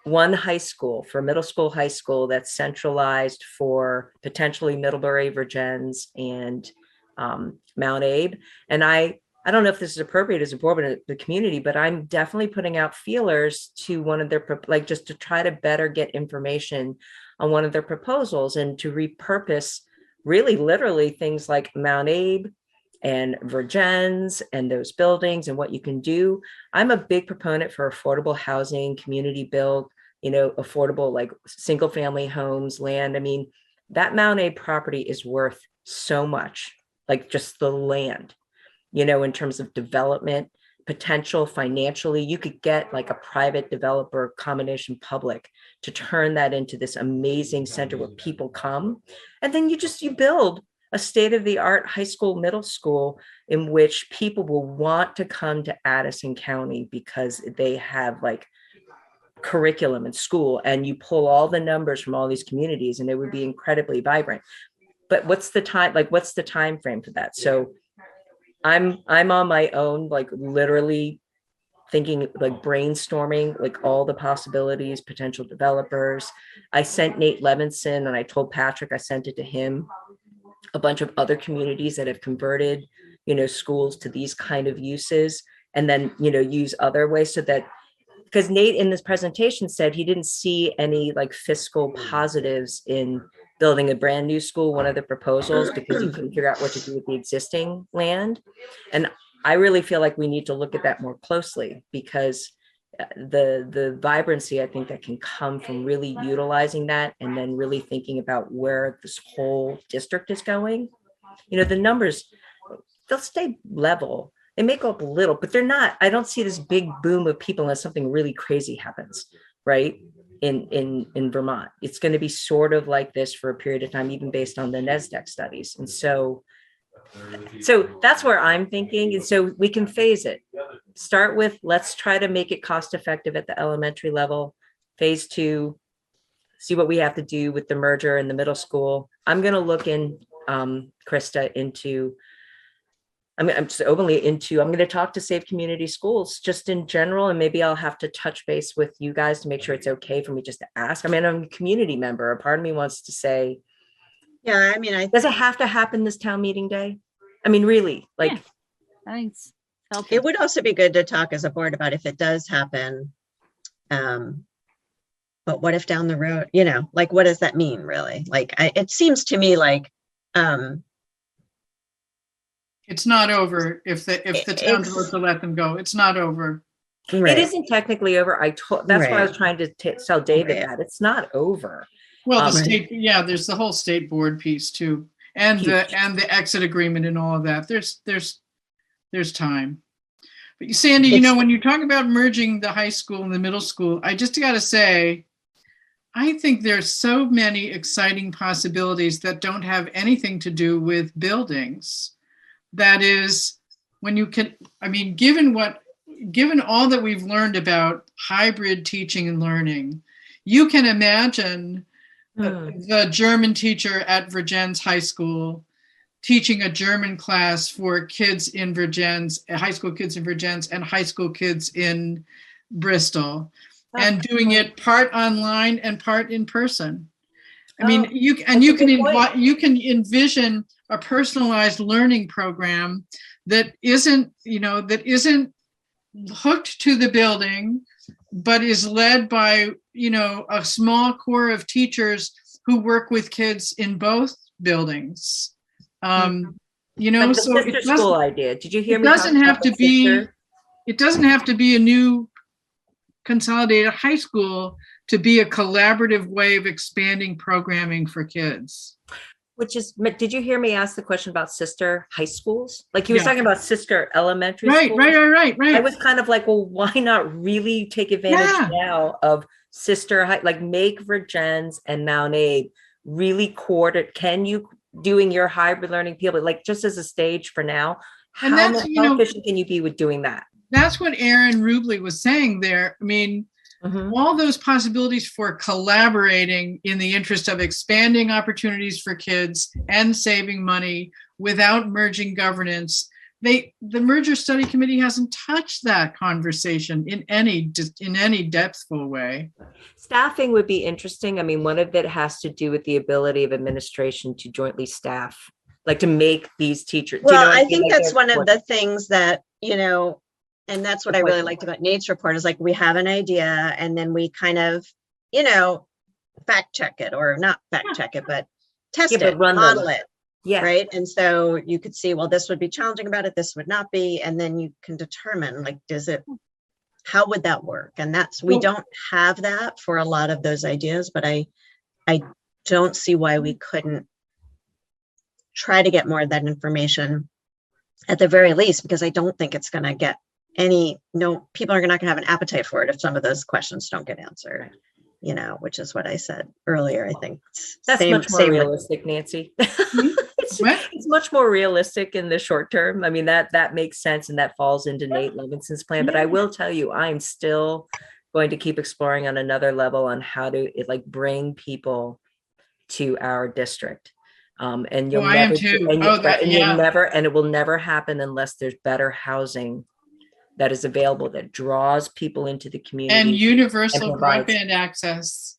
one high school for middle school, high school that's centralized for potentially Middlebury, Virgins, and Mount Abe. And I don't know if this is appropriate as a board of the community, but I'm definitely putting out feelers to one of their, just to try to better get information on one of their proposals and to repurpose really literally things like Mount Abe and Virgins and those buildings and what you can do. I'm a big proponent for affordable housing, community build, affordable like single family homes, land. I mean, that Mount Abe property is worth so much, like just the land, in terms of development potential financially. You could get like a private developer, combination public, to turn that into this amazing center where people come. And then you build a state-of-the-art high school, middle school in which people will want to come to Addison County because they have like curriculum in school, and you pull all the numbers from all these communities and it would be incredibly vibrant. But what's the time frame for that? So I'm on my own, like literally thinking, like brainstorming, like all the possibilities, potential developers. I sent Nate Levinson, and I told Patrick, I sent it to him, a bunch of other communities that have converted, schools to these kind of uses, and then, use other ways so that, because Nate in this presentation said he didn't see any like fiscal positives in building a brand new school, one of the proposals, because he couldn't figure out what to do with the existing land. And I really feel like we need to look at that more closely, because the vibrancy, I think, that can come from really utilizing that and then really thinking about where this whole district is going. The numbers, they'll stay level. They may go up a little, but they're not, I don't see this big boom of people unless something really crazy happens, right? In Vermont, it's going to be sort of like this for a period of time, even based on the NESDEC studies. And so that's where I'm thinking. And so we can phase it. Start with, let's try to make it cost effective at the elementary level. Phase 2, see what we have to do with the merger in the middle school. I'm going to look in, Krista, into, I'm going to talk to Safe Community Schools just in general, and maybe I'll have to touch base with you guys to make sure it's okay for me just to ask. I mean, I'm a community member. A part of me wants to say, Yeah, I mean, does it have to happen this town meeting day? I mean, really, like, Yeah. I think it's healthy. it would also be good to talk as a board about if it does happen. But what if down the road, like, what does that mean really? Like, it seems to me like, It's not over if the town votes to let them go. It's not over. right. it isn't technically over. That's what I was trying to tell David, Right. that it's not over. Well, the Um, state, yeah, there's the whole state board piece too. And the exit agreement and all of that. There's time. But Sandy, you know, when you talk about merging the high school and the middle school, I just got to say, I think there's so many exciting possibilities that don't have anything to do with buildings. That is, when you can, I mean, given all that we've learned about hybrid teaching and learning, you can imagine the German teacher at Vergennes High School teaching a German class for kids in Vergennes, high school kids in Vergennes and high school kids in Bristol, and doing it part online and part in person. I mean, you can envision a personalized learning program that isn't hooked to the building, but is led by, a small core of teachers who work with kids in both buildings. Like the So sister school idea. Did you hear me? It doesn't have to be a new consolidated high school to be a collaborative way of expanding programming for kids. Did you hear me ask the question about sister high schools? Like he was talking about sister elementary schools. Right. I was kind of like, well, why not really take advantage now of sister high, like make Vergennes and Mount Abe really doing your hybrid learning people, like just as a stage for now. And how efficient can you be with doing that? That's what Aaron Rubley was saying there. I mean, all those possibilities for collaborating in the interest of expanding opportunities for kids and saving money without merging governance. The merger study committee hasn't touched that conversation in any depthful way. Staffing would be interesting. I mean, one of it has to do with the ability of administration to jointly staff, like to make these teachers. Well, I think that's one of the things that, and that's what I really liked about Nate's report is like, we have an idea and then we kind of, fact check it or not fact check it, but test it, model it. Yeah. Right. And so you could see, well, this would be challenging about it. This would not be. And then you can determine like, how would that work? And we don't have that for a lot of those ideas, but I don't see why we couldn't try to get more of that information at the very least, because I don't think it's going to get people are not going to have an appetite for it if some of those questions don't get answered, which is what I said earlier. I think that's much more realistic, Nancy. It's much more realistic in the short term. I mean, that makes sense. And that falls into Nate Levinson's plan. But I will tell you, I'm still going to keep exploring on another level on how to bring people to our district. And you'll never, and it will never happen unless there's better housing that is available that draws people into the community and universal broadband access.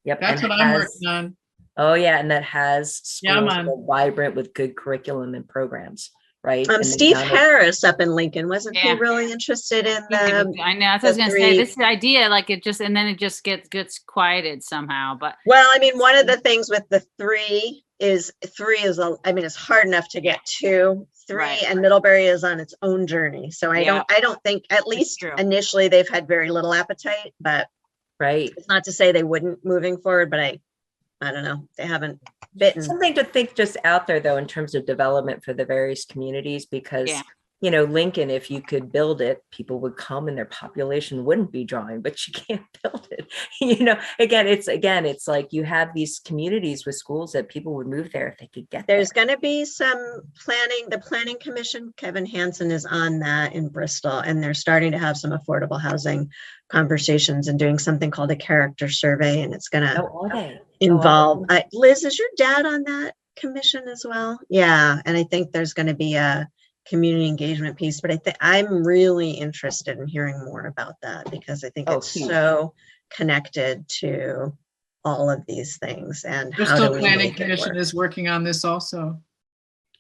Yep, that's what I'm working on. Oh yeah, and that has schools that are vibrant with good curriculum and programs, right? Steve Harris up in Lincoln, wasn't he really interested in the? I know. That's what I was going to say. This idea, it just gets quieted somehow. But well, I mean, one of the things with the three is it's hard enough to get to 3, and Middlebury is on its own journey. So I don't think, at least initially, they've had very little appetite, but it's not to say they wouldn't moving forward, but I don't know. They haven't bitten. Something to think just out there though, in terms of development for the various communities, because Lincoln, if you could build it, people would come and their population wouldn't be drawing, but you can't build it. It's like you have these communities with schools that people would move there if they could get there. There's going to be some planning. The Planning Commission, Kevin Hansen is on that in Bristol, and they're starting to have some affordable housing conversations and doing something called a character survey. And it's going to involve, Liz, is your dad on that commission as well? Yeah. And I think there's going to be a community engagement piece, but I'm really interested in hearing more about that because I think it's so connected to all of these things. And Bristol Planning Commission is working on this also.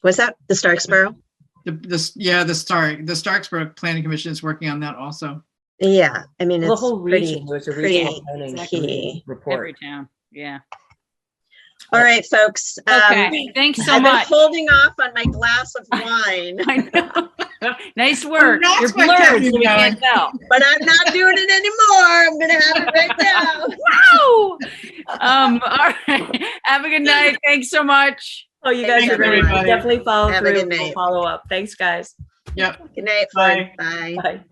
Was that the Starksboro? The Starksboro Planning Commission is working on that also. Yeah, I mean, the whole region was a regional planning report. Every town, yeah. All right, folks. Okay, thanks so much. I've been holding off on my glass of wine. I know. Nice work. You're blurred, so we can't tell. But I'm not doing it anymore. I'm going to have it right now. Wow. All good night. Thanks so much. Oh, you guys Thanks, are great. everybody. Definitely follow Have a through. good We'll night. follow up. Thanks, guys. Yep. Good night. Bye. Bye. Bye.